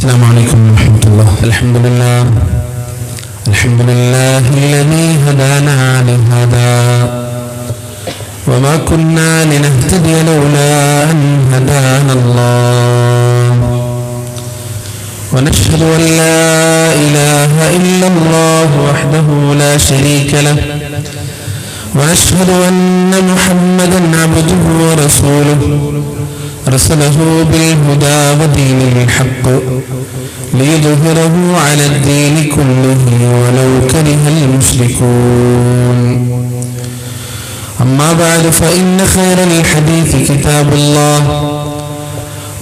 السلام عليكم ورحمة الله. الحمد لله الذي هدانا لهذا وما كنا لنهتدي لولا أن هدانا الله ونشهد أن لا إله إلا الله وحده لا شريك له ونشهد أن محمدا عبده ورسوله أرسله بالهدى ودين الحق ليظهره على الدين كله ولو كره المشركون. أما بعد فإن خير الحديث كتاب الله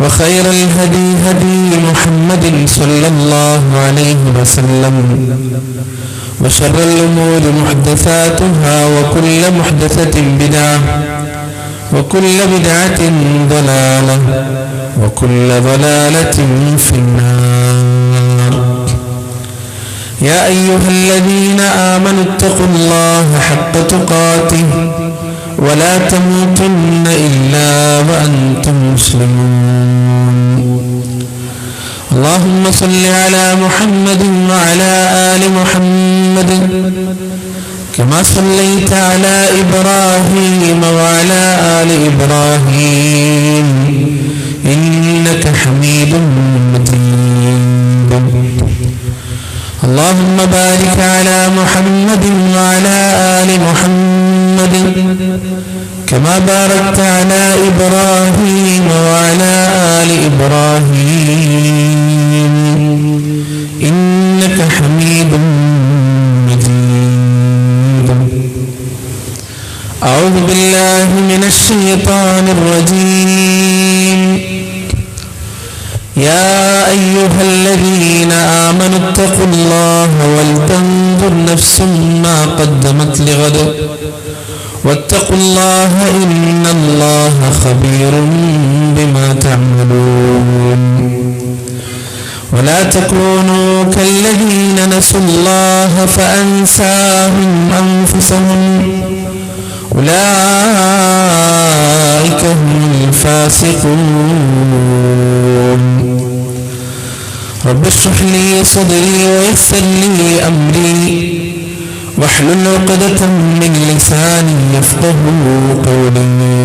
وخير الهدي هدي محمد صلى الله عليه وسلم وشر الأمور محدثاتها وكل محدثة بدعة وكل بدعة ضلالة وكل ضلالة في النار. يا أيها الذين آمنوا اتقوا الله حق تقاته ولا تموتن إلا وأنتم مسلمون. اللهم صل على محمد وعلى آل محمد كما صليت على إبراهيم وعلى آل إبراهيم إنك حميد مجيد. اللهم بارك على محمد وعلى آل محمد كما باركت على إبراهيم وعلى آل إبراهيم إنك حميد مجيد. أعوذ بالله من الشيطان الرجيم. يا أيها الذين آمنوا اتقوا الله ولتنظر نفس ما قدمت لغد واتقوا الله إن الله خبير بما تعملون. ولا تكونوا كالذين نسوا الله فأنساهم أنفسهم أولئك هم الفاسقون. رب اشرح لي صدري ويسر لي أمري واحلل عقدة من لساني يفقهوا قولي.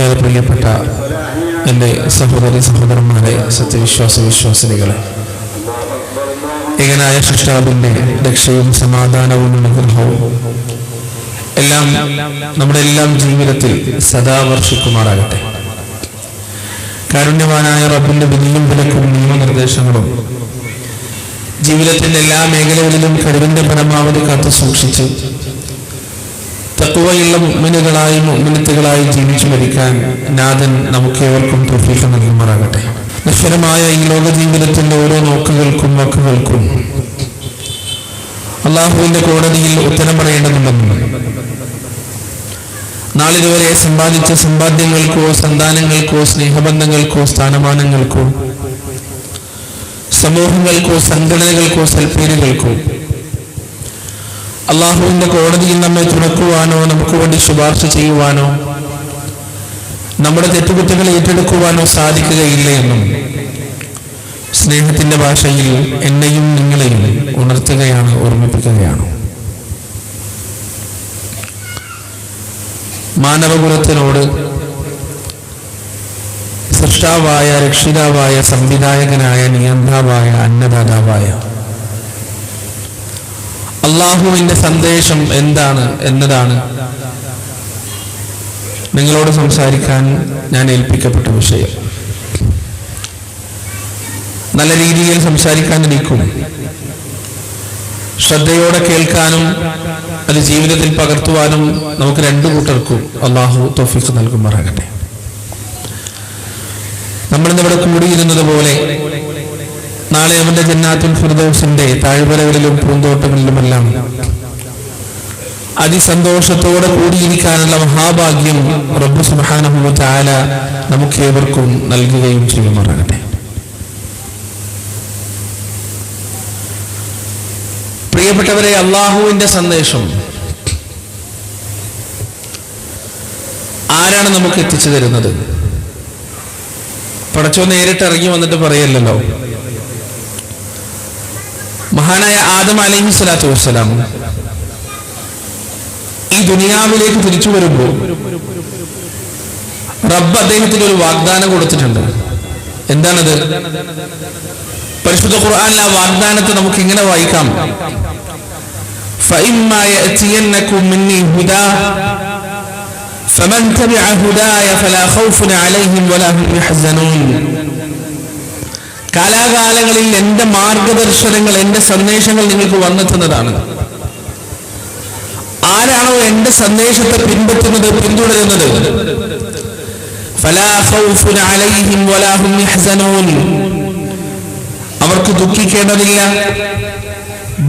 ഏറെ പ്രിയപ്പെട്ട എൻ്റെ സഹോദരന്മാരെ, സത്യവിശ്വാസികളെ, ഏകനായ സൃഷ്ടാവിന്റെ രക്ഷയും സമാധാനവും അനുഗ്രഹവും എല്ലാം നമ്മുടെ എല്ലാം ജീവിതത്തിൽ സദാ വർഷിക്കുമാറാകട്ടെ. കാരുണ്യവാനായ റബ്ബിന്റെ വിധിയും വിലക്കും നിയമനിർദ്ദേശങ്ങളും ജീവിതത്തിന്റെ എല്ലാ മേഖലകളിലും കഴിവിന്റെ പരമാവധി കാത്തു സൂക്ഷിച്ച് തഖ്വയുള്ള മുഅ്മിനുകളായി മുഅ്മിനത്തുകളായി ജീവിച്ചു മരിക്കാൻ നാഥൻ നമുക്കേവർക്കും തൗഫീഖ് നൽകുമാറാകട്ടെ. നശ്വരമായ ഈ ലോക ജീവിതത്തിന്റെ ഓരോ നോക്കുകൾക്കും വാക്കുകൾക്കും അള്ളാഹുവിന്റെ കോടതിയിൽ ഉത്തരം പറയേണ്ടതുണ്ടെന്നും നാളിതുവരെ സമ്പാദിച്ച സമ്പാദ്യങ്ങൾക്കോ സന്താനങ്ങൾക്കോ സ്നേഹബന്ധങ്ങൾക്കോ സ്ഥാനമാനങ്ങൾക്കോ സമൂഹങ്ങൾക്കോ സംഘടനകൾക്കോ സൽപ്പേരുകൾക്കോ അള്ളാഹുവിന്റെ കോടതിയിൽ നമ്മെ തുണക്കുവാനോ നമുക്ക് വേണ്ടി ശുപാർശ ചെയ്യുവാനോ നമ്മുടെ തെറ്റുകുറ്റങ്ങൾ ഏറ്റെടുക്കുവാനോ സാധിക്കുകയില്ല എന്നും സ്നേഹത്തിന്റെ ഭാഷയിൽ എന്നെയും നിങ്ങളെയും ഉണർത്തുകയാണ്, ഓർമ്മിപ്പിക്കുകയാണ്. മാനവകുലത്തിനോട് സൃഷ്ടാവായ, രക്ഷിതാവായ, സംവിധായകനായ, നിയന്താവായ, അന്നദാതാവായ അള്ളാഹുവിന്റെ സന്ദേശം എന്താണ് എന്നതാണ് നിങ്ങളോട് സംസാരിക്കാൻ ഞാൻ ഏൽപ്പിക്കപ്പെട്ട വിഷയം. നല്ല രീതിയിൽ സംസാരിക്കാനിരിക്കും, ശ്രദ്ധയോടെ കേൾക്കാനും അത് ജീവിതത്തിൽ പകർത്തുവാനും നമുക്ക് രണ്ടു കൂട്ടർക്കും അള്ളാഹു തൗഫീഖ് നൽകുമാറാകട്ടെ. നമ്മളിന്നിവിടെ കൂടിയിരുന്നത് പോലെ നാളെ അവന്റെ ജന്നാത്തുൽ ഫിർദൗസിന്റെ താഴ്വരകളിലും പൂന്തോട്ടങ്ങളിലുമെല്ലാം അതിസന്തോഷത്തോടെ കൂടിയിരിക്കാനുള്ള മഹാഭാഗ്യം റബ്ബ് സുബ്ഹാനഹു വ തആല നമുക്കേവർക്കും നൽകുകയും ചെയ്യുമാറാകട്ടെ. പ്രിയപ്പെട്ടവരെ, അള്ളാഹുവിന്റെ സന്ദേശം ആരാണ് നമുക്ക് എത്തിച്ചു തരുന്നത്? പടച്ചോൻ നേരിട്ട് ഇറങ്ങി വന്നിട്ട് പറയല്ലോ. മഹാനായ ആദം അലൈഹിസ്സലാത്തു വസ്സലാം ഈ ദുനിയാവിലേക്ക് തിരിച്ചു വരുമ്പോൾ റബ്ബ് അദ്ദേഹത്തിന് ഒരു വാഗ്ദാനം കൊടുത്തിട്ടുണ്ട്. എന്താണത്? പരിശുദ്ധ ഖുർആനിൽ ആ വാഗ്ദാനത്തെ നമുക്ക് ഇങ്ങനെ വായിക്കാം: فَإِمَّا يَأْتِيَنَّكُم مِّنِّي هُدًى فَمَن تَبِعَ هُدَايَ فَلَا خَوْفٌ عَلَيْهِمْ وَلَا هُمْ يَحْزَنُونَ. കാലാകാലങ്ങളിൽ എന്റെ മാർഗദർശനങ്ങൾ, എന്റെ സന്ദേശങ്ങൾ നിങ്ങൾക്ക് വന്നെത്തുന്നതാണ്. ആരാണോ എന്റെ സന്ദേശത്തെ പിൻപറ്റുന്നത്, പിന്തുടരുന്നത്, ഫലാ ഖൗഫുൻ അലൈഹിം വലാ ഹും യഹ്സനൂൻ, അവർക്ക് ദുഃഖിക്കേണ്ടതില്ല,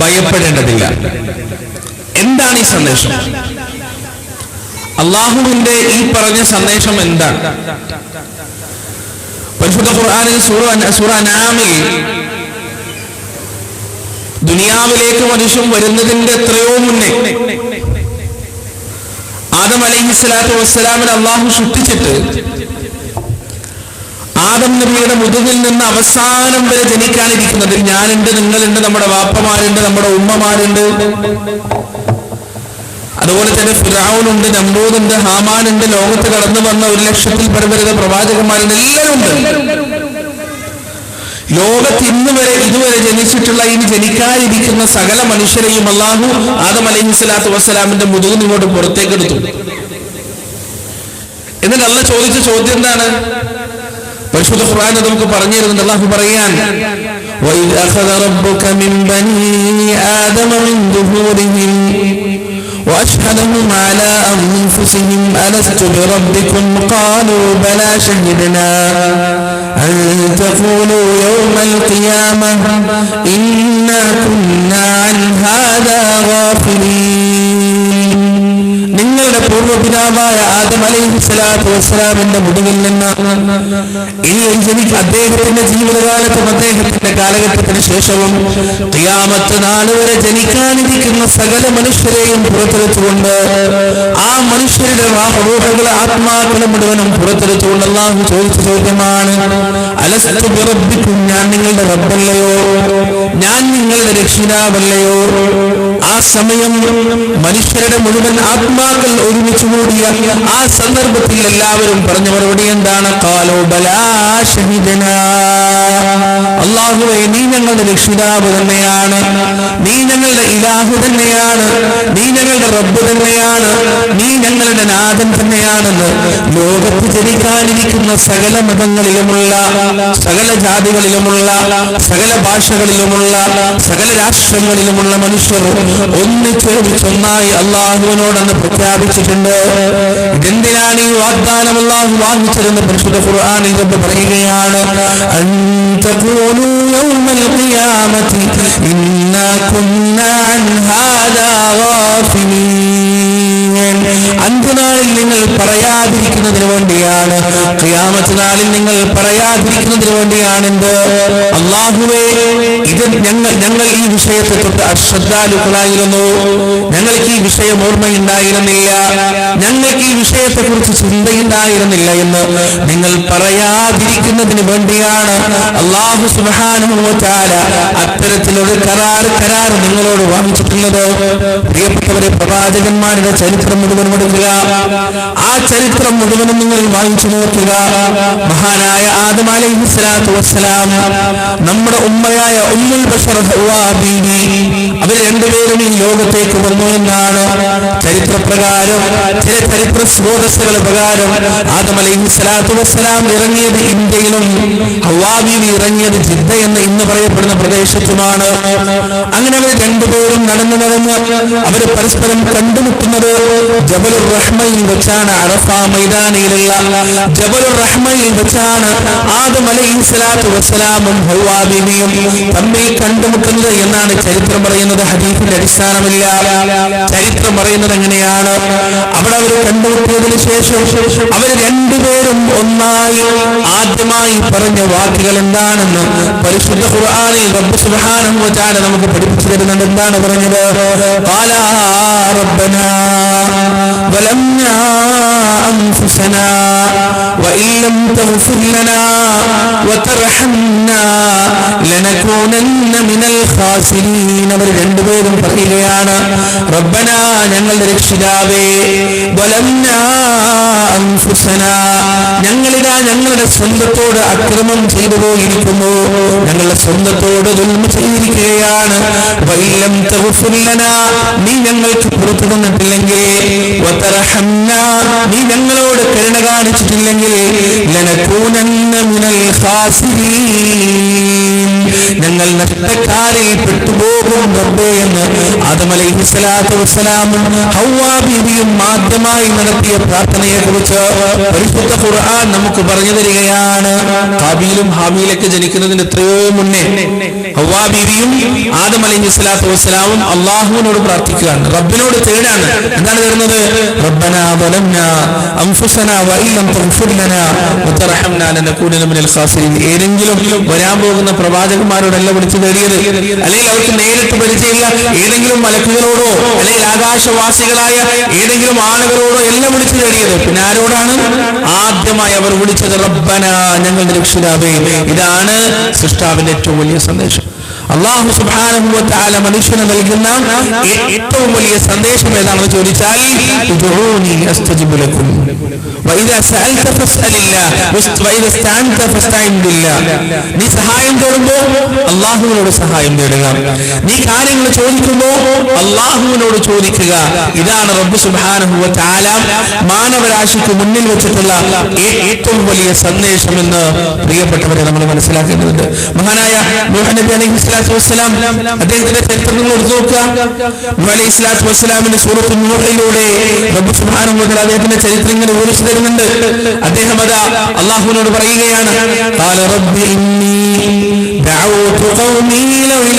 ഭയപ്പെടേണ്ടതില്ല. എന്താണ് ഈ സന്ദേശം? അള്ളാഹുവിന്റെ ഈ പറഞ്ഞ സന്ദേശം എന്താണ്? പരിശുദ്ധ ഖുർആനിൽ സൂറ അൻആമിൽ ദുനിയാവിലേക്ക് മനുഷ്യൻ വരുന്നതിന്റെ എത്രയോ മുന്നേ ആദം അലൈഹിസ്സലാത്തു വസ്സലാമിനെ അള്ളാഹു സൃഷ്ടിച്ചിട്ട് ആദം നബിയുടെ മുതുകിൽ നിന്ന് അവസാനം വരെ ജനിക്കാനിരിക്കുന്നതിൽ ഞാനുണ്ട്, നിങ്ങളുണ്ട്, നമ്മുടെ വാപ്പമാരുണ്ട്, നമ്മുടെ ഉമ്മമാരുണ്ട്, അതുപോലെ തന്നെ ഫിർഔനുണ്ട്, നമ്രൂദുണ്ട്, ഹാമാനുണ്ട്, ലോകത്ത് കടന്നു വന്ന 1,00,000-ൽ പരം പ്രവാചകന്മാരുണ്ട്, എല്ലാവരും ഉണ്ട്. ലോകത്ത് ഇതുവരെ ജനിച്ചിട്ടുള്ള, ഇനി ജനിക്കാനിരിക്കുന്ന സകല മനുഷ്യരെയും അല്ലാഹു ആദം അലൈഹിസ്സലാത്തു വസ്സലാമിന്റെ മുതുകിൽ ഇങ്ങോട്ട് പുറത്തേക്ക് എടുത്തു. എന്നിട്ട് അല്ലാഹു ചോദിച്ച ചോദ്യം എന്താണ്? പരിശുദ്ധ ഖുർആനിൽ നമുക്ക് പറഞ്ഞു തരുന്നുണ്ട്. അല്ലാഹു പറയാൻ: وَإِذْ أَخَذَ رَبُّكَ مِنْ بَنِي آدَمَ مِنْ ظُهُورِهِمْ وَأَشْهَدَهُمْ عَلَى أَنفُسِهِمْ أَلَسْتُ بِرَبِّكُمْ قَالُوا بَلَى شَهِدْنَا أَن تَقُولُوا يَوْمَ الْقِيَامَةِ إِنَّا كُنَّا عَنْ هَذَا غَافِلِينَ. നിങ്ങളുടെ പൂർവ്വപിതാവായ ആദം അലൈഹിസ്സലാത്തു വസ്സലാമിന്റെ മുതുകിൽ നിന്ന് ഇനി അദ്ദേഹത്തിന്റെ ജീവിതകാലത്തും അദ്ദേഹത്തിന്റെ കാലഘട്ടത്തിന് ശേഷവും ഖിയാമത്ത് നാൾ വരെ ജനിക്കാനിരിക്കുന്ന സകല മനുഷ്യരെയും പുറത്തെടുത്തുകൊണ്ട് ആ മനുഷ്യരുടെ റൂഹുകളെ, ആത്മാക്കളെ മുഴുവനും പുറത്തെടുത്തുകൊണ്ട് അല്ലാഹു ചോദിച്ച ചോദ്യമാണ്: അലസ്തു ബിറബ്ബിക്കും, ഞാൻ നിങ്ങളുടെ റബ്ബല്ലയോ, ഞാൻ നിങ്ങളുടെ രക്ഷിതാവല്ലയോ? ആ സമയം മനുഷ്യരുടെ മുഴുവൻ ആത്മാക്കൾ ഒരുമിച്ച് കൂടിയ ആ സന്ദർഭത്തിൽ എല്ലാവരും പറഞ്ഞ മറുപടി എന്താണ്? ഖാലൂ ബലാ ഷഹിദനാ, അല്ലാഹുവേ, നീ ഞങ്ങളുടെ രക്ഷിതാവ് തന്നെയാണ്, നീ ഞങ്ങളുടെ ഇലാഹു തന്നെയാണ്, നീ ഞങ്ങളുടെ റബ്ബ് തന്നെയാണ്, നീ ഞങ്ങളുടെ നാഥൻ തന്നെയാണെന്ന് ലോകത്ത് ജനിക്കാനിരിക്കുന്ന സകല മതങ്ങളിലുമുള്ള, സകല ജാതികളിലുമുള്ള, സകല ഭാഷകളിലുമുള്ള, സകല രാഷ്ട്രങ്ങളിലുമുള്ള മനുഷ്യർ ഒന്നിച്ചൊന്നായി അള്ളാഹുവിനോടെന്ന് പ്രഖ്യാപിച്ചിട്ടുണ്ട്. ഇതെന്തിനാണ് ഈ വാഗ്ദാനം അല്ലാഹു വാങ്ങിച്ചതെന്ന് പരിശുദ്ധ ഖുർആനിൽ പറയുകയാണ്: അൻ തഖൂലൂ യൗമൽ ഖിയാമത്തി ഇന്നാ കുന്നാ അൻ ഹാദാ ഗാഫിലീൻ. അന്ത്യനാളിൽ നിങ്ങൾ പറയാതിരിക്കുന്നതിന് വേണ്ടിയാണ്, ഖിയാമത്ത് നാളിൽ നിങ്ങൾ പറയാതിരിക്കുന്നതിന് വേണ്ടിയാണ് എന്ത്? അല്ലാഹുവേ, ഇത് ഞങ്ങൾ ഈ വിഷയത്തെ തൊട്ട് അശ്രദ്ധാലുക്കളായിരുന്നു, ഞങ്ങൾക്ക് ഈ വിഷയം ഓർമ്മയുണ്ടായിരുന്നില്ല, ഞങ്ങൾക്ക് ഈ വിഷയത്തെ കുറിച്ച് ചിന്തയുണ്ടായിരുന്നില്ല എന്ന് നിങ്ങൾ പറയാതിരിക്കുന്നതിന് വേണ്ടിയാണ് അല്ലാഹു സുബ്ഹാനഹു വ തആല അത്തരത്തിലൊരു കരാർ നിങ്ങളോട് വാങ്ങിച്ചിട്ടുള്ളത്. പ്രിയപ്പെട്ടവരെ, പ്രവാചകന്മാരുടെ ചരിത്രം മുഴുവൻ എടുക്കുക, ആ ചരിത്രം മുഴുവനും നിങ്ങൾ വായിച്ചു നോക്കുക. മഹാനായ ആദം അലൈഹിസ്സലാത്തു വസ്സലാം, നമ്മുടെ ഉമ്മയായ ഉമ്മുൽ ബശർ ഹവ്വാ ബീവി, അവർ രണ്ടുപേരും ഈ ലോകത്തേക്ക് വന്നു എന്നാണ് ചരിത്രപ്രകാരം, ചില ചരിത്ര സ്രോതസ്സുകൾ പ്രകാരം ആദം അലൈഹിസ്സലാത്തു വസ്സലാം ഇറങ്ങിയത് ഇന്ത്യയിലും ഹവ്വാ ബീവി ഇറങ്ങിയത് ജിദ്ദ എന്ന് ഇന്ന് പറയപ്പെടുന്ന പ്രദേശത്തുമാണ്. അങ്ങനെ അവർ രണ്ടുപേരും നടന്നു അവർ പരസ്പരം കണ്ടുമുട്ടുന്നത് ജബലുർ റഹ്മയിൽ വെച്ചാണ്. അറഫ മൈതാനിയിലുള്ള ജബലുർ റഹ്മയിൽ വെച്ചാണ് ആദം അലൈഹിസ്സലാത്തു വസ്സലാമും ഹവ്വാ ബീവിയും തമ്മിൽ കണ്ടുമുട്ടുന്നത് എന്നാണ് ചരിത്രം പറയുന്നത്. ഹദീസിന്റെ അടിസ്ഥാനമില്ല, ചരിത്രം പറയുന്നത് എങ്ങനെയാണ്? അവിടെ അവർ കണ്ടുമുട്ടിയതിനു ശേഷം അവർ രണ്ടുപേരും ഒന്നായി ആദ്യമായി പറഞ്ഞ വാക്കുകൾ എന്താണെന്ന് പരിശുദ്ധ ഖുർആനിൽ റബ്ബ് സുബ്ഹാനഹു വ തആല നമുക്ക് പഠിപ്പിച്ചു തരുന്നുണ്ട്. എന്താണ് പറഞ്ഞത്? പറഞ്ഞത്? ഖാല റബ്ബനാ വലംനാ അൻഫുസനാ വഇൻ ലം തഗ്ഫിർ ലനാ വതർഹംനാ ലനകൂനന്ന മിനൽ ഖാസിരീൻ. അവർ രണ്ടുപേരും പറയുകയാണ്, റബ്ബനാ, ഞങ്ങളുടെ രക്ഷിതാവേ, വലംനാ അൻഫുസനാ, ഞങ്ങളിതാ ഞങ്ങളുടെ സ്വന്തത്തോട് അക്രമം ചെയ്തു പോയിരിക്കുന്നു, ഞങ്ങളുടെ സ്വന്തത്തോട് ദുൽമ ചെയ്തിരിക്കുകയാണ്. വഇൻ ലം തഗ്ഫിർ ലനാ, നീ ഞങ്ങൾക്ക് പുറത്തു തന്നിട്ടില്ലെങ്കിൽ, വതർഹംനാ, നീ ഞങ്ങളോട് കരുണ കാണിച്ചിട്ടില്ലെങ്കിൽ, ലനകൂനന്ന മിനൽ ഖാസിരീൻ, ഞങ്ങൾ നഷ്ടക്കാരിൽ പെട്ടുപോകും റബ്ബേ എന്ന് ആദം അലൈഹിസ്സലാത്തു വസ്സലാമും ഹവ്വാ ബീവിയും ആദ്യമായി നടത്തിയ പ്രാർത്ഥനയെ കുറിച്ച് പരിശുദ്ധ ഖുർആൻ നമുക്ക് പറഞ്ഞു തരികയാണ്. ഹാബീലും ഹാബീലൊക്കെ ജനിക്കുന്നതിന് എത്രയോ മുന്നേ ഹവ്വാ ബീവിയും ആദം അലൈഹിസ്സലാത്തു വസ്സലാമും അള്ളാഹുവിനോട് പ്രാർത്ഥിക്കുകയാണ്, റബ്ബിനോട് തേടാണ്. എന്താണ് തരുന്നത്? റബ്ബനാ വലംനാ അൻഫുസനാ വഇൻ ലം തഗ്ഫിർ ലനാ വതർഹംനാ ലനകൂനന്ന മിനൽ ഖാസിരീൻ. ഏതെങ്കിലും വരാൻ പോകുന്ന പ്രവാചകന്മാരോടല്ല വിളിച്ചു തേടിയത്, അല്ലെങ്കിൽ അവർക്ക് നേരിട്ട് പരിചയമില്ല ഏതെങ്കിലും മലക്കുകളോടോ അല്ലെങ്കിൽ ആകാശവാസികളായ ഏതെങ്കിലും ആളുകളോടോ എല്ലാം വിളിച്ചു തേടിയത്. പിന്നെ ആരോടാണ് ആദ്യമായി അവർ വിളിച്ചത്? റബ്ബന, ഞങ്ങളുടെ രക്ഷിതാവേ. ഇതാണ് സൃഷ്ടാവിന്റെ ഏറ്റവും വലിയ സന്ദേശം. അല്ലാഹു സുബ്ഹാനഹു വ തആല മനുഷ്യന് നൽകുന്ന ഏറ്റവും വലിയ സന്ദേശം ഏതാണെന്ന് ചോദിച്ചാൽ, ഉദ്ഉനി അസ്തജിബ് ലക്കും വഇദാ സഅൽത ഫസ്അലില്ലാഹ് വഇദാ ഇസ്തഅൻത ഫസ്തഇൻ ബില്ലാഹ്. നീ സഹായം തേടുമ്പോൾ അല്ലാഹുവിനോട് സഹായം തേടുക, നീ കാര്യങ്ങൾ ചോദിക്കുമ്പോൾ അല്ലാഹുവിനോട് ചോദിക്കുക. ഇതാണ് റബ്ബ് സുബ്ഹാനഹു വ തആല മാനവരാശിക്ക് മുന്നിൽ വെച്ചിട്ടുള്ള ഏറ്റവും വലിയ സന്ദേശം എന്ന് പ്രിയപ്പെട്ടവരെ നമ്മൾ മനസ്സിലാക്കേണ്ടതുണ്ട്. മഹാനായ നൂഹ് നബി അലൈഹിസ്സലാത്തു വസ്സലാം, അദ്ദേഹത്തിന്റെ ചരിത്രം നിങ്ങൾ എടുത്തു നോക്കുക. നൂഹ് അലൈഹിസ്സലാത്തു വസ്സലാമിന്റെ സൂറത്തുൽ നൂഹിലൂടെ റബ്ബ് സുബ്ഹാനഹു വ തആല അദ്ദേഹത്തിന്റെ ചരിത്രം ഇങ്ങനെ വിവരിച്ചു തരുന്നുണ്ട്. അദ്ദേഹം അതാ അല്ലാഹുവിനോട് പറയുകയാണ്, ഖാല റബ്ബി ഇന്നി ദഅവതു ഖൗമി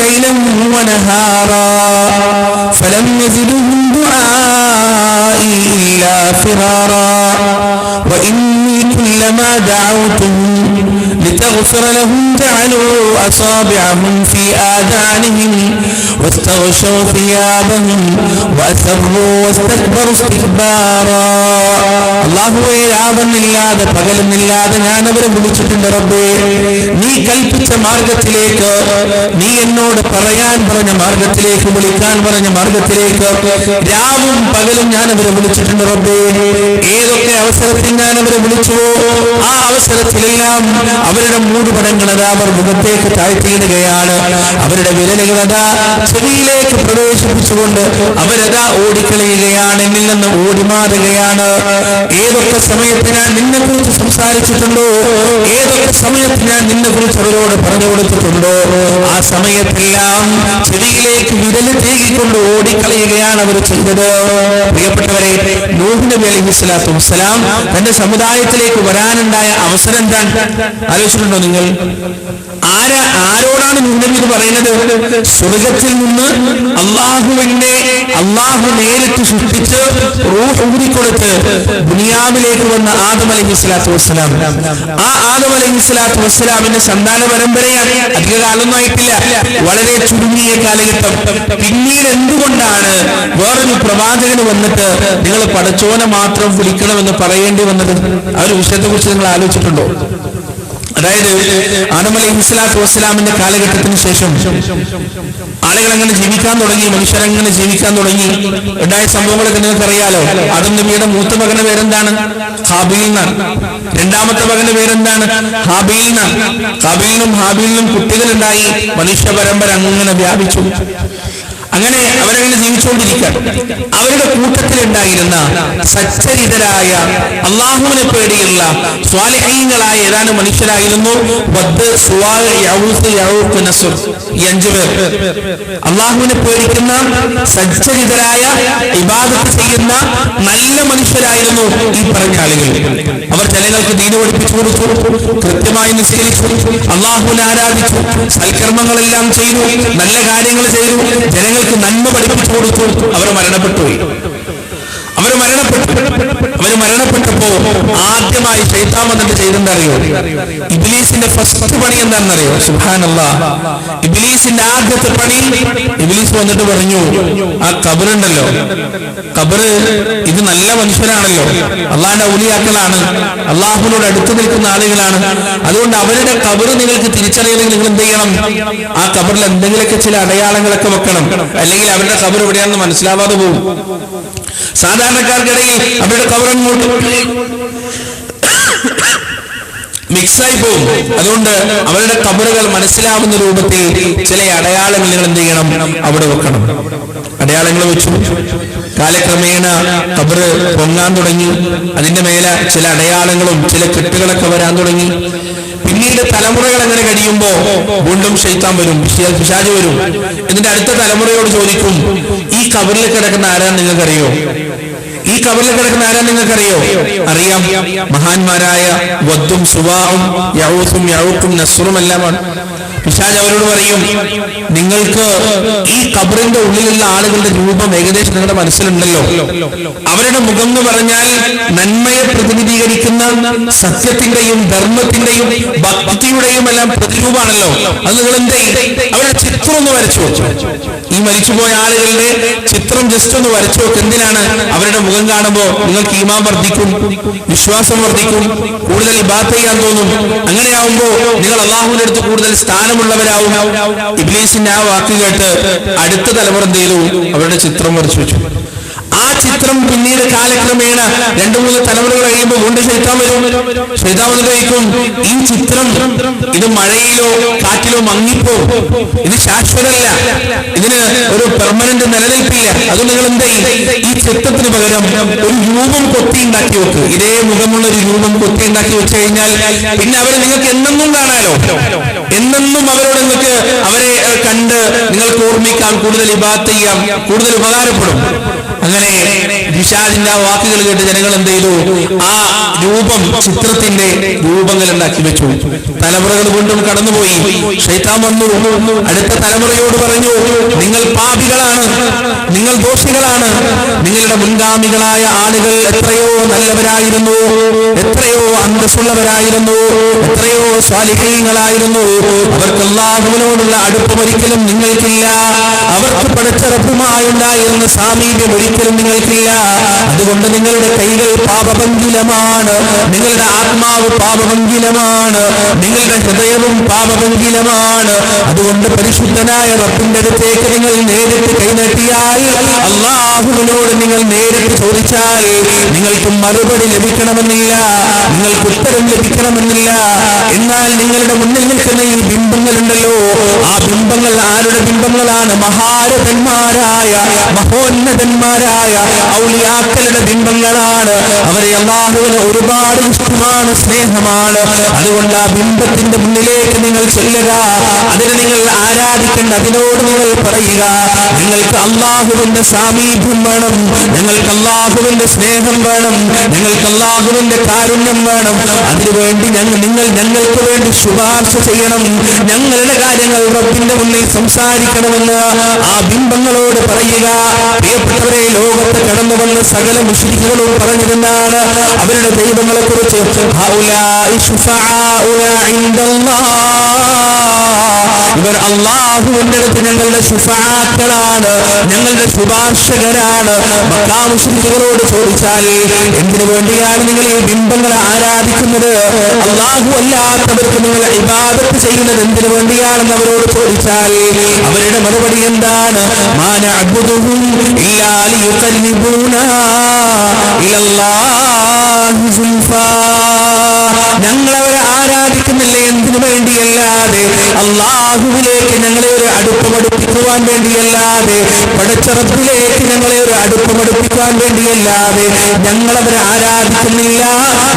ലൈലൻ വനഹാറാ ഫലം യസിദുഹും ദുആഇ ഇല്ലാ ഫിറാറാ വഇന്നി കുല്ലമാ ദഅവതുഹും لتغفر لهم جعلوا أصابعهم في آذانهم واستغشوا ثيابهم وأسروا واستكبروا استكبارا. അല്ലാഹുവേ, രാവെന്നില്ലാതെ പകലെന്നില്ലാതെ ഞാൻ അവരെ വിളിച്ചിട്ടുണ്ട് റബ്ബേ. നീ കൽപ്പിച്ച മാർഗത്തിലേക്ക്, നീ എന്നോട് പറയാൻ പറഞ്ഞ മാർഗത്തിലേക്ക്, വിളിക്കാൻ പറഞ്ഞ മാർഗത്തിലേക്ക് രാവും പകലും ഞാൻ അവരെ വിളിച്ചിട്ടുണ്ട് റബ്ബേ. ഏതൊക്കെ അവസരത്തിൽ ഞാൻ അവരെ വിളിച്ചുവോ ആ അവസരത്തിലെല്ലാം അവരുടെ മൂടുപടങ്ങളതാ അവർ മുഖത്തേക്ക് താഴ്ത്തിയിടുകയാണ്. അവരുടെ വിരലുകളതാ ചെവിയിലേക്ക് പ്രവേശിപ്പിച്ചുകൊണ്ട് അവരതാ ഓടിക്കളയുകയാണ്, എന്നിൽ നിന്ന് ഓടിമാറുകയാണ്. ഏതൊക്കെ സമയത്ത് ഞാൻ നിന്നെ കുറിച്ച് സംസാരിച്ചിട്ടുണ്ടോ, ഏതൊക്കെ സമയത്ത് ഞാൻ നിന്നെ കുറിച്ച് അവരോട് പറഞ്ഞു കൊടുത്തിട്ടുണ്ടോ, ആ സമയത്തെല്ലാം ചെവിയിലേക്ക് വിരല് തേകിക്കൊണ്ട് ഓടിക്കളയുകയാണ് അവർ ചെയ്തത്. പ്രിയപ്പെട്ടവരെ, നൂഹ് നബി അലൈഹിസ്സലാത്തു വസ്സലാം തന്റെ സമുദായത്തിലേക്ക് വരാനുണ്ടായ അവസരം എന്താണ് ആലോചിച്ചിട്ടുണ്ടോ നിങ്ങൾ? ആരോടാണ് നൂഹ് നബി ഇത് പറയുന്നത്? സ്വർഗത്തിൽ നിന്ന് അള്ളാഹു നേരിട്ട് സൃഷ്ടിച്ച് റൂഹ് ഊതിക്കൊടുത്ത് ദുനിയാവിലേക്ക് വന്ന ആദം അലൈഹിസ്സലാത്തു വസ്സലാം. ആ ആദം അലൈഹിസ്സലാത്തു വസ്സലാമിന്റെ സന്താന പരമ്പരയാണ്. അധികകാലൊന്നും ആയിട്ടില്ല, വളരെ ചുരുങ്ങിയ കാലഘട്ടം. പിന്നീട് എന്തുകൊണ്ടാണ് വേറൊരു പ്രവാചകന് വന്നിട്ട് നിങ്ങൾ പടച്ചോനെ മാത്രം വിളിക്കണമെന്ന് പറയേണ്ടി വന്നത്? ആ ഒരു വിഷയത്തെ കുറിച്ച് നിങ്ങൾ ആലോചിച്ചിട്ടുണ്ടോ? അതായത് ആദം അലൈഹിസ്സലാത്തു വസ്സലാമിന്റെ കാലഘട്ടത്തിന് ശേഷം ആളുകൾ അങ്ങനെ ജീവിക്കാൻ തുടങ്ങി, മനുഷ്യരങ്ങനെ ജീവിക്കാൻ തുടങ്ങി. ഉണ്ടായ സംഭവങ്ങളൊക്കെ നിങ്ങൾക്ക് അറിയാലോ. ആദം നബിയുടെ മൂത്ത മകന്റെ പേരെന്താണ്? ഹാബീൽ എന്നാണ്. രണ്ടാമത്തെ മകന്റെ പേരെന്താണ്? ഹാബീൽ എന്നാണ്. ഹാബീലിനും കുട്ടികളുണ്ടായി. മനുഷ്യ പരമ്പര അങ്ങനെ വ്യാപിച്ചു. അങ്ങനെ അവരങ്ങനെ ജീവിച്ചുകൊണ്ടിരിക്കുകയാണ്. അവരുടെ കൂട്ടത്തിലുണ്ടായിരുന്ന സച്ചരിതരായ അള്ളാഹുവിനെ പേടിയുള്ള സ്വാലിഹീങ്ങളായ ഏതാനും മനുഷ്യരായിരുന്നു വദ്, സുവാഅ്, യഊസ്, യഊഖ്, നസ്ർ. ഈ 5 പേർ അള്ളാഹുവിനെ പേടിക്കുന്ന സച്ചരിതരായ ഇബാദത്ത് ചെയ്യുന്ന നല്ല മനുഷ്യരായിരുന്നു ഈ പറഞ്ഞ ആളുകൾ. അവർ ജനങ്ങൾക്ക് ദീന് പഠിപ്പിച്ചു കൊടുത്തു, കൃത്യമായി നിസ്കരിച്ചു, അള്ളാഹുവിനെ ആരാധിച്ചു, സൽക്കർമ്മങ്ങളെല്ലാം ചെയ്തു, നല്ല കാര്യങ്ങൾ ചെയ്തു, ജനങ്ങൾക്ക് നന്മ പഠിപ്പിച്ചു കൊടുത്തു. അവർ മരണപ്പെട്ടുപോയി. അവര് മരണപ്പെട്ടപ്പോ ആദ്യമായി ശൈത്താൻ വന്നിട്ട് ചെയ്തെന്തറിയോ? ഇബ്ലീസിന്റെ ഫസ്റ്റ് പണി എന്താണെന്നറിയോ? സുബ്ഹാനല്ലാഹ്, ഇബ്ലീസിന്റെ ആദ്യത്തെ പണി, ഇബ്ലീസ് വന്നിട്ട് പറഞ്ഞു, ആ ഖബറുണ്ടല്ലോ, ഖബറ് ഇത് നല്ല മനുഷ്യരാണല്ലോ, അള്ളാഹിന്റെ ഔലിയാക്കളാണ്, അള്ളാഹുവിനോട് അടുത്ത് നിൽക്കുന്ന ആളുകളാണ്, അതുകൊണ്ട് അവരുടെ ഖബറ് നിങ്ങൾക്ക് തിരിച്ചറിയണമെങ്കിൽ നിങ്ങൾ എന്ത് ചെയ്യണം? ആ ഖബറിൽ എന്തെങ്കിലുമൊക്കെ ചില അടയാളങ്ങളൊക്കെ വെക്കണം, അല്ലെങ്കിൽ അവരുടെ ഖബർ എവിടെയാണെന്ന് മനസ്സിലാവാതെ പോകും. സാധാരണക്കാർക്കിടയിൽ അവരുടെ ഖബറങ്ങോട്ട് മിക്സായി പോകും. അതുകൊണ്ട് അവരുടെ ഖബറുകൾ മനസ്സിലാവുന്ന രൂപത്തിൽ ചില അടയാളങ്ങൾ നിങ്ങൾ എന്ത് ചെയ്യണം? അവിടെ വെക്കണം. അടയാളങ്ങൾ വെച്ചു. കാലക്രമേണ ഖബറ് പൊങ്ങാൻ തുടങ്ങി. അതിന്റെ മേലെ ചില അടയാളങ്ങളും ചില കെട്ടുകളൊക്കെ വരാൻ തുടങ്ങി. പിന്നീട് തലമുറകൾ അങ്ങനെ കഴിയുമ്പോ വീണ്ടും ശൈത്താൻ വരും, പിശാച് വരും. എന്നിട്ട് അടുത്ത തലമുറയോട് ചോദിക്കും, ഈ ഖബറിൽ കിടക്കുന്ന ആരാന്ന് നിങ്ങൾക്കറിയോ? ഈ ഖബറിൽ കിടക്കുന്ന ആരാന്ന് നിങ്ങൾക്കറിയോ? അറിയാം, മഹാന്മാരായ വദ്ദും സുവാഉം യഊസും യഊഖും നസ്റും എല്ലാമാണ്. പിശാച് അവരോട് പറയും, നിങ്ങൾക്ക് ഈ ഖബറിന്റെ ഉള്ളിലുള്ള ആളുകളുടെ രൂപം ഏകദേശം നിങ്ങളുടെ മനസ്സിലുണ്ടല്ലോ. അവരുടെ മുഖം എന്ന് പറഞ്ഞാൽ നന്മയെ പ്രതിനിധീകരിക്കുന്ന സത്യത്തിന്റെയും ധർമ്മത്തിന്റെയും ഭക്തിയുടെയും എല്ലാം പ്രതിരൂപമാണല്ലോ. അത് നിങ്ങൾ എന്ത് ചെയ്യും? അവരുടെ ചിത്രം ഒന്ന് വരച്ചു വെച്ചു. ഈ മരിച്ചുപോയ ആളുകളുടെ ചിത്രം ജസ്റ്റ് ഒന്ന് വരച്ചു വെക്കും. എന്തിനാണ്? അവരുടെ മുഖം കാണുമ്പോൾ നിങ്ങൾക്ക് ഈമാൻ വർദ്ധിക്കും, വിശ്വാസം വർദ്ധിക്കും, കൂടുതൽ ഇബാദത്ത് ചെയ്യാൻ തോന്നും. അങ്ങനെയാവുമ്പോ നിങ്ങൾ അള്ളാഹുവിന്റെ അടുത്ത് കൂടുതൽ സ്ഥാനമുള്ളവരാവും. ഇബ്ലീസിന്റെ ആ വാക്ക് കേട്ട് അടുത്ത തലമുറ എന്ത് ചെയ്തു? അവരുടെ ചിത്രം വരച്ചു വെച്ചു. ആ ചിത്രം പിന്നീട് കാലക്രമേണ 2-3 തലമുറകൾ കഴിയുമ്പോൾ വീണ്ടും ശൈത്താൻ വരും. ശൈത്താൻ വന്ന് കഴിക്കും, ഈ ചിത്രം ഇത് മഴയിലോ കാറ്റിലോ മങ്ങിപ്പോ, ഇത് ശാശ്വതമല്ല, ഇതിന് ഒരു പെർമനന്റ് നിലനിൽപ്പില്ല. അത് നിങ്ങൾ എന്ത് ചെയ്യും? ഈ ചിത്രത്തിന് പകരം ഒരു രൂപം കൊത്തി ഉണ്ടാക്കി വെക്ക്. ഇതേ മുഖമുള്ള ഒരു രൂപം കൊത്തി ഉണ്ടാക്കി വെച്ച് കഴിഞ്ഞാൽ പിന്നെ അവരെ നിങ്ങൾക്ക് എന്നെന്നും കാണാലോ. എന്നെന്നും അവരോട് നിങ്ങൾക്ക് അവരെ കണ്ട് നിങ്ങൾക്ക് ഓർമ്മിക്കാം, കൂടുതൽ ഇബാദത്ത് ചെയ്യാം, കൂടുതൽ ഉപകാരപ്പെടും. അങ്ങനെ പിശാചിന്റെ ആ വാക്കുകൾ കേട്ട് ജനങ്ങൾ എന്ത് ചെയ്തു? ആ രൂപം, ചിത്രത്തിന്റെ രൂപങ്ങൾ ഉണ്ടാക്കി വെച്ചു. തലമുറകൾ വീണ്ടും കടന്നുപോയി. ശൈത്താൻ വന്നു അടുത്ത തലമുറയോട് പറഞ്ഞു, നിങ്ങൾ പാപികളാണ്, നിങ്ങൾ ദോഷികളാണ്. നിങ്ങളുടെ മുൻഗാമികളായ ആളുകൾ എത്രയോ നല്ലവരായിരുന്നു, എത്രയോ അന്തസ്സുള്ളവരായിരുന്നു, എത്രയോ സ്വാലിഹീങ്ങളായിരുന്നു. അവർക്ക് അല്ലാഹുവിനോടുള്ള അടുപ്പം ഒരിക്കലും നിങ്ങൾക്കില്ല. അവർക്ക് പടച്ച റബ്ബുമായുണ്ടായിരുന്ന സാമീപ്യം ഒരിക്കലും നിങ്ങൾക്കില്ല. അതുകൊണ്ട് നിങ്ങളുടെ കൈകൾ പാപഭംഗിലമാണ്, നിങ്ങളുടെ ആത്മാവ് പാപഭംഗിലമാണ്, നിങ്ങളുടെ ഹൃദയവും പാപഭംഗിലമാണ്. അതുകൊണ്ട് പരിശുദ്ധനായ റബ്ബിന്റെ അടുത്തേക്ക് നിങ്ങൾ നേരിട്ട് കൈനീട്ടിയാൽ, അല്ലാഹുവിനോട് നിങ്ങൾ നേരിട്ട് ചോദിച്ചാൽ നിങ്ങൾക്ക് മറുപടി ലഭിക്കണമെന്നില്ല, നിങ്ങൾക്ക് ഉത്തരം ലഭിക്കണമെന്നില്ല. എന്നാൽ നിങ്ങളുടെ മുന്നിൽ നിൽക്കുന്ന ഈ ബിംബങ്ങളുണ്ടല്ലോ, ആ ബിംബങ്ങൾ ആരുടെ ബിംബങ്ങളാണ്? മഹാരഥന്മാരായ മഹോന്നതന്മാരായ ഔലിയാക്കളുടെ ബിംബങ്ങളാണ്. അവരെ അല്ലാഹുവിന് ഒരുപാട് ഇഷ്ടമാണ്, സ്നേഹമാണ്. അതുകൊണ്ട് ആ ബിംബത്തിന്റെ മുന്നിലേക്ക് നിങ്ങൾ ചെല്ലുക, അതിനെ നിങ്ങൾ ആരാധിക്കേണ്ട, അതിനോട് നിങ്ങൾ പറയുക, നിങ്ങൾക്ക് അല്ലാഹുവിന്റെ സാമീപ്യം വേണം, ഞങ്ങൾക്ക് അല്ലാഹുവിന്റെ സ്നേഹം വേണം, ഞങ്ങൾക്ക് അല്ലാഹുവിന്റെ കാരുണ്യം വേണം. അതിനുവേണ്ടി നിങ്ങൾ ഞങ്ങൾക്ക് വേണ്ടി ശുപാർശ ചെയ്യണം, ഞങ്ങളുടെ കാര്യങ്ങൾ റബ്ബിന്റെ മുന്നിൽ സംസാരിക്കണമെന്ന് ആ ബിംബങ്ങളോട് പറയുക. പ്രിയപ്പെട്ടവരെ, ലോകത്ത് കടന്നു വന്ന സകല മുശ്രിക്കുകളും പറഞ്ഞിരുന്നാണ് അവരുടെ ദൈവങ്ങളെ കുറിച്ച്, ഇവർ അല്ലാഹുവിന്റെ അടുത്ത് ഞങ്ങളുടെ ശുഫാക്കളാണ്, ഞങ്ങളുടെ ശുപാർശകരാണ്. മക്കാ മുശ്രിക്കുകളോട് ചോദിച്ചാൽ, എന്തിനു വേണ്ടിയാണ് നിങ്ങൾ ഈ ബിംബങ്ങളെ ആരാധിക്കുന്നത്? അല്ലാഹു അല്ലാത്തവർക്ക് നിങ്ങൾ ഇബാദത്ത് ചെയ്യുന്നത് എന്തിനു വേണ്ടിയാണെന്ന് അവരോട് ചോദിച്ചാൽ അവരുടെ മറുപടി എന്താണ്? മാ നഅ്ബുദുഹും ഇല്ലാ ലിയുഖർരിബൂനാ ഇലല്ലാഹി സുൽഫാ. ഞങ്ങളവരെ ആരാധിക്കുന്നില്ല എന്തിനു വേണ്ടിയല്ലാതെ, അല്ലാഹുവിലേക്ക് ഞങ്ങളെ ഒരു അടുപ്പമടുപ്പിക്കുവാൻ വേണ്ടിയല്ലാതെ, പടച്ച റബ്ബിലേക്ക് ഞങ്ങളെ ഒരു അടുപ്പമടുപ്പിക്കാൻ വേണ്ടിയല്ലാതെ ഞങ്ങളവരെ ആരാധിക്കുന്നില്ല.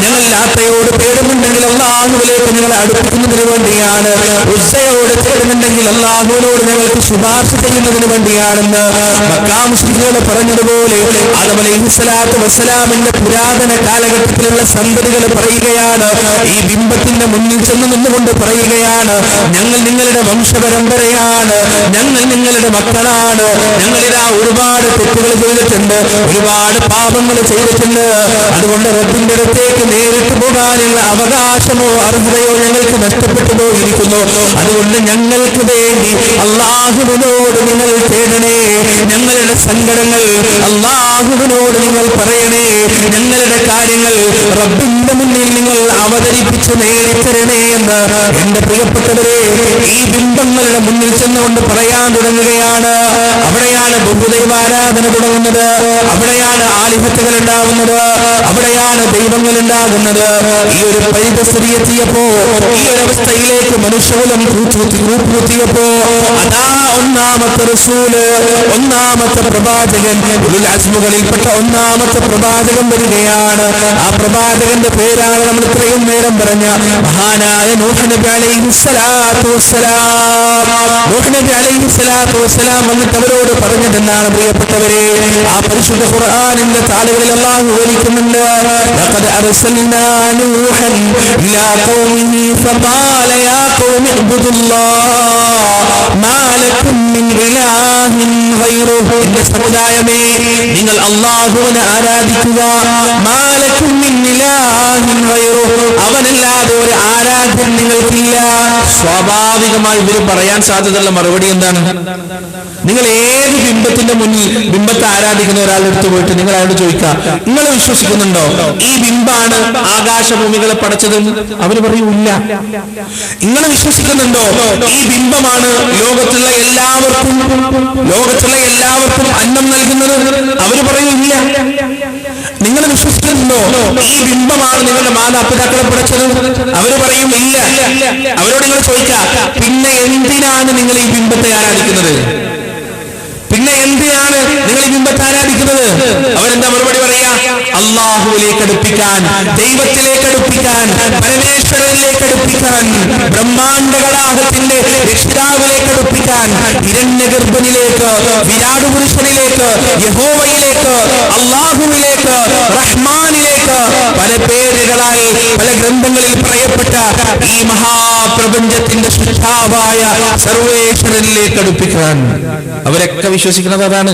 ഞങ്ങൾ ലാത്തയോട് പേടുന്നുണ്ടെങ്കിൽ അല്ലാഹുവിലേക്ക് ഞങ്ങളെ അടുപ്പിക്കുന്നതിന് വേണ്ടിയാണ്, ഉസ്സയോട് ചേരുന്നുണ്ടെങ്കിൽ അല്ലാഹുവിനോട് ഞങ്ങൾക്ക് ശുപാർശ ചെയ്യുന്നതിന് വേണ്ടിയാണെന്ന് മക്കാ മുശ്രിക്കുകൾ പറഞ്ഞതുപോലെ ആദം അലൈഹിസ്സലാത്തു വസ്സലാമിന്റെ പുരാതന കാലഘട്ടത്തിലുള്ള സന്തതികൾ പറയുകയാണ്, ഈ ബിംബത്തിന്റെ മുന്നിൽ ചെന്ന് നിന്നുകൊണ്ട് പറയുകയാണ്, ഞങ്ങൾ നിങ്ങളുടെ വംശപരമ്പരയാണ്, ഞങ്ങൾ നിങ്ങളുടെ മക്കളാണ്. ഞങ്ങളിതാ ഒരുപാട് തെറ്റുകൾ ചെയ്തിട്ടുണ്ട്, ഒരുപാട് പാപങ്ങൾ ചെയ്തിട്ടുണ്ട്. അതുകൊണ്ട് റബ്ബിന്റെ അടുത്തേക്ക് നേരിട്ട് പോകാനുള്ള അവകാശമോ അർഹതയോ ഞങ്ങൾക്ക് നഷ്ടപ്പെട്ടു പോയിരിക്കുന്നു. അതുകൊണ്ട് ഞങ്ങൾക്ക് വേണ്ടി അല്ലാഹുവിനോട് നിങ്ങൾ തേടണേ. ഞങ്ങളുടെ സങ്കടങ്ങൾ അല്ലാഹുവിനോട് നിങ്ങൾ പറയണേ. ഞങ്ങളുടെ കാര്യങ്ങൾ റബ്ബിന്റെ മുന്നിൽ നിങ്ങൾ അവതരിപ്പിച്ച് നേടിത്തരണേ എന്ന് എന്റെ പ്രിയപ്പെട്ടവരെ ഈ ബിംബങ്ങളുടെ മുന്നിൽ ചെന്നുകൊണ്ട് പറയാൻ തുടങ്ങുകയാണ്. അവിടെയാണ് ബഹുദൈവാരാധന തുടങ്ങുന്നത്, അവിടെയാണ് ആലിഹത്തുകൾ ഉണ്ടാകുന്നത്, അവിടെയാണ് ദൈവങ്ങൾ ഉണ്ടാകുന്നത്. ഈ ഒരു പരിതസ്ഥിതി എത്തിയപ്പോ, ഈ ഒരു അവസ്ഥയിലേക്ക് മനുഷ്യകുലം കൂപ്പുകുത്തിയപ്പോ അതാ ഒന്നാമത്തെ റസൂല്, ഒന്നാമത്തെ പ്രവാചകൻ, ഉലുൽ അസ്മുകളിൽപ്പെട്ട ഒന്നാമത്തെ പ്രവാചകൻ വരികയാണ്. ആ പ്രവാചകന്റെ പേരാണ് നമ്മൾ ഇത്രയും നേരം പറഞ്ഞ മഹാനായ നൂഹ് നബി അലൈഹിസ്സലാത്തു വസ്സലാം. നൂഹ് നബി അലൈഹിസ്സലാത്തു വസ്സലാം വന്നിട്ട് അവരോട് പറഞ്ഞതെന്നാണ് പ്രിയപ്പെട്ടവരെ, ആ പരിശുദ്ധ ഖുർആനിന്റെ താളുകളിൽ അല്ലാഹു വിവരിക്കുന്നുണ്ട്. ലഖദ് അർസൽനാ നൂഹൻ ഇലാ ഖൗമിഹി ഫഖാല യാ ഖൗമി ഇബ്ദുല്ലാഹ് മാ ലക്കും മിൻ ഇലാഹിൻ ഗൈറുഹു. എന്റെ സമുദായമേ, നിങ്ങൾ അല്ലാഹുവിനെ ആരാധിക്കുക. മാ ലക്കും മിൻ ഇലാഹിൻ ഗൈറുഹു, അവനല്ലാതെ ഒരു ആരാധ്യൻ നിങ്ങൾക്കില്ല. സ്വാഭാവികമായി ഇവർ പറയാൻ സാധ്യതയുള്ള മറുപടി എന്താണ്? നിങ്ങൾ ഏത് ബിംബത്തിന്റെ മുന്നിൽ ബിംബത്തെ ആരാധിക്കുന്ന ഒരാളുടെ അടുത്ത് പോയിട്ട് നിങ്ങൾ അയാളോട് ചോദിക്കുക, നിങ്ങൾ വിശ്വസിക്കുന്നുണ്ടോ ഈ ബിംബാണ് ആകാശഭൂമികളെ പടച്ചതെന്ന്? അവര് പറയൂല്ല. നിങ്ങൾ വിശ്വസിക്കുന്നുണ്ടോ ഈ ബിംബമാണ് ലോകത്തുള്ള എല്ലാവർക്കും അന്നം നൽകുന്നത്? അവര് പറയൂല്ല. നിങ്ങൾ വിശ്വസിക്കുന്നുണ്ടോ ഈ ബിംബമാണ് നിങ്ങളുടെ മാതാപിതാക്കളെ പടച്ചത്? അവര് പറയും ഇല്ല. അവരോട് നിങ്ങൾ ചോദിക്കുക, പിന്നെ എന്തിനാണ് നിങ്ങൾ ഈ ബിംബത്തെ ആരാധിക്കുന്നത്? പിന്നെ എന്തിനാണ് നിങ്ങൾ ഈ ബിംബത്തെ ആരാധിക്കുന്നത്? അവരെന്താ മറുപടി പറയാ? അല്ലാഹുവിലേക്ക് അടുപ്പിക്കാൻ, ദൈവത്തിലേക്ക് അടുപ്പിക്കാൻ, പരമേശ്വരനിലേക്ക് അടുപ്പിക്കാൻ, ബ്രഹ്മാണ്ഡകളാഹത്തിന്റെ രക്ഷിതാവിലേക്ക് അടുപ്പിക്കാൻ, ഹിരണ്യഗർഭനിലേക്ക്, വിരാട് പുരുഷനിലേക്ക്, യഹോവയിലേക്ക്, അല്ലാഹുവിലേക്ക്, റഹ്മാനിലേക്ക്, പല പേരുകളായി പല ഗ്രന്ഥങ്ങളിൽ പറയപ്പെട്ട ഈ മഹാപ്രപഞ്ചത്തിന്റെ സൃഷ്ടാവായ സർവേശ്വരനിലേക്ക് അടുപ്പിക്കാൻ അവരൊക്കെ വിശ്വസിക്കുന്നത് അതാണ്.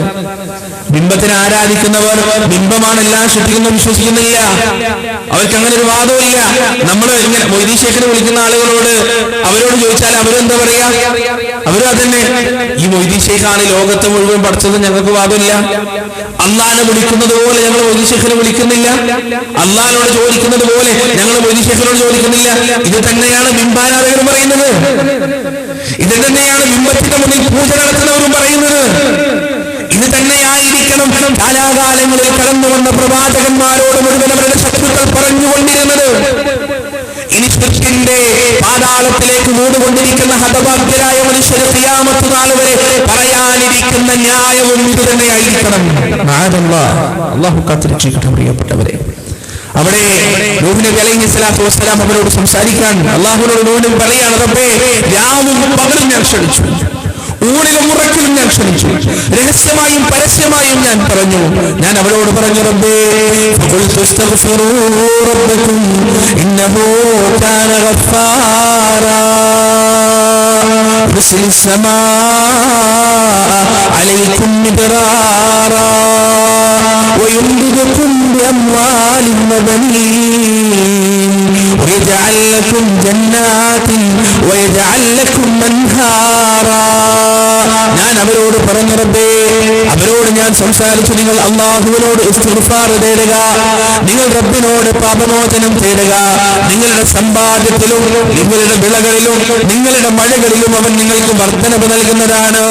ബിംബത്തിനെ ആരാധിക്കുന്നവർ ബിംബമാണ് എല്ലാം സൃഷ്ടിക്കുന്ന വിശ്വസിക്കുന്നില്ല. അവർക്ക് അങ്ങനെ ഒരു വാദമില്ല. നമ്മൾ ഇങ്ങനെ മൊയ്തീൻ ശേഖനെ വിളിക്കുന്ന ആളുകളോട് അവരോട് ചോദിച്ചാൽ അവരെന്താ പറയാ? അവരും അതന്നെ, ഈ മൊയ്തീൻ ശേഖാണ് ലോകത്തെ മുഴുവൻ പഠിച്ചത്, ഞങ്ങൾക്ക് വാദമില്ല. അള്ളാനെ വിളിക്കുന്നത് പോലെ ഞങ്ങൾ മൊയ്തീൻ ശേഖനെ വിളിക്കുന്നില്ല, അള്ളാനോട് ചോദിക്കുന്നത് പോലെ ഞങ്ങൾ മൊയ്തീൻ ശേഖനോട് ചോദിക്കുന്നില്ല. ഇത് തന്നെയാണ് ബിംബാരാധകർ പറയുന്നത്, ഇത് തന്നെയാണ് ബിംബത്തിന്റെ മുന്നിൽ പൂജ നടത്തുന്നവരും പറയുന്നത്. ഇത് തന്നെയായിരിക്കണം കാലാകാലങ്ങളിൽ കടന്നു വന്ന പ്രവാചകന്മാരോട് മുഴുവൻ അവരുടെ ശത്രുക്കൾ പറഞ്ഞുകൊണ്ടിരുന്നത്. ഇനി ശിർക്കിന്റെ പാതാളത്തിലേക്ക് മൂടുകൊണ്ടിരിക്കുന്ന ഹതഭാഗ്യരായ മനുഷ്യരെ ഖിയാമത്ത് നാൾ വരെ പറയാനിരിക്കുന്ന ന്യായവും ഇത് തന്നെയായിരിക്കണം. അല്ലാഹു കാത്തുരക്ഷിക്കട്ടെ പ്രിയപ്പെട്ടവരെ. അവിടെ നൂഹ് നബി അലൈഹിസ്സലാത്തു വസ്സലാം അവരോട് സംസാരിക്കാൻ അല്ലാഹുവിനോട് നൂഹ് നബി പറയാണ്, റബ്ബേ, രാവും പകലും ഞാൻ ക്ഷണിച്ചു, ഊണിലും ഉറക്കിലും ഞാൻ ക്ഷണിച്ചു, രഹസ്യമായും പരസ്യമായും ഞാൻ പറഞ്ഞു. ഞാൻ അവരോട് പറഞ്ഞു, റബ്ബേ, ഫഖുൽതു ഇസ്തഗ്ഫിറൂ റബ്ബക്കും ഇന്നഹു കാന ഗഫാറാ യുർസിലിസ് സമാഅ അലൈക്കും മിദ്റാറാ വയുംദിദുക്കും ബിഅംവാലിൻ വബനീൻ വയജഅൽ ലക്കും ജന്നാത്തിൻ വയജഅൽ ലക്കും അൻഹാറാ. ഞാൻ അവരോട് പറഞ്ഞു, റബ്ബേ, അവരോട് ഞാൻ സംസാരിച്ചു, നിങ്ങൾ അല്ലാഹുവിനോട് ഇസ്തിഗ്ഫാർ തേടുക, നിങ്ങൾ റബ്ബിനോട് പാപമോചനം തേടുക. നിങ്ങളുടെ സമ്പാദ്യത്തിലും നിങ്ങളുടെ വിളകളിലും നിങ്ങളുടെ മഴകളിലും അവൻ നിങ്ങൾക്ക് വർധനവ് നൽകുന്നതാണ്.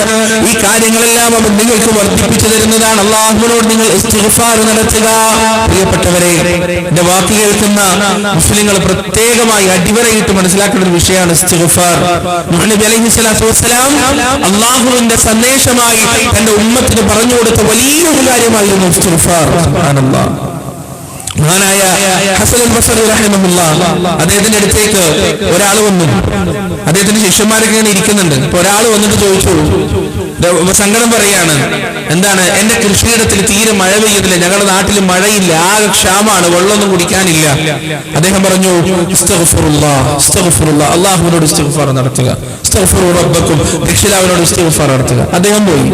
ഈ കാര്യങ്ങളെല്ലാം അവൻ നിങ്ങൾക്ക് വർദ്ധിപ്പിച്ചു തരുന്നതാണ്. അല്ലാഹുവിനോട് നിങ്ങൾ ഇസ്തിഗ്ഫാർ നടത്തുക. പ്രിയപ്പെട്ടവരെ, എന്റെ വാക്ക് കേൾക്കുന്ന മുസ്ലിങ്ങൾ പ്രത്യേകമായി അടിവരയിട്ട് മനസ്സിലാക്കുന്ന ഒരു വിഷയമാണ് ഇസ്തിഗ്ഫാർ. നൂഹ് നബി അലൈഹിസ്സലാത്തു വസ്സലാം അല്ലാഹുവിന്റെ സന്ദേശമായി തന്റെ ഉമ്മത്തിന് പറഞ്ഞു കൊടുത്ത വലിയൊരു കാര്യമായിരുന്നു ഇസ്തിഗ്ഫാർ. സുബ്ഹാനല്ലാഹ്. മഹാനായ ഹസൻ ബസരി റഹിമഹുല്ലാഹ്, അദ്ദേഹത്തിന്റെ അടുത്തേക്ക് ഒരാൾ വന്നു. അദ്ദേഹത്തിന്റെ ശിഷ്യന്മാരൊക്കെ ഇങ്ങനെ ഇരിക്കുന്നുണ്ട്. അപ്പൊ ഒരാൾ വന്നിട്ട് ചോദിച്ചു, സങ്കടം പറയാണ്. എന്താണ്? എന്റെ കൃഷിയിടത്തിൽ തീരെ മഴ പെയ്യുന്നില്ല, ഞങ്ങളുടെ നാട്ടിൽ മഴയില്ല, ആകെ ക്ഷാമാണ്, വെള്ളമൊന്നും കുടിക്കാനില്ല. അദ്ദേഹം പറഞ്ഞു അള്ളാഹുവിനോട് ഇസ്തിഗ്ഫാർ നടത്തുക, രക്ഷിതാവിനോട് ഇസ്തിഗ്ഫാർ നടത്തുക. അദ്ദേഹം പോയി.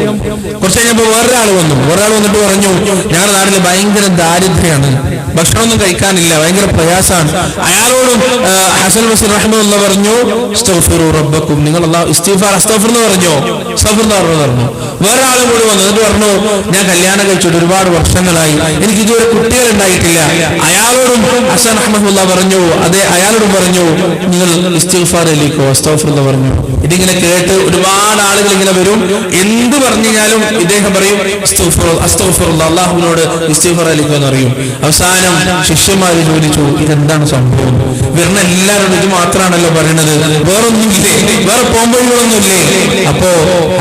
കുറച്ച് കഴിഞ്ഞപ്പോ വേറൊരാൾ വന്നിട്ട് പറഞ്ഞു, ഞങ്ങളുടെ നാട്ടിൽ ഭയങ്കര ദാരിദ്ര്യമാണ്, ഭക്ഷണമൊന്നും കഴിക്കാനില്ല, ഭയങ്കര പ്രയാസമാണ്. അയാളോടും ഹസൻ ബസരി റഹിമഹുല്ലാഹ് പറഞ്ഞു, നിങ്ങൾ ഇസ്തിഗ്ഫാർ അസ്തഗ്ഫിർ പറഞ്ഞു. വേറൊരാളും കൂടി വന്നു എന്നിട്ട് പറഞ്ഞു, ഞാൻ കല്യാണം കഴിച്ചിട്ട് ഒരുപാട് വർഷങ്ങളായി, എനിക്ക് ഇതുവരെ കുട്ടികൾ ഉണ്ടായിട്ടില്ല. അയാളോടും ഹസൻ റഹിമഹുല്ലാഹ് പറഞ്ഞു, അയാളോടും പറഞ്ഞു, നിങ്ങൾ ഇസ്തിഗ്ഫാറിലേക്കോ അസ്തഗ്ഫിറുല്ലാഹ് പറഞ്ഞു. ഇതിങ്ങനെ കേട്ട് ഒരുപാട് ആളുകൾ ഇങ്ങനെ വരും, എന്ത് പറഞ്ഞാലും ഇദ്ദേഹം പറയും അസ്തഗ്ഫിറുല്ലാഹ്, അല്ലാഹുവിനോട് ഇസ്തിഗ്ഫാറിലേക്കോ എന്ന് അറിയും. അവസാനം ശിഷ്യന്മാര് ചോദിച്ചു, ഇതെന്താണ് സംഭവം? വരുന്ന എല്ലാവരോടും ഇത് മാത്രമാണല്ലോ പറയണത്, വേറൊന്നുമില്ലേ, വേറെ പോംവഴികളൊന്നുമില്ലേ? അപ്പോ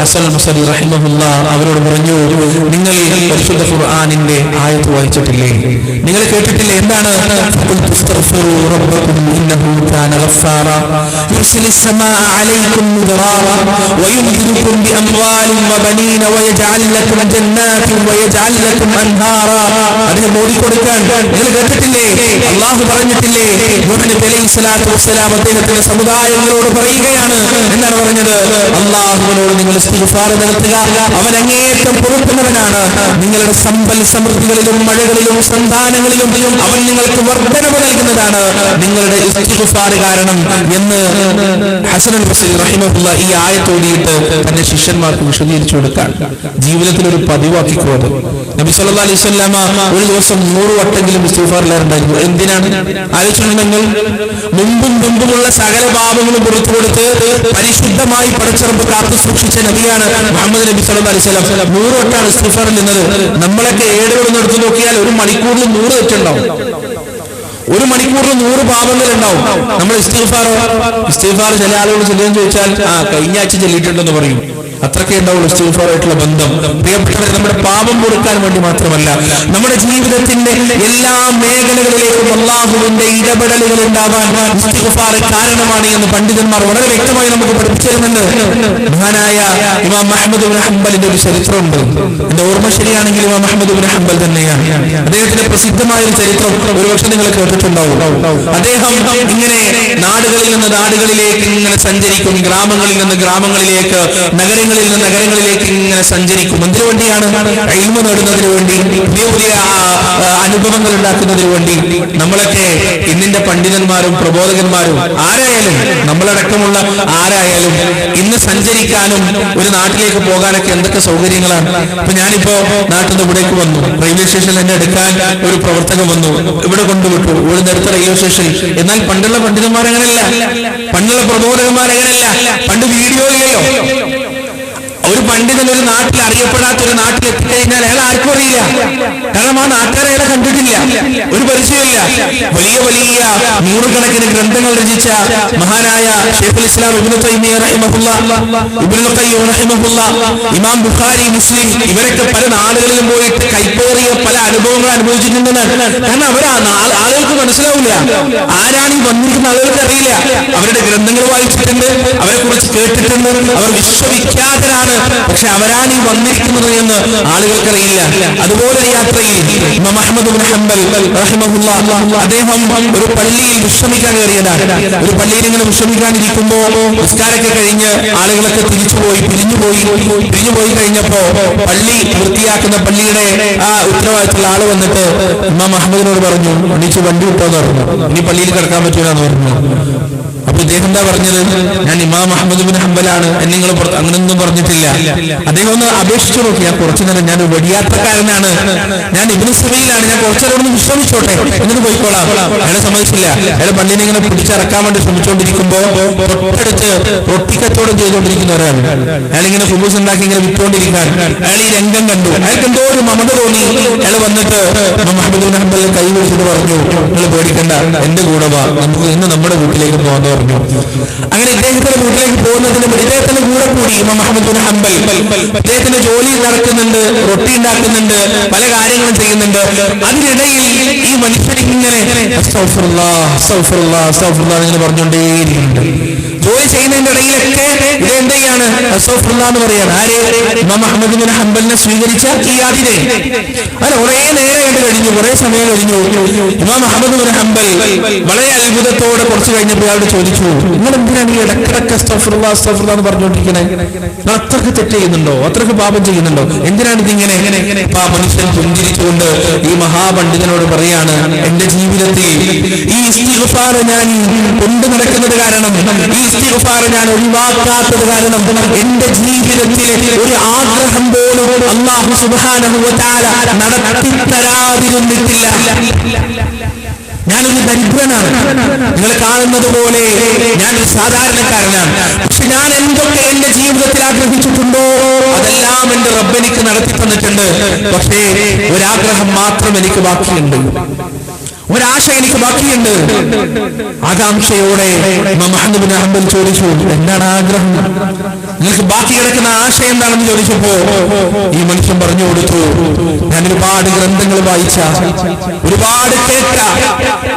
ഹസൻ ബസരി റഹിമഹുല്ലാഹ് അവരോട് പറഞ്ഞു, നിങ്ങൾ പരിശുദ്ധ ഖുർആനിന്റെ ആയത്ത് വായിച്ചിട്ടില്ലേ? നിങ്ങൾ കേട്ടിട്ടില്ലേ? എന്താണ്? അതിന് മോദിക്കൊടുക്കാൻ നിങ്ങൾ കേട്ടിട്ടില്ലേ? അള്ളാഹു പറഞ്ഞിട്ടില്ലേ? അദ്ദേഹത്തിന്റെ സമുദായങ്ങളോട് പറയുകയാണ്, എന്താണ് പറഞ്ഞത്? അള്ളാഹുവിനോട് നിങ്ങൾ ഇസ്തിഗ്ഫാർ നടത്തുക, അവൻ അങ്ങേയറ്റം പൊറുക്കുന്നവനാണ്. നിങ്ങളുടെ സമ്പൽ സമൃദ്ധികളിലും മഴകളിലും സന്താനങ്ങളിലും അവൻ നിങ്ങൾക്ക് വർദ്ധനവ് നൽകുന്നതാണ്, നിങ്ങളുടെ ഇസ്തിഗ്ഫാർ കാരണം എന്ന് ഹസൻ ബസരി റഹിമഹുല്ലാഹ് ഈ ആയത്തോടിയിട്ട് തന്റെ ശിഷ്യന്മാർക്ക് വിശദീകരിച്ചു കൊടുക്കാൻ ജീവിതത്തിൽ ഒരു പതിവാക്കിക്കോ. നബി സല്ലല്ലാഹു അലൈഹി വസല്ലമ ഒരു ദിവസം 100 വട്ടെങ്കിലും ഇസ്തിഗ്ഫാറിലായിരുന്നു. എന്തിനാണ് ആലോചിച്ചിട്ടുണ്ടെങ്കിൽ? മുമ്പുമുള്ള സകല പാപങ്ങളും പുറത്തു കൊടുത്ത് പരിശുദ്ധമായി പടച്ചിറപ്പ് കാത്തു സൂക്ഷിച്ച നബിയാണ് മുഹമ്മദ് നബി സല്ലല്ലാഹു അലൈഹി വസല്ലം. 100 വട്ടാണ് ഇസ്തിഗ്ഫാറിൽ നിന്നത്. നമ്മളൊക്കെ 7 വട്ടം എടുത്തു നോക്കിയാൽ ഒരു മണിക്കൂറിൽ 100 തെറ്റുണ്ടാവും, ഒരു മണിക്കൂറിൽ 100 പാപങ്ങൾ ഉണ്ടാവും. നമ്മൾ ഇസ്തിഗ്ഫാർ ചില ആളുകൾ ചെല്ലുകയും ചോദിച്ചാൽ കഴിഞ്ഞ ആഴ്ച ചെല്ലിയിട്ടുണ്ടെന്ന് പറയും. അത്രയ്ക്കേ ഉണ്ടാവുള്ളൂ ഇസ്തിഗ്ഫാറായിട്ടുള്ള ബന്ധം. പ്രിയപ്പെട്ടവരെ, നമ്മുടെ പാപം പൊറുക്കാൻ വേണ്ടി മാത്രമല്ല, നമ്മുടെ ജീവിതത്തിന്റെ എല്ലാ മേഖലകളിലേക്കും അല്ലാഹുവിന്റെ ഇടപെടലുകൾ ഉണ്ടാവാൻ ഇസ്തിഗ്ഫാർ കാരണമാണ് എന്ന് പണ്ഡിതന്മാർ വളരെ വ്യക്തമായി നമുക്ക് പഠിപ്പിച്ചിരുന്നുണ്ട്. മഹാനായ ഇമാം അഹ്മദ് ഇബ്നു ഹംബലിന്റെ ഒരു ചരിത്രമുണ്ട്. എന്റെ ഓർമ്മ ശരിയാണെങ്കിൽ ഇമാം അഹ്മദ് ഇബ്നു ഹംബൽ തന്നെയാണ്. അദ്ദേഹത്തിന്റെ പ്രസിദ്ധമായ ഒരു ചരിത്രം ഒരുപക്ഷെ നിങ്ങൾ കേട്ടിട്ടുണ്ടാവും. അദ്ദേഹം ഇങ്ങനെ നാടുകളിൽ നിന്ന് നാടുകളിലേക്ക് ഇങ്ങനെ സഞ്ചരിക്കും, ഗ്രാമങ്ങളിൽ നിന്ന് ഗ്രാമങ്ങളിലേക്ക്, നഗരങ്ങളിൽ നിന്ന് നഗരങ്ങളിലേക്ക് ഇങ്ങനെ സഞ്ചരിക്കും. എന്തിനു വേണ്ടിയാണ്? ഇൽമു നേടുന്നതിന് വേണ്ടി, പുതിയ പുതിയ അനുഭവങ്ങൾ ഉണ്ടാക്കുന്നതിന് വേണ്ടി. നമ്മളൊക്കെ ഇന്നിന്റെ പണ്ഡിതന്മാരും പ്രബോധകന്മാരും ആരായാലും, നമ്മളടക്കമുള്ള ആരായാലും ഇന്ന് സഞ്ചരിക്കാനും ഒരു നാട്ടിലേക്ക് പോകാനൊക്കെ എന്തൊക്കെ സൗകര്യങ്ങളാണ്. ഇപ്പൊ ഞാനിപ്പോ നാട്ടിൽ നിന്ന് ഇവിടേക്ക് വന്നു, റെയിൽവേ സ്റ്റേഷനിൽ എന്നെ എടുക്കാൻ ഒരു പ്രവർത്തകൻ വന്നു, ഇവിടെ കൊണ്ടുവിട്ടു, ഇവിടുന്ന് അടുത്ത റെയിൽവേ സ്റ്റേഷനിൽ. എന്നാൽ പണ്ടുള്ള പണ്ഡിതന്മാർ അങ്ങനെയല്ല, പണ്ടുള്ള പ്രബോധകന്മാർ അങ്ങനെയല്ല. പണ്ട് വീഡിയോ ഇല്ലല്ലോ. ഒരു പണ്ഡിതൻ ഒരു നാട്ടിൽ അറിയപ്പെടാത്ത ഒരു നാട്ടിൽ എത്തിക്കഴിഞ്ഞാൽ അയാൾ ആർക്കും അറിയില്ല, കാരണം ആ നാട്ടുകാരെ അയാളെ കണ്ടിട്ടില്ല, ഒരു പരിചയമില്ല. വലിയ വലിയ 100 ഗ്രന്ഥങ്ങൾ രചിച്ച മഹാനായ ശൈഖുൽ ഇസ്ലാം ഇബ്നു തൈമിയ്യ റഹിമഹുല്ലാഹ്, ഇബ്നുൽ ഖയ്യിം റഹിമഹുല്ലാഹ്, ഇമാം ബുഖാരി, മുസ്ലിം, ഇവരൊക്കെ പല നാടുകളിലും പോയിട്ട് കൈപ്പേറിയ പല അനുഭവങ്ങൾ അനുഭവിച്ചിട്ടുണ്ടെന്നാണ്. കാരണം ആളുകൾക്ക് മനസ്സിലാവില്ല, ആരാണ് ഈ വന്നിരിക്കുന്ന ആളുകൾക്ക് അറിയില്ല. അവരുടെ ഗ്രന്ഥങ്ങൾ വായിച്ചിട്ടുണ്ട്, അവരെ കുറിച്ച് കേട്ടിട്ടുണ്ട്, അവർ വിശ്വവിഖ്യാതരാണ്. പക്ഷെ അവരാണ് ഈ വന്നിരിക്കുന്നത് എന്ന് ആളുകൾക്കറിയില്ല. അതുപോലെ യാത്രയിൽ ഇമാം അഹ്മദ് ഇബ്നു ഹംബൽ റഹിമഹുല്ലാഹ് അദ്ദേഹം ഒരു പള്ളിയിൽ വിശ്രമിക്കാൻ കയറിയതാണ്. ഒരു പള്ളിയിൽ ഇങ്ങനെ വിശ്രമിക്കാനിരിക്കുമ്പോ നിസ്കാരമൊക്കെ കഴിഞ്ഞ് ആളുകളൊക്കെ പിരിഞ്ഞുപോയി കഴിഞ്ഞപ്പോ പള്ളി വൃത്തിയാക്കുന്ന പള്ളിയുടെ ആ ഉത്തരവാദിത്തമുള്ള ആള് വന്നിട്ട് ഇമാം അഹ്മദിനോട് പറഞ്ഞു, എണീച്ച് വണ്ടി വിട്ടോന്ന് പറഞ്ഞു, ഇനി പള്ളിയിൽ കിടക്കാൻ പറ്റൂലെന്ന് പറഞ്ഞു. അപ്പൊ ഇദ്ദേഹം എന്താ പറഞ്ഞത്? ഞാൻ ഇമാം അഹ്മദ് ഇബ്നു ഹംബലാണ്, നിങ്ങൾ അങ്ങനൊന്നും പറഞ്ഞിട്ടില്ല. അദ്ദേഹം ഒന്ന് അപേക്ഷിച്ചു നോക്കി, ഞാൻ കുറച്ചു നേരം, ഞാൻ വഴിയാത്രക്കാരനാണ്, ഞാൻ ഇബ്നു സബീലാണ്, ഞാൻ കുറച്ചേരം ഒന്ന് വിശ്രമിച്ചോട്ടെ, എന്നിട്ട് പോയിക്കോളാം. അയാളെ സമ്മതിച്ചില്ല. അയാളെ പള്ളിനെ ഇങ്ങനെ പിടിച്ചിറക്കാൻ വേണ്ടി ശ്രമിച്ചുകൊണ്ടിരിക്കുമ്പോ തൊട്ടടുത്ത് റൊട്ടിക്കച്ചവടം ചെയ്തുകൊണ്ടിരിക്കുന്ന ഒരാൾ, അയാളിങ്ങനെ ഫുബൂസ് ഉണ്ടാക്കി ഇങ്ങനെ വിറ്റുകൊണ്ടിരിക്കാൻ, അയാൾ ഈ രംഗം കണ്ടു. അയാൾക്ക് എന്തോ ഒരു മമത തോന്നി. അയാൾ വന്നിട്ട് ഇമാം അഹ്മദ് ഇബ്നു ഹംബലിനെ കൈ പിടിച്ചിട്ട് പറഞ്ഞു, നിങ്ങൾ പേടിക്കണ്ട, എന്റെ കൂടെ വാ, നമുക്ക് ഇന്ന് നമ്മുടെ വീട്ടിലേക്ക് പോകാന്ന് പറഞ്ഞു. അങ്ങനെ ഇദ്ദേഹത്തിന്റെ വീട്ടിലേക്ക് പോകുന്നതിന് ഇദ്ദേഹത്തിന്റെ കൂടെ കൂടി ഇമാം അഹ്മദ് ഇബ്നു ഹംബൽ. ഇദ്ദേഹത്തിന്റെ ജോലി നടക്കുന്നുണ്ട്, റൊട്ടി ഉണ്ടാക്കുന്നുണ്ട്, പല കാര്യങ്ങളും ചെയ്യുന്നുണ്ട്. അതിനിടയിൽ ഈ മനുഷ്യൻ ഇങ്ങനെ ഇങ്ങനെ പറഞ്ഞുകൊണ്ടേയിരിക്കുന്നുണ്ട്. ജോലി ചെയ്യുന്നതിന്റെ ഇടയിലൊക്കെ ഇത് എന്ത് ചെയ്യാണ്? അസ്തഗ്ഫിറുല്ലാഹ് എന്ന് പറയാണ്. ആര്? ഇമാം അഹ്മദ് ബിൻ ഹംബലിനെ സ്വീകരിച്ച ഈ ആദിനെ. അങ്ങനെ കുറെ നേരം കഴിഞ്ഞു, കുറെ സമയം കഴിഞ്ഞു. ഇമാം അഹ്മദ് ബിൻ ഹംബൽ വളരെ അത്ഭുതത്തോടെ കുറച്ച് കഴിഞ്ഞപ്പോൾ അയാളോട് ചോദിച്ചു, നിങ്ങൾ എന്തിനാണ് ഈ ഇടക്കിടക്ക് അസ്തഗ്ഫിറുല്ലാഹ് അസ്തഗ്ഫിറുല്ലാഹ് എന്ന് പറഞ്ഞുകൊണ്ടിരിക്കണേ? നിങ്ങൾ അത്രക്ക് തെറ്റ് ചെയ്യുന്നുണ്ടോ? അത്രക്ക് പാപം ചെയ്യുന്നുണ്ടോ? എന്തിനാണ് ഇതിങ്ങനെ? ആ മനുഷ്യൻ പുഞ്ചിരിച്ചുകൊണ്ട് ഈ മഹാപണ്ഡിതനോട് പറയാണ്, എന്റെ ജീവിതത്തിൽ ഈ ഇസ്തിഗ്ഫാർ ഞാൻ കൊണ്ടു നടക്കുന്നത് കാരണം, ഈ ഇസ്തിഗ്ഫാർ ഞാൻ ഒഴിവാക്കാത്തത് കാരണം എന്റെ ജീവിതത്തിലെ ഒരു ആഗ്രഹം പോലും അല്ലാഹു സുബ്ഹാനഹു വ തആല നടത്തി തരാതിരുന്നിട്ടില്ല. ഞാനൊരു ദരിദ്രനാണ്, നിങ്ങൾ കാണുന്നത് പോലെ ഞാനൊരു സാധാരണക്കാരനാണ്. പക്ഷെ ഞാൻ എന്തൊക്കെ എന്റെ ജീവിതത്തിൽ ആഗ്രഹിച്ചിട്ടുണ്ടോ അതെല്ലാം എന്റെ റബ്ബ് എനിക്ക് നടത്തി തന്നിട്ടുണ്ട്. പക്ഷേ ഒരാഗ്രഹം മാത്രം എനിക്ക് ബാക്കിയുണ്ട്, ഒരാശ എനിക്ക് ബാക്കിയുണ്ട്. ആകാംക്ഷയോടെ ഇമാം അഹ്മദ് ബിൻ ഹംബൽ ചോദിച്ചു, എന്താണ് ആഗ്രഹം? നിങ്ങൾക്ക് ബാക്കി കിടക്കുന്ന ആശ എന്താണെന്ന് ചോദിച്ചപ്പോ ഈ മനുഷ്യൻ പറഞ്ഞു കൊടുത്തു, ഞാൻ ഒരുപാട് ഗ്രന്ഥങ്ങൾ വായിച്ച, ഒരുപാട് കേട്ട,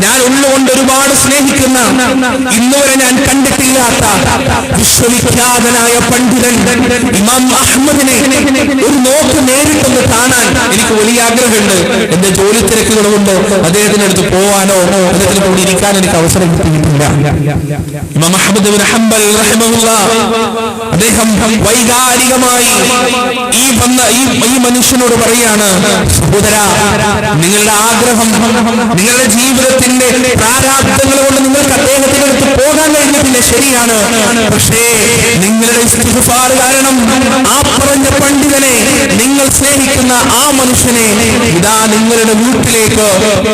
ഞാൻ ഉള്ളുകൊണ്ട് ഒരുപാട് സ്നേഹിക്കുന്ന, ഇന്നുവരെ ഞാൻ കണ്ടിട്ടില്ലാത്ത വിശ്വവിഖ്യാതനായ പണ്ഡിതൻ ഇമാം അഹ്മദിനെ ഒരു നോക്ക് നേരിട്ടൊന്ന് കാണാൻ എനിക്ക് വലിയ ആഗ്രഹമുണ്ട്. എന്റെ ജോലി തിരക്കുകൾ കൊണ്ട് അദ്ദേഹത്തിന്റെ അടുത്ത് പോവാനോ അദ്ദേഹത്തിന് കൂടി ഇരിക്കാൻ എനിക്ക് അവസരം കിട്ടിയിട്ടില്ല. ഇമാം അഹ്മദ് ബിൻ ഹംബൽ റഹിമഹുല്ലാഹ് അദ്ദേഹം വൈകാരികമായി ഈ മനുഷ്യനോട് പറയാണ്, സഹോദരാ, നിങ്ങളുടെ ആഗ്രഹം, നിങ്ങളുടെ ജീവിതത്തിന്റെ പ്രാരാബ്ദങ്ങൾ കൊണ്ട് നിങ്ങൾക്ക് അദ്ദേഹത്തിന്റെ അടുത്ത് പോകാൻ കഴിഞ്ഞിട്ടില്ല, ശരിയാണ്. പക്ഷേ നിങ്ങളുടെ ഇസ്തിഗ്ഫാർ കാരണം ആ പറഞ്ഞ പണ്ഡിതനെ, നിങ്ങൾ സ്നേഹിക്കുന്ന ആ മനുഷ്യനെ ഇതാ നിങ്ങളുടെ വീട്ടിലേക്ക്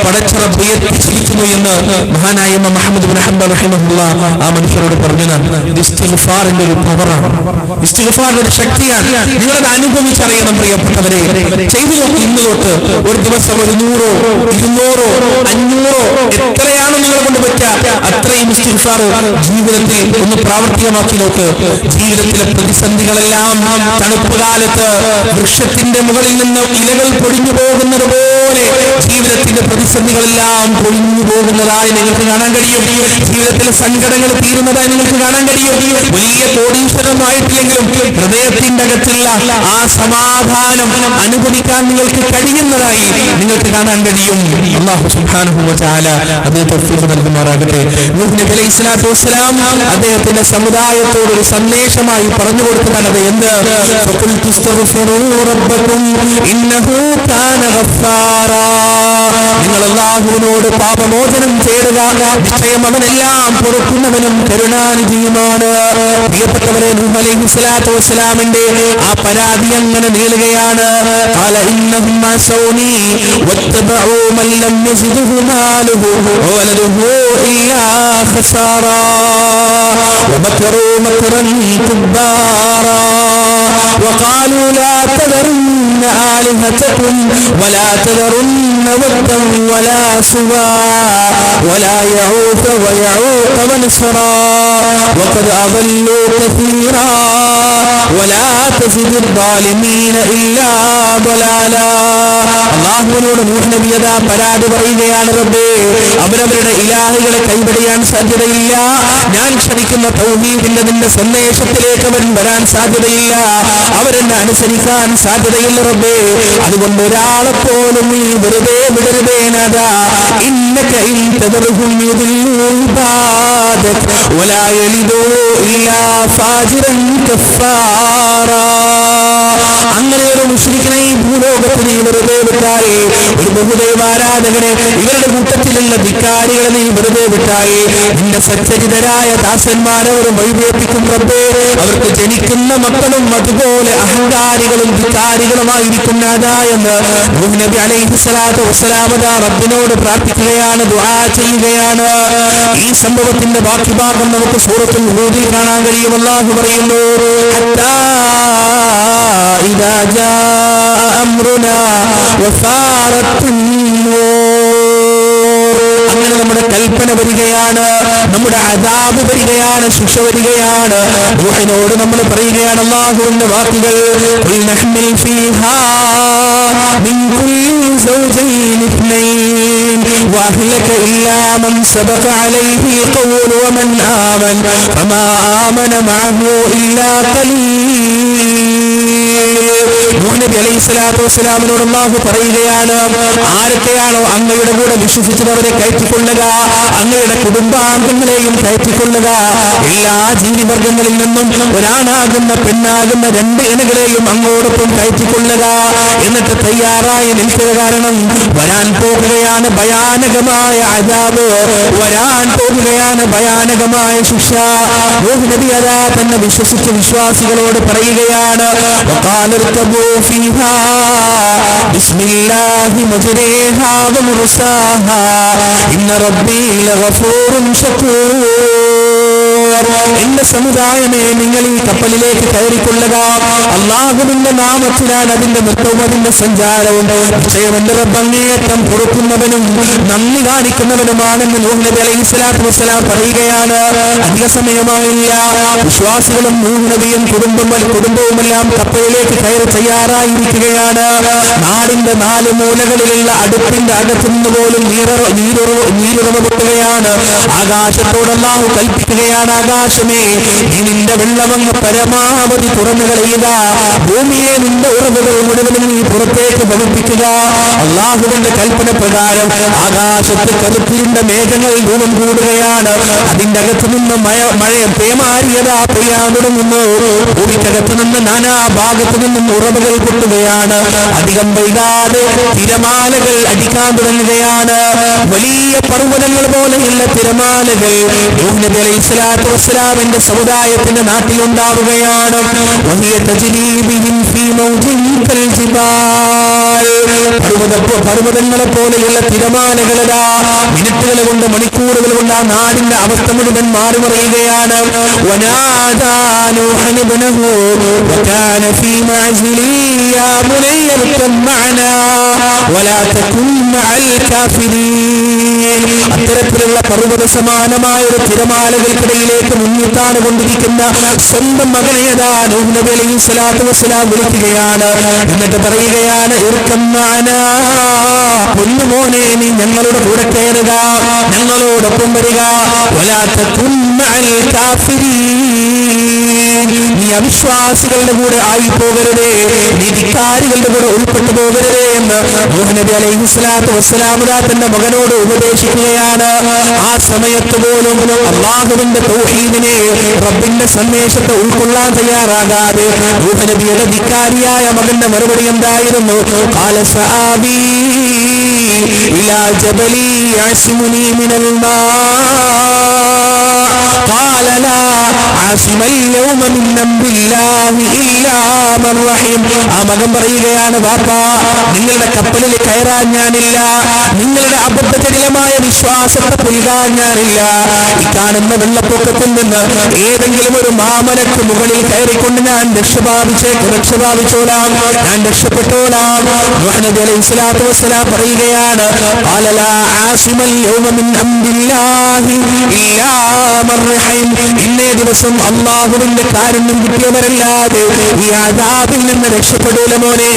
പടച്ചറബ് എത്തിച്ചിരിക്കുന്നു എന്ന് മഹാനായ ഇമാം അഹ്മദ് ബിൻ ഹംബൽ റഹിമഹുല്ലാഹ് ആ മനുഷ്യരോട് പറഞ്ഞു. ഇത് ഇസ്തിഗ്ഫാറിന്റെ ഒരു പവറാണ്, ഇസ്തിഗ്ഫാറിന്റെ ഒരു ശക്തിയാണ്. നിങ്ങളത് അനുഭവിച്ചറിയണം പ്രിയപ്പെട്ടവരെ. ചെയ്തു നോക്കി, ഇന്ന് തൊട്ട് ഒരു ദിവസം 100, 200, 500 എത്രയാണ് നിങ്ങളെ കൊണ്ട് പറ്റുക അത്രയും ഇസ്തിഗ്ഫാർ ജീവിതത്തിൽ ഒന്ന് പ്രാവർത്തികമാക്കി നോക്ക്. ജീവിതത്തിലെ പ്രതിസന്ധികളെല്ലാം തണുപ്പ് കാലത്ത് വൃക്ഷത്തിന്റെ മുകളിൽ നിന്ന് ഇലകൾ പൊടിഞ്ഞു പോകുന്നത് പോലെ ജീവിതത്തിന്റെ പ്രതിസന്ധികളെല്ലാം പൊളിഞ്ഞു പോകുന്നതായി നിങ്ങൾക്ക് കാണാൻ കഴിയും. ജീവിതത്തിലെ സങ്കടങ്ങൾ തീരുന്നതായി നിങ്ങൾക്ക് കാണാൻ കഴിയും. വലിയ കോടീശ്വരമായിട്ടില്ലെങ്കിലും ഹൃദയത്തിന്റെ അകത്തുള്ള ആ സമാധാനം അനുഭവിക്കാൻ നിങ്ങൾക്ക് കഴിയുന്നതായി നിങ്ങൾക്ക് കാണാൻ കഴിയും. അല്ലാഹു സുബ്ഹാനഹു വ തആല അതിന് തൗഫീഖ് നൽകുമാറാകട്ടെ. നൂഹ് നബി അലൈഹി സ്വലാത്തു വസ്സലാം അദ്ദേഹത്തിന്റെ സമുദായത്തോട് ഒരു സന്ദേശമായി പറഞ്ഞു കൊടുക്കുന്നതാണ് എന്ത്? ഫഖുൽതു ഇസ്തഗ്ഫിറൂ റബ്ബക്കും ഇന്നഹു കാന ഗഫാറാ. നിങ്ങൾ അല്ലാഹുവിനോട് പാപമോചനം തേടുക, നിശ്ചയം അവനെല്ലാം പൊറുക്കുന്നവനും കരുണാനിധിയുമാണ്. പ്രിയപ്പെട്ടവരെ, നൂഹ് അലൈഹി സ്വലാത്തു വസ്സലാമിന്റെ ആ പരാതി അങ്ങനെ നീളുകയാണ്. ഖാല ഇന്നഹും അസൗനി വത്തബഉ മൻ ലം യസിദ്ഹു മാലുഹു വവലദുഹു ഇല്ലാ ഖസാറാ വമക്കറൂ മക്റൻ കുബ്ബാറാ വഖാലൂ ലാ തദറുന്ന ആലിഹതകും വലാ തദറുന്ന വദ്ദൻ വലാ സുവാ വലാ യഊഖ വയഊഖ വനസ്റാ വഖദ് അദല്ലൂ കസീറാ വലാ തസിദു الظالمين ഇല്ലാ ضلالا. അല്ലാഹുവിനോട് നൂഹ് നബി അതാ പരാതി പറയുകയാണ്, റബ്ബേ, അവരവരുടെ ഇലാഹുകളെ കൈവടിയാൻ സാധ്യതയില്ല. ഞാൻ ക്ഷണിക്കുന്ന തൗഹീദിന്റെ നിന്റെ സന്ദേശത്തിലേക്ക് അവൻ വരാൻ സാധ്യതയില്ല, അവരെന്നെ അനുസരിക്കാൻ സാധ്യതയില്ല റബ്ബേ. അതുകൊണ്ട് ഒരാളെ പോലും നീ വെറുതെ വിടരുതേ നാഥാ. ഇന്നക ഇൻ തദറുഹും യുദില്ലൂ ഇബാദക വലാ യലിദൂ ഇല്ലാ ഫാജിറൻ കഫാറാ. അങ്ങനെ ഒരു മുശ്രിക്കിനെ ഈ ഭൂലോകത്ത് നീ വെറുതെ വിട്ടായി, ഒരു ബഹുദൈവാരാധകനെ, ഇവരുടെ കൂട്ടത്തിലുള്ള ധിക്കാരികളെ നീ വെറുതെ വിട്ടായി. നിന്റെ സച്ചരിതരായ ദാസന്മാരവരും വഴിവേപ്പിക്കും റബ്ബേ. അവർക്ക് ജനിക്കുന്ന മക്കളും അതുപോലെ അഹങ്കാരികളും ധിക്കാരികളുമായിരിക്കുന്നതാ എന്ന് നൂഹ് നബി അലൈഹി സ്വലാത്തു വസ്സലാം റബ്ബിനോട് പ്രാർത്ഥിക്കുകയാണ്, ദുആ ചെയ്യുകയാണ്. ഈ സംഭവത്തിന്റെ ബാക്കി ഭാഗം നമുക്ക് സൂറത്തുൽ ഹൂദിൽ കാണാൻ കഴിയും. അല്ലാഹു പറയുന്നു, ഹത്താ ഇദാ ജാ അംറുനാ വഫാറത്തുൻ നൂർ. അങ്ങനെ നമ്മുടെ കൽപ്പന വരികയാണ്, നമ്മുടെ അദാബ് വരികയാണ്, ശിക്ഷ വരികയാണ്. നൂഹിനോട് നമ്മൾ പറയുകയാണ് അല്ലാഹുവിന്റെ വാക്കുകൾ, ഖുൽ നഹ്മിൽ ഫീഹാ മിൻ കുല്ലി സൗജൈൻ ഇത്നൈൻ وأهلك إلا من سبق عليه القول ومن آمن فما آمن معه إلا قليل. നൂഹ് അലൈഹി സ്വലാത്തു വസ്സലാമിനോട് അല്ലാഹു പറയുകയാണ്, ആരൊക്കെയാണോ അങ്ങയുടെ കൂടെ വിശ്വസിച്ചവരെ കയറ്റിക്കൊള്ളുക, അങ്ങയുടെ കുടുംബാംഗങ്ങളെയും കയറ്റിക്കൊള്ളുക, എല്ലാ ജീവിവർഗങ്ങളിൽ നിന്നും ഒരാണാകുന്ന പെണ്ണാകുന്ന രണ്ട് ഇണകളെയും അങ്ങോടൊപ്പം കയറ്റിക്കൊള്ളുക. എന്നിട്ട് തയ്യാറായി നിൽക്കുക. കാരണം വരാൻ പോകുകയാണ് ഭയാനകമായ അദാബ്, വരാൻ പോകുകയാണ് ഭയാനകമായ ശിക്ഷ. നൂഹ് നബി അതാ തന്നെ വിശ്വസിച്ച വിശ്വാസികളോട് പറയുകയാണ്, ബിസ്മില്ലാഹി മജ്രീഹാ വമുർസാഹാ ഇന്ന റബ്ബീ ലഗഫൂറുൻ ശകൂർ. എന്റെ സമുദായമേ, നിങ്ങൾ ഈ കപ്പലിലേക്ക് കയറിക്കൊള്ളുക. അല്ലാഹുവിന്റെ നാമത്തിലാണ് അതിന്റെ നൃത്തവും അതിന്റെ സഞ്ചാരവും. നിശ്ചയം എന്റെ റബ്ബ് അങ്ങേയറ്റം പൊറുക്കുന്നവനും നന്ദി കാണിക്കുന്നവനുമാണെന്ന് നൂഹ് നബി അലൈഹി സ്വലാത്തു വസ്സലാം പറയുകയാണ്. അധിക സമയമായില്ല. വിശ്വാസികളും നൂഹ് നബിയും കുടുംബവുമെല്ലാം കപ്പലിലേക്ക് കയറി തയ്യാറായിരിക്കുകയാണ്. നാടിന്റെ 4 മൂലകളിലുള്ള അടുപ്പിന്റെ അകത്തുനിന്ന് പോലും നീരുറവ പൊട്ടുകയാണ്. ആകാശത്തോട് അല്ലാഹു കൽപ്പിക്കുകയാണ്, ആകാശമേ, നീ നിന്റെ വെള്ളമങ്ങ് പരമാവധി തുറന്നു കളയുക, ഭൂമിയെ നിന്റെ ഉറവുകൾ മുഴുവനും നീ പുറത്തേക്ക് പതിപ്പിക്കുക. അല്ലാഹുവിന്റെ കൽപ്പന പ്രകാരം ആകാശത്ത് കറുപ്പിന്റെ മേഘങ്ങൾ രൂപം കൂടുകയാണ്. അതിന്റെ അകത്തു നിന്ന് മഴ പേമാരിയതാ പെയ്യാൻ തുടങ്ങുന്നു. ഭൂമിക്കകത്ത് നിന്ന് നാനാ ഭാഗത്തു നിന്നും ഉറവുകൾ പൊട്ടുകയാണ്. അധികം വൈകാതെ തിരമാലകൾ അടിക്കാൻ തുടങ്ങുകയാണ്. വലിയ പർവ്വതങ്ങൾ പോലെയുള്ള തിരമാലകൾ നൂഹ് നബി അലൈഹി സ്വലാത്തു വസ്സലാമിന്റെ സമുദായത്തിന്റെ നാട്ടിലുണ്ടാവുകയാണ്. പർവ്വതങ്ങളെ പോലെയുള്ള തിരമാലകളാ മിനിറ്റുകൾ കൊണ്ട് മണിക്കൂറുകൾ കൊണ്ട് ആ നാടിന്റെ അവസ്ഥ മുഴുവൻ മാറി മറിയുകയാണ്. അത്തരത്തിലുള്ള പർവ്വത സമാനമായ ഒരു തിരമാലകൾക്കിടയിലേക്ക് മുന്നിട്ടാണ് കൊണ്ടിരിക്കുന്ന സ്വന്തം മകനെയതാ നൂഹ് നബി അലൈഹി സ്വലാത്തു വസ്സലാം വിളിക്കുകയാണ്. എന്നിട്ട് പറയുകയാണ്, പൊന്നുമോനെ, നീ ഞങ്ങളുടെ കൂടെ കയറുക, ഞങ്ങളോടൊപ്പം വരിക. നീ അവിശ്വാസികളുടെ കൂടെ ആയി പോകരുതേ, നീ ധിക്കാരികളുടെ കൂടെ ഉൾപ്പെട്ടു പോകരുതേ എന്ന് നൂഹ് നബി അലൈഹി സ്വലാത്തു വസ്സലാം തന്റെ മകനോട് ഉപദേശിക്കുകയാണ്. ആ സമയത്ത് പോലും അല്ലാഹുവിന്റെ തൗഹീദിനെ, റബ്ബിന്റെ സന്ദേശത്തെ ഉൾക്കൊള്ളാൻ തയ്യാറാകാതെ നൂഹ് നബിയുടെ ധിക്കാരിയായ മകന്റെ മറുപടി എന്തായിരുന്നു? ഖാല സആബി ഇലാ ജബലി യഅ്സിമുനി മിനൽ മാ ഖാല ലാ ആസിമൽ യൗമ മിൻ അംരില്ലാഹി ഇല്ലാ മൻ റഹീം. ആ മകൻ പറയുകയാണ്, വാപ്പാ, നിങ്ങളുടെ കപ്പലിൽ കയറാൻ ഞാനില്ല, നിങ്ങളുടെ അബദ്ധജടിലമായ വിശ്വാസത്തെ പുൽകാൻ ഞാനില്ല. ഈ കാണുന്ന വെള്ളപ്പൊക്കത്തിൽ നിന്ന് ഏതെങ്കിലും ഒരു മാമലക്ക് മുകളിൽ കയറിക്കൊണ്ട് ഞാൻ രക്ഷപ്രാപിച്ചോളാം, ഞാൻ രക്ഷപ്പെട്ടോളാം. നൂഹ് നബി അലൈഹി സ്വലാത്തു വസ്സലാം പറയുകയാണ്, ഖാല ലാ ആസിമൽ യൗമ മിൻ അംരില്ലാഹി ഇല്ലാ മൻ റഹീം. ഇന്നേ ദിവസം അല്ലാഹുവിന്റെ കാരുണ്യം കിട്ടിയവരല്ലാതെ ഈ അദാബിൽ നിന്ന് രക്ഷപ്പെടൂല മോനെ,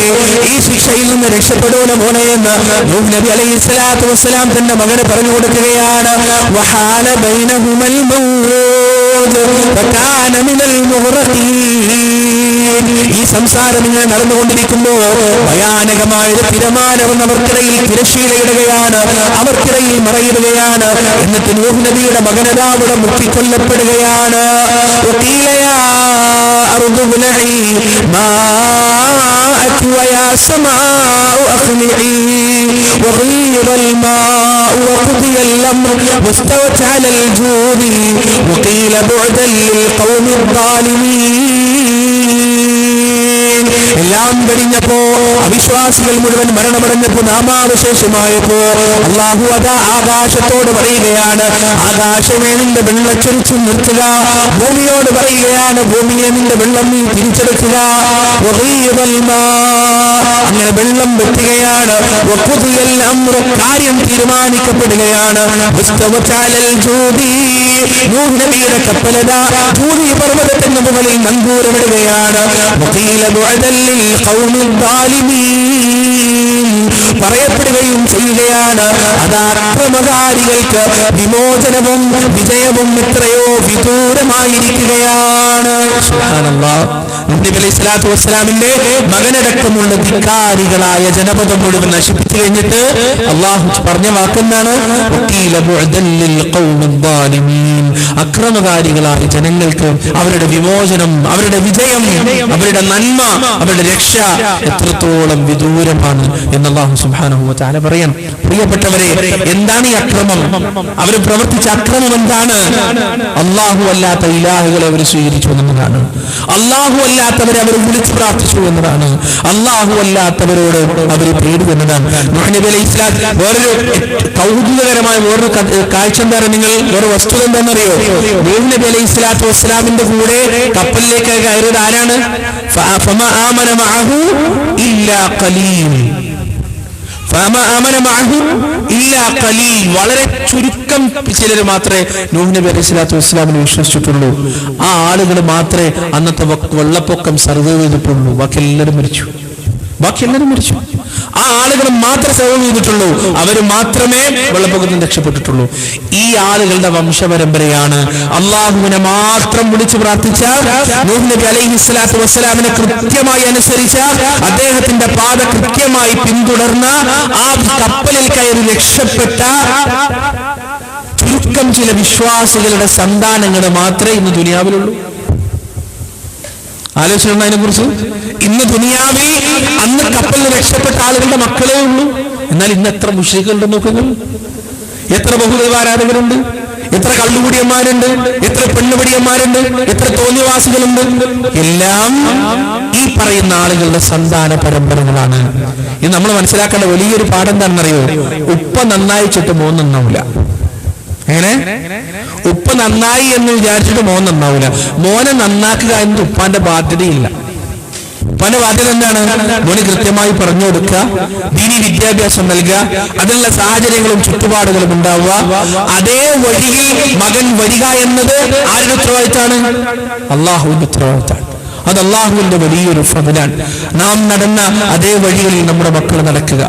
ഈ ശിക്ഷയിൽ നിന്ന് രക്ഷപ്പെടൂല മോനെ എന്ന് നൂഹ് നബി അലൈഹി സ്വലാത്തു വസ്സലാം തന്റെ മകന് പറഞ്ഞു കൊടുക്കുകയാണ്. വഹാല ബൈനഹുമൽ മൗജ് ഫകാന മിനൽ മുഗ്റഖീൻ. ഈ സംസാരം ഇങ്ങനെ നടന്നുകൊണ്ടിരിക്കുമ്പോ ഭയാനകമായ തിരമാല വന്ന് അവർക്കിടയിൽ തിരശ്ശീലയിടുകയാണ്, അവർക്കിടയിൽ മറയിടുകയാണ്. എന്നിട്ട് നൂഹ് നബിയുടെ മകനതാവിടെ മുക്കിക്കൊല്ലപ്പെടുകയാണ്. ويا سماء أقلعي وغيض الماء وقضي الأمر واستوت على الجود وقيل بعدا للقوم الظالمين. എല്ലാം കഴിഞ്ഞപ്പോ അവിശ്വാസികൾ മുഴുവൻ മരണമടഞ്ഞപ്പോ നാമാവശേഷമായപ്പോ അല്ലാഹു അതാ ആകാശത്തോട് പറയുകയാണ്, ആകാശമേ നിന്റെ വെള്ളച്ചൊരിച്ചു നിർത്തുക. ഭൂമിയോട് പറയുകയാണ്, ഭൂമിയെ നിന്റെ വെള്ളം നീ തിരിച്ചെടുക്കുക. അങ്ങനെ വെള്ളം വെട്ടുകയാണ്. കാര്യം തീരുമാനിക്കപ്പെടുകയാണ്. നൂഹ് നബിയുടെ കപ്പലത ജൂദി പർവ്വതത്തിന് മുകളിൽ നങ്കൂരമിടുകയാണ്. പറയപ്പെടുകയും ചെയ്യുകയാണ്. അതാ അക്രമകാരികൾക്ക് വിമോചനവും വിജയവും എത്രയോ വിദൂരമായിരിക്കുകയാണ്. സുബ്ഹാനല്ലാഹ്. നബി അലൈഹി സ്വലാത്തു വസ്സലാമിന്റെ മകനടക്കമുള്ള ധിക്കാരികളായ ജനപദം മുഴുവൻ നശിപ്പിച്ചു കഴിഞ്ഞിട്ട് അള്ളാഹു പറഞ്ഞ വാക്കെന്താണ്? അക്രമകാരികളായ ജനങ്ങൾക്ക് അവരുടെ വിമോചനം, അവരുടെ വിജയം, അവരുടെ നന്മ, അവരുടെ രക്ഷ എത്രത്തോളം വിദൂരമാണ് എന്ന് അല്ലാഹു സുബ്ഹാനഹു വ തആല പറയാൻ. പ്രിയപ്പെട്ടവരെ, എന്താണ് ഈ അക്രമം? അവർ പ്രവർത്തിച്ച അക്രമം എന്താണ്? അല്ലാഹു അല്ലാത്ത ഇലാഹുകളെ അവർ സ്വീകരിച്ചു എന്നതാണ്. അല്ലാഹു അല്ലാത്തവരെ അവർ വിളിച്ചു പ്രാർത്ഥിച്ചു എന്നതാണ്. അല്ലാഹു അല്ലാത്തവരോട് അവർ പേടി എന്നതാണ്. നൂഹ് നബി അലൈഹി സ്വലാം വേറൊരു കൗതുകകരമായ വേറൊരു കാഴ്ച എന്താണ്? നിങ്ങൾ വേറെ വസ്തുത എന്താണെന്നറിയോ? നൂഹ് നബി അലൈഹി സ്വലാത്തു വസ്സലാമിന്റെ കൂടെ കപ്പലിലേക്ക് കയറിയത് ആരാണ്? ഫമാ ആമന മഅഹു ഇല്ലാ ഖലീൽ. വളരെ ചുരുക്കം ചിലർ മാത്രമേ നൂഹ് നബി അലൈഹി സ്വലാത്തു വസ്സലാമിനെ വിശ്വസിച്ചിട്ടുള്ളൂ. ആ ആളുകൾ മാത്രമേ അന്നത്തെ വെള്ളപ്പൊക്കം സർവൈവ് ചെയ്തിട്ടുള്ളൂ. ബാക്കി എല്ലാവരും മരിച്ചു. ആ ആളുകൾ മാത്രമേ സർവൈവ് ചെയ്തിട്ടുള്ളൂ. അവർ മാത്രമേ വെള്ളപ്പൊക്കത്തിൽ രക്ഷപ്പെട്ടിട്ടുള്ളൂ. ഈ ആളുകളുടെ വംശപരമ്പരയാണ്. അള്ളാഹുവിനെ മാത്രം വിളിച്ചു പ്രാർത്ഥിച്ച, നൂഹ് നബി അലൈഹി സ്വലാത്തു വസ്സലാമിനെ കൃത്യമായി അനുസരിച്ച, അദ്ദേഹത്തിന്റെ പാത കൃത്യമായി പിന്തുടർന്ന, ആ കപ്പലിൽ കയറി രക്ഷപ്പെട്ട ചുരുക്കം ചില വിശ്വാസികളുടെ സന്താനങ്ങൾ മാത്രമേ ഇന്ന് ദുനിയാവിലുള്ളൂ. ആലോചിച്ചിട്ടുണ്ട് അതിനെ കുറിച്ച്? ഇന്ന് ദുനിയാവിൽ അന്ന് കപ്പലിൽ രക്ഷപ്പെട്ട ആളുകളുടെ മക്കളേ ഉള്ളൂ. എന്നാൽ ഇന്ന് എത്ര മുശ്രിക്കുകളുണ്ടെന്ന് നോക്കുക. എത്ര ബഹുദൈവ ആരാധകരുണ്ട്, എത്ര കള്ളുകുടിയന്മാരുണ്ട്, എത്ര പെണ്ണുപിടിയന്മാരുണ്ട്, എത്ര തോന്നിവാസികളുണ്ട്. എല്ലാം ഈ പറയുന്ന ആളുകളുടെ സന്താന പരമ്പരകളാണ്. ഇത് നമ്മൾ മനസ്സിലാക്കേണ്ട വലിയൊരു പാഠം എന്താണെന്നറിയോ? ഉപ്പ നന്നായിച്ചിട്ട് മോൻ നന്നാവില്ല. എങ്ങനെ? ഉപ്പ നന്നായി എന്ന് വിചാരിച്ചിട്ട് മോൻ നന്നാവില്ല. മോനെ നന്നാക്കുക എന്നത് ഉപ്പാന്റെ ബാധ്യതയില്ല. ഉപ്പാന്റെ ബാധ്യത എന്താണ്? മോന് കൃത്യമായി പറഞ്ഞു കൊടുക്കുക, ദീനി വിദ്യാഭ്യാസം നൽകുക, അതിനുള്ള സാഹചര്യങ്ങളും ചുറ്റുപാടുകളും ഉണ്ടാവുക. അതേ വഴിയിൽ മകൻ വരിക എന്നത് ആരുടെ ഉത്തരവാദിത്തമാണ്? അള്ളാഹുവിന്റെ ഉത്തരവാദിത്തമാണ്. അത് അള്ളാഹുവിന്റെ വലിയൊരു ഫضലാണ്. നാം നടന്ന അതേ വഴികളിൽ നമ്മുടെ മക്കൾ നടക്കുക.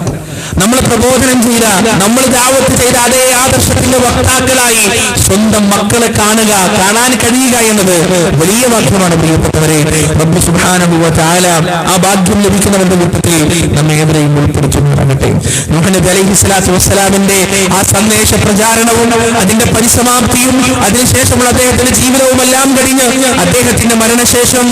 നമ്മൾ പ്രബോധനം ചെയ്ത, നമ്മൾ ദഅവത്ത് ചെയ്ത അതേ ആദർശത്തിന്റെ വക്താക്കളായി സ്വന്തം മക്കളെ കാണാൻ കഴിയുക എന്നത് വലിയ ഭാഗ്യമാണ്. പ്രിയപ്പെട്ടവരെ, റബ്ബ് സുബ്ഹാനഹു വ തആല ആ ഭാഗ്യം ലഭിക്കുന്നവരുടെ കൂട്ടത്തിൽ നമ്മെ ഏവരെയും ഉൾപ്പെടുത്തുന്നതാകട്ടെ. നൂഹ് നബി അലൈഹി സ്വലാത്തു വസ്സലാമിന്റെ ആ സന്ദേശ പ്രചാരണവും അതിന്റെ പരിസമാപ്തിയും അതിനുശേഷമുള്ള അദ്ദേഹത്തിന്റെ ജീവിതവുമെല്ലാം കഴിഞ്ഞ് അദ്ദേഹത്തിന്റെ മരണശേഷം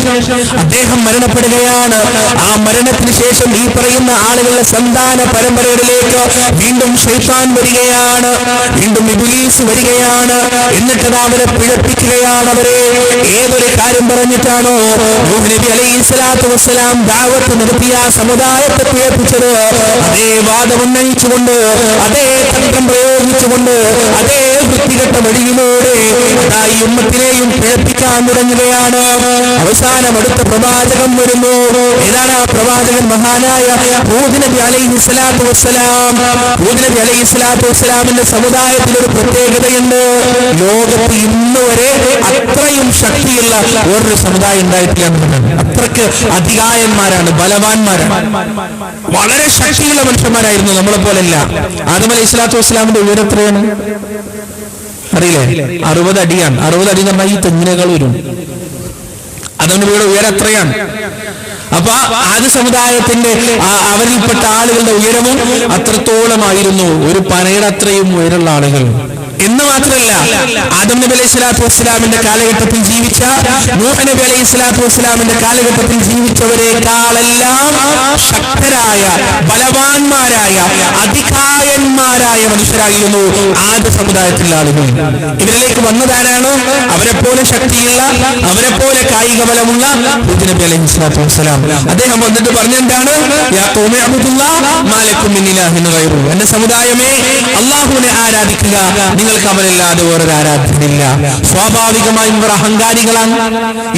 അദ്ദേഹം മരണപ്പെടുകയാണ്. ആ മരണത്തിന് ശേഷം ഈ പറയുന്ന ആളുകളുടെ സന്താന പരമ്പരയിലേക്ക് വീണ്ടും ശൈത്താൻ വരികയാണ്, വീണ്ടും ഇബ്ലീസ് വരികയാണ്. എന്നിട്ട് അവരെ പിഴപ്പിക്കുകയാണ്. അവരെ ഏതൊരു കാര്യം പറഞ്ഞിട്ടാണോ നൂഹ് നബി അലൈഹി സ്വലാത്തു വസ്സലാം ദഅവത്ത് നടത്തിയ സമുദായത്തെ പിഴപ്പിച്ചത്, അതേ വാദം ഉന്നയിച്ചുകൊണ്ട്, അതേ തന്ത്രം പ്രയോഗിച്ചുകൊണ്ട്, അതേ വൃത്തികെട്ട വഴിയിലൂടെ ഈ ഉമ്മത്തിനെയും പിഴപ്പിക്കാൻ തുടങ്ങുകയാണ്. അവസാനം അടുത്ത പ്രവാചകൻ വരുന്നു. ഏതാണ് ആ പ്രവാചകൻ? മഹാനായ ഹൂദ് നബി അലൈഹി സ്വലാത്തു വസ്സലാം. ഹൂദ് നബി അലൈഹി സ്വലാത്തു വസ്സലാമിന്റെ സമുദായത്തിൽ ഒരു പ്രത്യേകതയുണ്ട്. ലോകത്ത് ഇന്ന് വരെ അത്രയും ശക്തിയുള്ള വേറൊരു സമുദായം ഉണ്ടായിട്ടില്ല എന്നുള്ളതാണ്. അത്രക്ക് അധികായന്മാരാണ്, ബലവാന്മാരാണ്, വളരെ ശക്തിയുള്ള മനുഷ്യന്മാരായിരുന്നു. നമ്മളെ പോലെയല്ല. ആദം അലൈഹി സ്വലാത്തു വസ്സലാമിന്റെ ഉയരം എത്രയാണ് അറിയില്ലേ? 60 അടിയാണ്. 60 അടി എന്ന് പറഞ്ഞാൽ ഈ തെങ്ങിനേക്കാൾ വരും. അതുകൊണ്ട് ഇവിടെ ഉയരം എത്രയാണ്? അപ്പൊ ആദ്യ സമുദായത്തിന്റെ അവരിൽപ്പെട്ട ആളുകളുടെ ഉയരവും അത്രത്തോളമായിരുന്നു. ഒരു പനയുടെ അത്രയും ഉയരമുള്ള ആളുകൾ. എന്ന് മാത്രമല്ല, ആദം നബി അലൈഹി സ്വലാത്തു വസ്സലാമിന്റെ കാലഘട്ടത്തിൽ ജീവിച്ച, നൂഹ് നബി അലൈഹി സ്വലാത്തു വസ്സലാമിന്റെ കാലഘട്ടത്തിൽ ജീവിച്ചവരെക്കാളെല്ലാം ശക്തരായ, ബലവാന്മാരായ, അധികായന്മാരായ മനുഷ്യരായിരുന്നു ആദ്യ സമുദായത്തിലുള്ള ആളുകൾ. ഇവരിലേക്ക് വന്നതാരാണ്? അവരെ പോലെ ശക്തിയുള്ള, അവരെ പോലെ കായിക ബലമുള്ള ഹൂദ് നബി അലൈഹി സ്വലാത്തു വസ്സലാം. അദ്ദേഹം വന്നിട്ട് പറഞ്ഞെന്താണ്? യാ ഖൗമി അബ്ദുല്ലാഹ് മാ ലക്കും മിൻ ഇലാഹിൻ ഗൈറുഹു. എന്റെ സമുദായമേ, അല്ലാഹുവിനെ ആരാധിക്കുക, നിങ്ങൾക്ക് അവരല്ലാതെ വേറൊരു ആരാധനയില്ല. സ്വാഭാവികമായും ഇവർ അഹങ്കാരികളാണ്,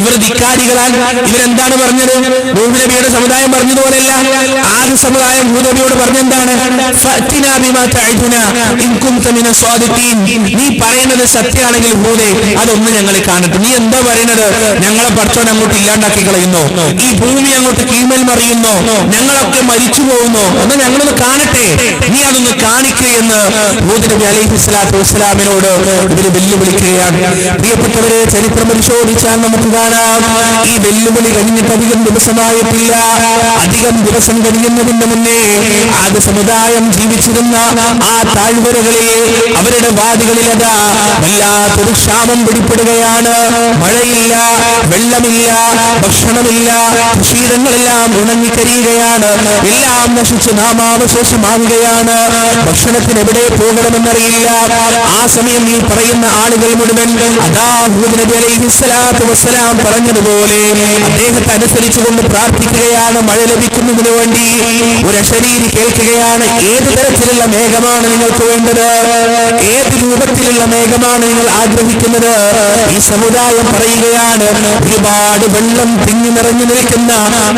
ഇവർ ധിക്കാരികളാണ്. ഇവരെന്താണ് പറഞ്ഞത്? നൂഹ് നബിയുടെ സമുദായം പറഞ്ഞതുപോലെയല്ല. ആദ്യ സമുദായം ഹൂദ് പറഞ്ഞെന്താണ്? ഫഅ്തിനാ ബിമാ തഅഇദുനാ ഇൻ കുൻത മിനസ് സ്വാദിഖീൻ. നീ പറയുന്നത് സത്യമാണെങ്കിൽ ഹൂദേ അതൊന്ന് ഞങ്ങളെ കാണട്ടെ. നീ എന്താ പറയുന്നത്? ഞങ്ങളെ പടച്ചോൻ അങ്ങോട്ട് ഇല്ലാണ്ടാക്കി കളയുന്നോ? ഈ ഭൂമി അങ്ങോട്ട് കീഴ്മേൽ മറിയുന്നോ? ഞങ്ങളൊക്കെ മരിച്ചു പോകുന്നോ? ഒന്ന് ഞങ്ങളൊന്ന് കാണട്ടെ, നീ അതൊന്ന് കാണിക്കുകയെന്ന് ഹൂദ് നബി അലൈഹിസ്സലാത്തു വസ്സലാമിനോട് ഇവര് വെല്ലുവിളിക്കുകയാണ്. പ്രിയപ്പെട്ടവരെ, ചരിത്രം പരിശോധിച്ചാൽ നമുക്ക് കാണാം, ഈ വെല്ലുവിളി കഴിഞ്ഞിട്ട് അധികം ദിവസമായിട്ടില്ല. അധികം ദിവസം കഴിയുന്നതിന് മുന്നേ ആദ് സമുദായം ജീവിച്ചിരുന്ന ആ താഴ്വരകളിൽ അവരുടെ വാദികളിലതാ വല്ലാത്തൊരു ക്ഷാമം പിടിപ്പെടുകയാണ്. മഴയില്ല, വെള്ളമില്ല, ഭക്ഷണമില്ല, കൃഷിയിടങ്ങളെല്ലാം ഉണങ്ങിക്കരിയുകയാണ്. എല്ലാം നശിച്ച് നാമാവശേഷമാവുകയാണ്. ഭക്ഷണത്തിന് എവിടെ പോകണമെന്നറിയില്ല. ആ സമയം ഈ പറയുന്ന ആളുകൾ മുഴുവൻ അതാ ഹൂദ് നബി അലൈഹിസ്സലാത്തു വസ്സലാം പറഞ്ഞതുപോലെ അദ്ദേഹത്തെ അനുസരിച്ചുകൊണ്ട് പ്രാർത്ഥിക്കുകയാണ് മഴ ലഭിക്കുന്നതിന് വേണ്ടി. ഒരു അശരീരി കേൾക്കുകയാണ്, ഏത് തരത്തിലുള്ള മേഘമാണ് നിങ്ങൾക്ക് വേണ്ടത്? ഏത് രൂപത്തിലുള്ള മേഘമാണ് നിങ്ങൾ ആഗ്രഹിക്കുന്നത്? ഈ സമുദായം പറയുകയാണ്, ഒരുപാട് വെള്ളം തിങ്ങി നിറഞ്ഞു നിൽക്കുന്ന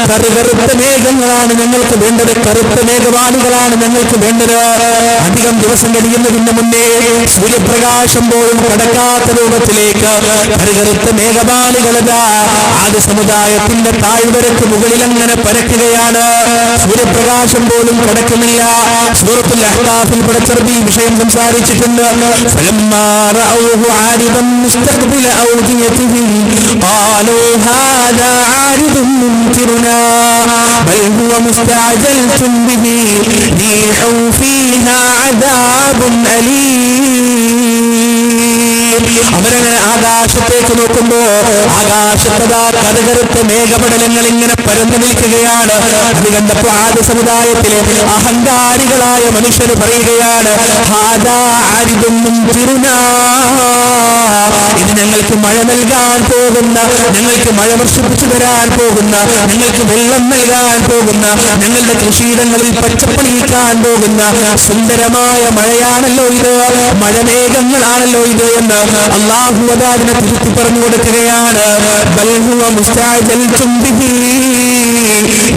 കറുകറുത്ത മേഘങ്ങളാണ് ഞങ്ങൾക്ക് വേണ്ടത്, കറുത്ത മേഘവാനുകളാണ് ഞങ്ങൾക്ക് വേണ്ടത്. അധികം ദിവസം കഴിയുന്നതിന് മുന്നേ സൂര്യപ്രകാശം പോലും കടക്കാത്ത രൂപത്തിലേക്ക് കറുകറുത്ത മേഘവാനുകളതാ ആദ്യ സമുദായത്തിന്റെ താഴ്വരക്ക് മുകളിൽ അങ്ങനെ പരക്കുകയാണ്. സൂര്യപ്രകാശം പോലും കടക്കുന്നില്ല. സൂറത്തുൽ അഹ്ഖാഫിൽ പടച്ചറബി വിഷയം സംസാരിച്ചിട്ടുണ്ട്. ഫലമ്മാ റഅൗഹു ആരിദൻ മുസ്തഖ്ബില ഔദിയതിഹിം ഖാലൂ ഹാദാ ആരിദുൻ മുംതിറുനാ ബൽ ഹുവ മുസ്തഅജൽതും ബിഹി റീഹുൻ ഫീഹാ അദാബുൻ അലീം. അവരങ്ങനെ ആകാശത്തേക്ക് നോക്കുമ്പോ ആകാശത്തതാ കറുകറുത്ത മേഘപടലങ്ങൾ ഇങ്ങനെ പരന്നു നിൽക്കുകയാണ്. അത് കണ്ടപ്പോ ആദ്യ സമുദായത്തിലെ അഹങ്കാരികളായ മനുഷ്യർ പറയുകയാണ്, ഹാദാ ആരിദുൻ മുംതിറുനാ, ഇത് ഞങ്ങൾക്ക് മഴ നൽകാൻ പോകുന്ന, ഞങ്ങൾക്ക് മഴ വർഷിപ്പിച്ചു തരാൻ പോകുന്ന, ഞങ്ങൾക്ക് വെള്ളം നൽകാൻ പോകുന്ന, ഞങ്ങളുടെ കൃഷിയിടങ്ങളിൽ പച്ചപ്പണിയിക്കാൻ പോകുന്ന സുന്ദരമായ മഴയാണല്ലോ ഇത്, മഴമേഘങ്ങളാണല്ലോ ഇത് എന്ന് അല്ലാഹു അതിനെ തിരുത്തി പറഞ്ഞു കൊടുക്കുകയാണ്. ബൽ ഹുവ മുസ്തഅജൽതും ബിഹി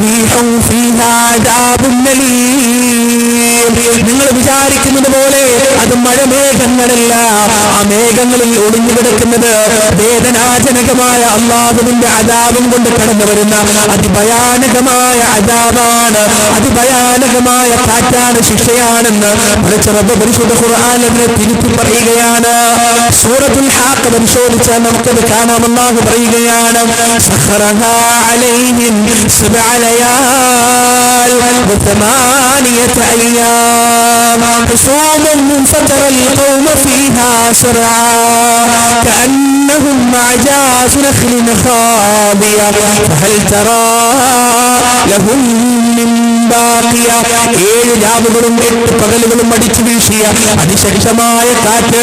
റീഹുൻ ഫീഹാ അദാബുൻ അലീം. നിങ്ങൾ വിചാരിക്കുന്നത് പോലെ അത് മഴമേഘങ്ങളല്ല. ആ മേഘങ്ങളിൽ ഒളിഞ്ഞു കിടക്കുന്നത് വേദനാജനകമായ അല്ലാഹുവിന്റെ അദാബും കൊണ്ട് കടന്നു വരുന്ന അതിഭയാനകമായ അദാബാണ്, അതിഭയാനകമായ കാറ്റാണ്, ശിക്ഷയാണെന്ന് പരിശുദ്ധ ഖുർആൻ അതിനെ തിരുത്തി പറയുകയാണ്. സൂറത്തുൽ ഹാഖ് പരിശോധിച്ചാൽ നമുക്കത് കാണാം. അല്ലാഹു പറയുകയാണ്, സഖറഹാ അലൈഹിം സബ്അ ലയാൽ വതമാനിയത അയ്യാം ഹുസൂമൻ ഫതറൽ ഖൗമ ഫീഹാ സറആ കഅന്നഹും അഅജാസു നഖ്ലിൻ ഖാദിയ ഫഹൽ തറാ ലഹും മിൻ ബാഖിയ. 7 രാവുകളും 8 പകലുകളും അടിച്ചു വീശിയ അതിശക്തമായ കാറ്റ്.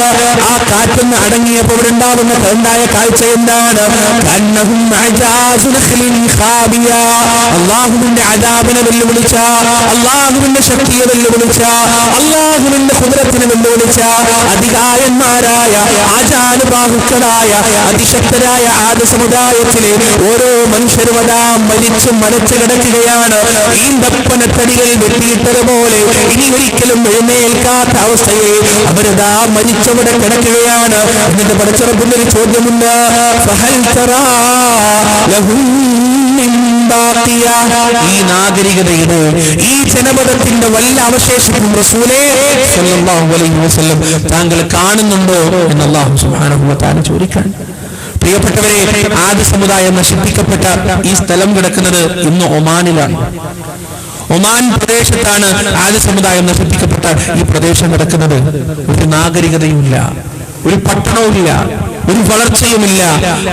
ആ കാറ്റൊന്ന് അടങ്ങിയപ്പോൾ ഉണ്ടാവുന്ന ഉണ്ടായ കാഴ്ച എന്താണ്? കഅന്നഹും അഅജാസു നഖ്ലിൻ ഖാദിയ. അല്ലാഹുവിന്റെ അദാബിനെ വെല്ലുവിളിച്ച, അല്ലാഹുവിന്റെ ശക്തിയെ വെല്ലുവിളിച്ച, അല്ലാഹുവിന്റെ ഖുദ്റത്തിനെ വെല്ലുവിളിച്ച അതികായന്മാരായ ആചാരബാഹുക്കളായ അതിശക്തരായ ആദ്യ സമുദായത്തിലെ ഓരോ മനുഷ്യരും അതാ മരിച്ചു മനച്ചു കിടക്കുകയാണ്. ഈന്തപ്പനത്തടികൾ വെട്ടിയിട്ടതുപോലെ ഇനി ഒരിക്കലും എഴുന്നേൽക്കാത്ത അവസ്ഥയെ അവരതാ മരിച്ചവിടെ കിടക്കുകയാണ്. എന്നിട്ട് പടച്ചറപ്പിന്റെ ഒരു ചോദ്യമുണ്ട്, ഫഹൽ തറാ ലഹും മിൻ ബാഖിയ. ഈ നാഗരികതയുടെ, ഈ ജനപദത്തിന്റെ വല്ല അവശേഷിപ്പും റസൂലേ സ്വല്ലല്ലാഹു അലൈഹി വസല്ലം താങ്കൾ കാണുന്നുണ്ടോ എന്ന് അല്ലാഹു സുബ്ഹാനഹു വ തആല ചോദിക്കാൻ. പ്രിയപ്പെട്ടവരെ, ആദ്യ സമുദായം നശിപ്പിക്കപ്പെട്ട ഈ സ്ഥലം കിടക്കുന്നത് ഇന്ന് ഒമാനിലാണ്. ഒമാൻ പ്രദേശത്താണ് ആദ്യ സമുദായം നശിപ്പിക്കപ്പെട്ട ഈ പ്രദേശം കിടക്കുന്നത്. ഒരു നാഗരികതയുമില്ല, ഒരു പട്ടണവുമില്ല, ഒരു വളർച്ചയുമില്ല.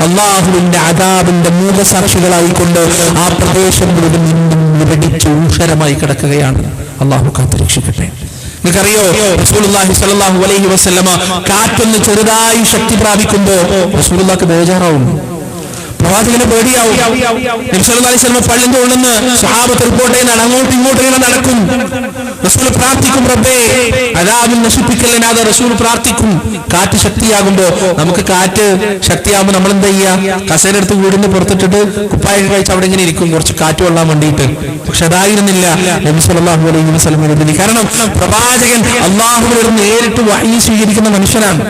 അള്ളാഹുവിന്റെ അദാബിന്റെ മൂകസാക്ഷികളായിക്കൊണ്ട് ആ പ്രദേശം മുഴുവൻ നിന്നും വിഭജിച്ച് ഊഷരമായി കിടക്കുകയാണ്. അള്ളാഹു കാത്തുരക്ഷിക്കട്ടെ. നിങ്ങൾക്കറിയോ, റസൂലുള്ളാഹി സ്വല്ലല്ലാഹു അലൈഹി വസല്ലമ കാറ്റൊന്ന് ചെറുതായി ശക്തി പ്രാപിക്കുമ്പോ റസൂലുള്ളാഹിക്ക് ബേജാറാവും, പ്രവാചകന് പേടിയാവും. നബി സല്ലല്ലാഹു അലൈഹി വസല്ലം പള്ളിന്റെ ഉള്ളിൽ നിന്ന് സ്വഹാബത്ത് റിപ്പോർട്ട് ചെയ്യുന്നതാണ്, അങ്ങോട്ടും ഇങ്ങോട്ടും ഇങ്ങനെ നടക്കും. റസൂൽ പ്രാർത്ഥിക്കും, റബ്ബേ അദാബിൽ നശിപ്പിക്കലിനാതെ റസൂൽ പ്രാർത്ഥിക്കും. കാറ്റ് ശക്തിയാകുമ്പോ, നമുക്ക് കാറ്റ് ശക്തിയാകുമ്പോൾ നമ്മൾ എന്താ ചെയ്യുക? കസേര എടുത്ത് വീടിന് പുറത്തിട്ടിട്ട് കുപ്പായം കഴിച്ച് അവിടെ ഇങ്ങനെ ഇരിക്കും, കുറച്ച് കാറ്റ് കൊള്ളാൻ വേണ്ടിയിട്ട്. പക്ഷെ അതായിരുന്നില്ല നബി സല്ലല്ലാഹു അലൈഹി വസല്ലം. കാരണം പ്രവാചകൻ അള്ളാഹുവിൽ നേരിട്ട് വഹി സ്വീകരിക്കുന്ന മനുഷ്യനാണ്.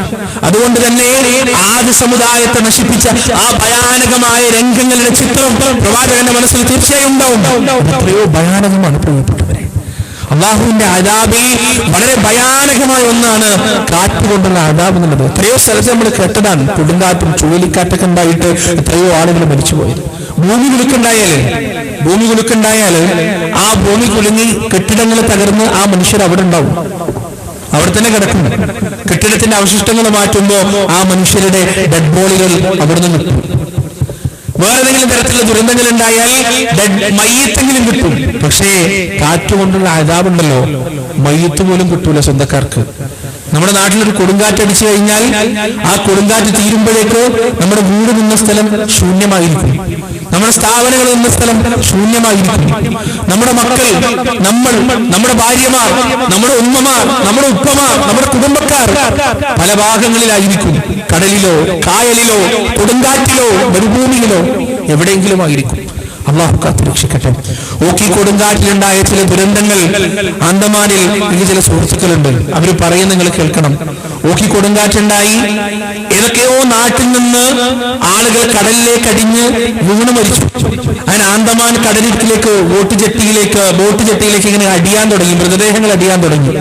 അതുകൊണ്ട് തന്നെ ആദ്യ സമുദായത്തെ നശിപ്പിച്ച ആ ഭയാനകമായ രംഗങ്ങളുടെ ചിത്രം പ്രവാചകന്റെ മനസ്സിൽ തീർച്ചയായും ഉണ്ടാവും. എത്രയോ ഭയാനകമാണ് പ്രിയപ്പെട്ടവരെ. അള്ളാഹുവിന്റെ അദാബിൽ വളരെ ഭയാനകമായ ഒന്നാണ് കാറ്റ് കൊണ്ടുള്ള അദാബ് എന്നുള്ളത്. എത്രയോ സ്ഥലത്ത് നമ്മൾ കേട്ടതാണ്. കൊടുങ്കാറ്റും ചുഴലിക്കാറ്റൊക്കെ ഉണ്ടായിട്ട് എത്രയോ ആളുകൾ മരിച്ചുപോയത്. ഭൂമി കുലുക്കുണ്ടായാല് ആ ഭൂമി കുലുങ്ങി കെട്ടിടങ്ങൾ തകർന്ന് ആ മനുഷ്യർ അവിടെ ഉണ്ടാവും, അവിടെ തന്നെ കിടക്കുന്നു. കെട്ടിടത്തിന്റെ അവശിഷ്ടങ്ങൾ മാറ്റുമ്പോ ആ മനുഷ്യരുടെ ഡെഡ് ബോഡികൾ അവിടെ നിന്ന് കിട്ടും. വേറെ ഏതെങ്കിലും തരത്തിലുള്ള ദുരന്തങ്ങൾ ഉണ്ടായാൽ മയ്യത്തെങ്കിലും കിട്ടും. പക്ഷേ കാറ്റുകൊണ്ടുള്ള അദാബുണ്ടല്ലോ, മയ്യത്ത് പോലും കിട്ടൂല സ്വന്തക്കാർക്ക്. നമ്മുടെ നാട്ടിലൊരു കൊടുങ്കാറ്റ് അടിച്ചു കഴിഞ്ഞാൽ ആ കൊടുങ്കാറ്റ് തീരുമ്പോഴേക്ക് നമ്മുടെ വീട് നിന്ന സ്ഥലം ശൂന്യമായിരിക്കും, നമ്മുടെ സ്ഥാപനങ്ങൾ നിന്ന സ്ഥലം ശൂന്യമായിരിക്കും. നമ്മുടെ മക്കൾ, നമ്മുടെ ഭാര്യമാർ, നമ്മുടെ ഉമ്മമാർ, നമ്മുടെ ഉപ്പമാർ, നമ്മുടെ കുടുംബക്കാർ പല ഭാഗങ്ങളിലായിരിക്കും. കടലിലോ കായലിലോ കൊടുങ്കാറ്റിലോ മരുഭൂമിയിലോ എവിടെയെങ്കിലും ആയിരിക്കും. അള്ളാഹു കാത്തുരക്ഷിക്കട്ടെ. ഓക്കി കൊടുങ്കാറ്റിലുണ്ടായ ചില ദുരന്തങ്ങൾ ആൻഡമാനിൽ എനിക്ക് ചില സുഹൃത്തുക്കളുണ്ട്, അവർ പറയുന്നത് നിങ്ങൾ കേൾക്കണം. ഓക്കി കൊടുങ്കാറ്റുണ്ടായി, ഏതൊക്കെയോ നാട്ടിൽ നിന്ന് ആളുകൾ കടലിലേക്ക് അടിഞ്ഞ് വീണ് മരിച്ചു. അങ്ങനെ ആൻഡമാൻ കടലിലേക്ക് ബോട്ട് ജെട്ടിയിലേക്ക് ഇങ്ങനെ അടിയാൻ തുടങ്ങി, മൃതദേഹങ്ങൾ അടിയാൻ തുടങ്ങി.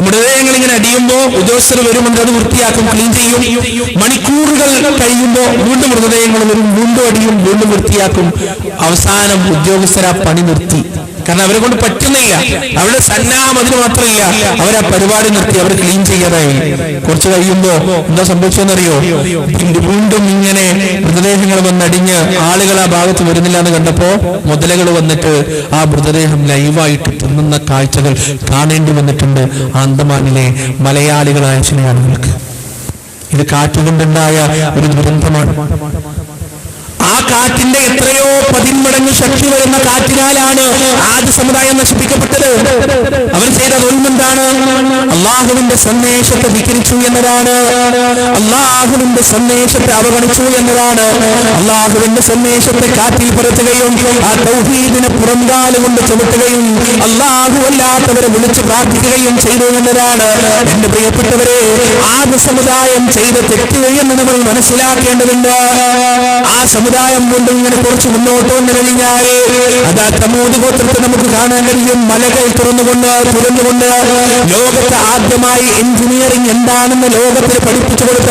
മൃതദേഹങ്ങൾ ഇങ്ങനെ അടിയുമ്പോൾ ഉദ്യോഗസ്ഥർ വരുമ്പോൾ അത് വൃത്തിയാക്കും, ക്ലീൻ ചെയ്യും. മണിക്കൂറുകൾ കഴിയുമ്പോൾ വീണ്ടും മൃതദേഹങ്ങൾ വരും, വീണ്ടും അടിയും, വീണ്ടും വൃത്തിയാക്കും. അവസാനം ഉദ്യോഗസ്ഥർ ആ പണി നിർത്തി. കാരണം അവരെ കൊണ്ട് പറ്റുന്നില്ല, അവരുടെ സന്നാഹം അതിന് മാത്രമില്ല. അവരാ പരിപാടി നിർത്തി, അവർ ക്ലീൻ ചെയ്യാതായി. കുറച്ച് കഴിയുമ്പോ എന്താ സംഭവിച്ചെന്നറിയോ? വീണ്ടും ഇങ്ങനെ മൃതദേഹങ്ങൾ വന്നടിഞ്ഞ് ആളുകൾ ആ ഭാഗത്ത് വരുന്നില്ല എന്ന് കണ്ടപ്പോ മുതലകൾ വന്നിട്ട് ആ മൃതദേഹം ലൈവായിട്ട് തിന്നുന്ന കാഴ്ചകൾ കാണേണ്ടി വന്നിട്ടുണ്ട് ആൻഡമാനിലെ മലയാളികളായ ചില ആളുകൾക്ക്. ഇത് കാറ്റുകൊണ്ടുണ്ടായ ഒരു ദുരന്തമാണ്. ആ കാറ്റിന്റെ എത്രയോ 10 മടങ്ങ് ശക്തി വരുന്ന കാറ്റിനാലാണ് ആദ്യ സമുദായം നശിപ്പിക്കപ്പെട്ടത്. അവർ ചെയ്ത ദുൽമെന്താണ്? അള്ളാഹുവിന്റെ സന്ദേശത്തെ ധിക്കരിച്ചു എന്നതാണ്, അള്ളാഹുവിന്റെ സന്ദേശത്തെ അവഗണിച്ചു എന്നതാണ്. അള്ളാഹുവിന്റെ സന്ദേശത്തെ കാറ്റിൽ പുറത്തുകയും ആ തൗഹീദിനെ പുറംകാലുകൊണ്ട് ചുമട്ടുകയും അള്ളാഹു അല്ലാത്തവരെ വിളിച്ചു പ്രാർത്ഥിക്കുകയും ചെയ്തു എന്നതാണ്. എന്റെ പ്രിയപ്പെട്ടവരെ, ആദ്യ സമുദായം ചെയ്ത തെറ്റ് എന്ന് നമ്മൾ മനസ്സിലാക്കേണ്ടതുണ്ട്. ആ സമുദായം കൊണ്ട് ഇങ്ങനെ കുറച്ച് മുന്നോട്ട് വന്നു കഴിഞ്ഞാൽ അതാ തമൂദ് ഗോത്രത്തെ നമുക്ക് കാണാൻ കഴിയും. മലകൾ തുറന്നുകൊണ്ട് ലോകത്ത് ആദ്യമായി എഞ്ചിനീയറിംഗ് എന്താണെന്ന് ലോകത്തിൽ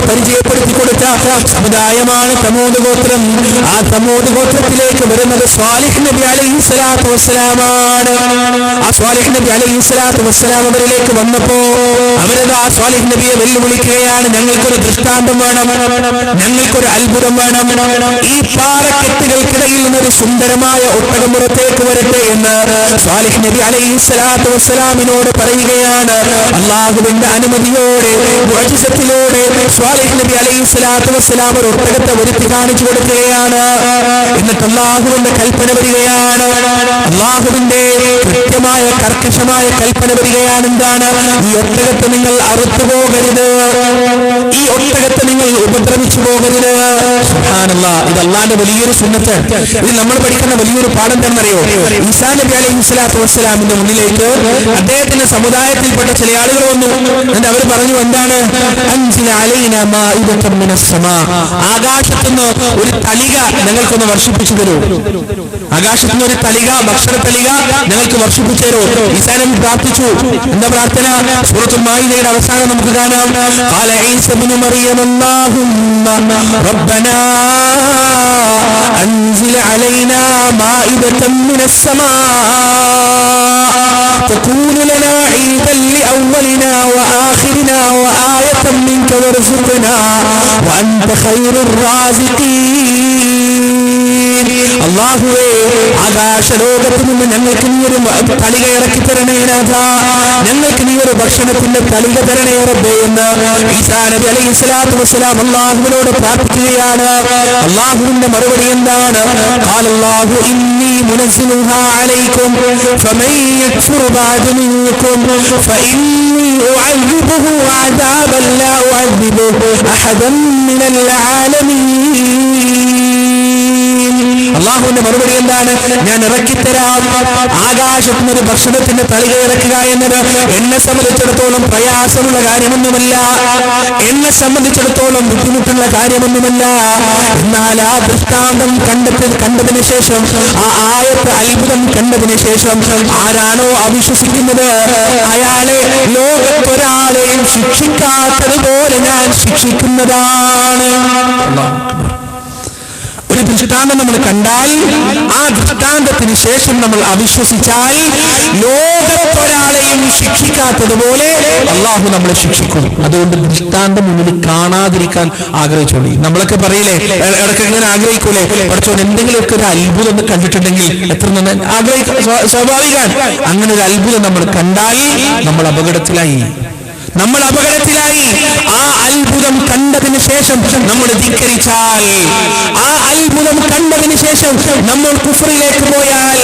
പരിചയപ്പെടുത്തി കൊടുത്ത സമുദായമാണ് തമൂദ് ഗോത്രം. ആ തമൂദ് ഗോത്രത്തിലേക്ക് വരുന്നത് സ്വാലിഹ് നബി അലൈഹിസ്സലാത്തു വസ്സലാമാണ്. ആ സ്വാലിഹ് നബി അലൈഹിസ്സലാത്തു വസ്സലാം അവരിലേക്ക് വന്നപ്പോ അവരത് ആ സ്വാലിഹ് നബിയെ വെല്ലുവിളിക്കുകയാണ്. ഞങ്ങൾക്കൊരു ദൃഷ്ടാന്തം വേണം, ഞങ്ങൾക്കൊരു അത്ഭുതം വേണം. ഈ പാറക്കെട്ടുകൾക്കിടയിൽ നിന്നൊരു സുന്ദരമായ ഒട്ടകം പുറത്തേക്ക് വരട്ടെ എന്ന് സ്വാലിഹ് നബി അലൈഹിസ്സലാത്തു വസ്സലാമിനോട് പറയുകയാണ്. അള്ളാഹുവിന്റെ അനുമതിയോടെ മുഅ്ജിസത്തിലൂടെ സ്വാലിഹ് നബി അലൈഹിസ്സലാത്തു വസ്സലാം ഒരു ഒട്ടകത്തെ വരുത്തി കാണിച്ചു കൊടുക്കുകയാണ്. എന്നിട്ട് അള്ളാഹുവിന്റെ കൽപ്പന വരികയാണ്. അള്ളാഹുവിന്റെ കൃത്യമായ കർക്കശമായ കൽപ്പന വരികയാണ്. എന്താണ്? ഈ ഒട്ടകത്തെ നിങ്ങൾ അറുത്തു പോകരുത്, ഈ ഒട്ടകത്തെ നിങ്ങൾ ഉപദ്രവിച്ചു പോകരുത്. സുബ്ഹാനല്ലാഹ്, ഇത് അള്ളാന്റെ വലിയൊരു സുന്നത്ത്. ഇത് നമ്മൾ പഠിക്കുന്ന വലിയൊരു പാഠം എന്നറിയോ? ഈസാ നബി അലൈഹിസ്സലാത്തു വസ്സലാമിന്റെ മുന്നിലേക്ക് അദ്ദേഹത്തിന്റെ സമുദായത്തിൽപ്പെട്ട ചില ആളുകൾ വന്നു. എന്നിട്ട് അവർ പറഞ്ഞു, എന്താണ്? അൻസിൽ അലൈനാ മാഇദതൻ മിനസ് സമാ, ആകാശത്തുനിന്ന് ഒരു തളിക ഞങ്ങൾക്കൊന്ന് വർഷിപ്പിച്ചു തരൂ. ആകാശത്തുനിന്ന് ഒരു തളിക, ഭക്ഷണ തളിക ഞങ്ങൾക്ക് വർഷിപ്പിച്ചു തരൂ. ഈസാ നബി പ്രാർത്ഥിച്ചു. എന്താ പ്രാർത്ഥന? സൂറത്തുൽ മാഇദയുടെ അവസാനം നമുക്ക് കാണാം. ഖാല ഈസ ഇബ്നു മറിയം അല്ലാഹുമ്മ റബ്ബനാ അൻസിൽ അലൈനാ മാഇദതൻ മിനസ് സമാ തകൂനു ലനാ ഈദൻ ലിഅവ്വലിനാ വആഖിരിനാ വആയതൻ മിൻക വർസുഖ്നാ വഅൻത ഖൈറുർ റാസിഖീൻ. അല്ലാഹുവേ ആകാശലോകത്ത് നിന്ന് ഞങ്ങൾക്ക് നീ ഒരു തളിക ഇറക്കി തരണേ നാഥാ, ഞങ്ങൾക്ക് നീ ഒരു ഭക്ഷണത്തിന്റെ തളിക തരണേ റബ്ബേ എന്ന് ഈസാ നബി അലൈഹിസ്സലാത്തു വസ്സലാം അല്ലാഹുവിനോട് പ്രാർത്ഥിക്കുകയാണ്. അല്ലാഹുവിന്റെ മറുപടി എന്താണ്? ഖാലല്ലാഹു ഇന്നി മുനസ്സിലുഹാ അലൈക്കും ഫമൻ യക്ഫുർ ബഅദ മിൻകും ഫഇന്നി ഉഅദ്ദിബുഹു അദാബൻ ലാ ഉഅദ്ദിബുഹു അഹദൻ മിനൽ ആലമീൻ. അല്ലാഹുവിന്റെ മറുപടി എന്താണ്? ഞാൻ ഇറക്കിത്തരാം. ആകാശത്തിന് ഒരു ഭക്ഷണത്തിന്റെ തളിക ഇറക്കുക എന്നത് എന്നെ സംബന്ധിച്ചിടത്തോളം പ്രയാസമുള്ള കാര്യമൊന്നുമല്ല, എന്നെ സംബന്ധിച്ചിടത്തോളം ബുദ്ധിമുട്ടുള്ള കാര്യമൊന്നുമല്ല. എന്നാൽ ആ ദൃഷ്ടാന്തം കണ്ടതിന് ശേഷം, ആ ആയത്ത് അത്ഭുതം കണ്ടതിന് ശേഷം ആരാണോ അവിശ്വസിക്കുന്നത് അയാളെ ലോകത്തൊരാളെയും ശിക്ഷിക്കാത്തതുപോലെ ഞാൻ ശിക്ഷിക്കുന്നതാണ്. ഒരു ദൃഷ്ടാന്തം നമ്മൾ കണ്ടാൽ ആ ദൃഷ്ടാന്തത്തിന് ശേഷം നമ്മൾ അവിശ്വസിച്ചാൽ ലോകത്തൊരാളെയും ശിക്ഷിക്കാത്തതുപോലെ അള്ളാഹു നമ്മളെ ശിക്ഷിക്കും. അതുകൊണ്ട് ദൃഷ്ടാന്തം മുന്നിൽ കാണാതിരിക്കാൻ ആഗ്രഹിച്ചോളി. നമ്മളൊക്കെ പറയില്ലേ, ഇടയ്ക്ക് ഇങ്ങനെ ആഗ്രഹിക്കൂലേ, പഠിച്ചോണ്ട് എന്തെങ്കിലുമൊക്കെ ഒരു അത്ഭുതം ഒന്ന് കണ്ടിട്ടുണ്ടെങ്കിൽ എത്ര നന്നായി ആഗ്രഹിക്കാൻ സ്വാഭാവികമാണ്. അങ്ങനെ ഒരു അത്ഭുതം നമ്മൾ കണ്ടാൽ നമ്മൾ അപകടത്തിലായി. ആ അത്ഭുതം കണ്ടതിന് ശേഷം നമ്മൾ ധിക്കരിച്ചാൽ, ആ അത്ഭുതം കണ്ടതിന് ശേഷം നമ്മൾ കുഫറിലേക്ക് പോയാൽ,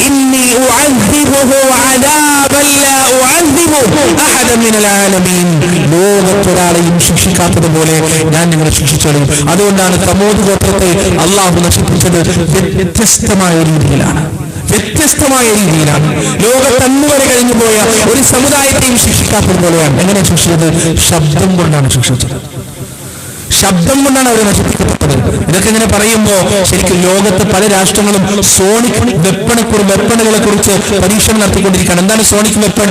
ഇന്നി ഉഅദ്ദിബുഹു അദാബൻ ലാ ഉഅദ്ദിബുഹു അഹദൻ മിനൽ ആലമീൻ, ലോകത്തൊരാളെയും ശിക്ഷിക്കാത്തതുപോലെ ഞാൻ നിങ്ങളെ ശിക്ഷിച്ചോളും. അതുകൊണ്ടാണ് സമൂദ് ഗോത്രത്തെ അള്ളാഹു നശിപ്പിച്ചത് വ്യത്യസ്തമായ രീതിയിലാണ്. ലോകത്തന്നു വരെ കഴിഞ്ഞു പോയ ഒരു സമുദായത്തെയും ശിക്ഷിക്കാത്തത് പോലെയാണ്. എങ്ങനെ ശിക്ഷിച്ചത്? ശബ്ദം കൊണ്ടാണ് ശിക്ഷിച്ചത്. ശബ്ദം കൊണ്ടാണ് അവർ നശിപ്പിക്കപ്പെട്ടത്. ഇതൊക്കെ ഇങ്ങനെ പറയുമ്പോ ശരിക്കും ലോകത്ത് പല രാഷ്ട്രങ്ങളും സോണിക് വെപ്പണുകളെ കുറിച്ച് പരീക്ഷണം നടത്തിക്കൊണ്ടിരിക്കുകയാണ്. എന്താണ് സോണിക് വെപ്പൺ?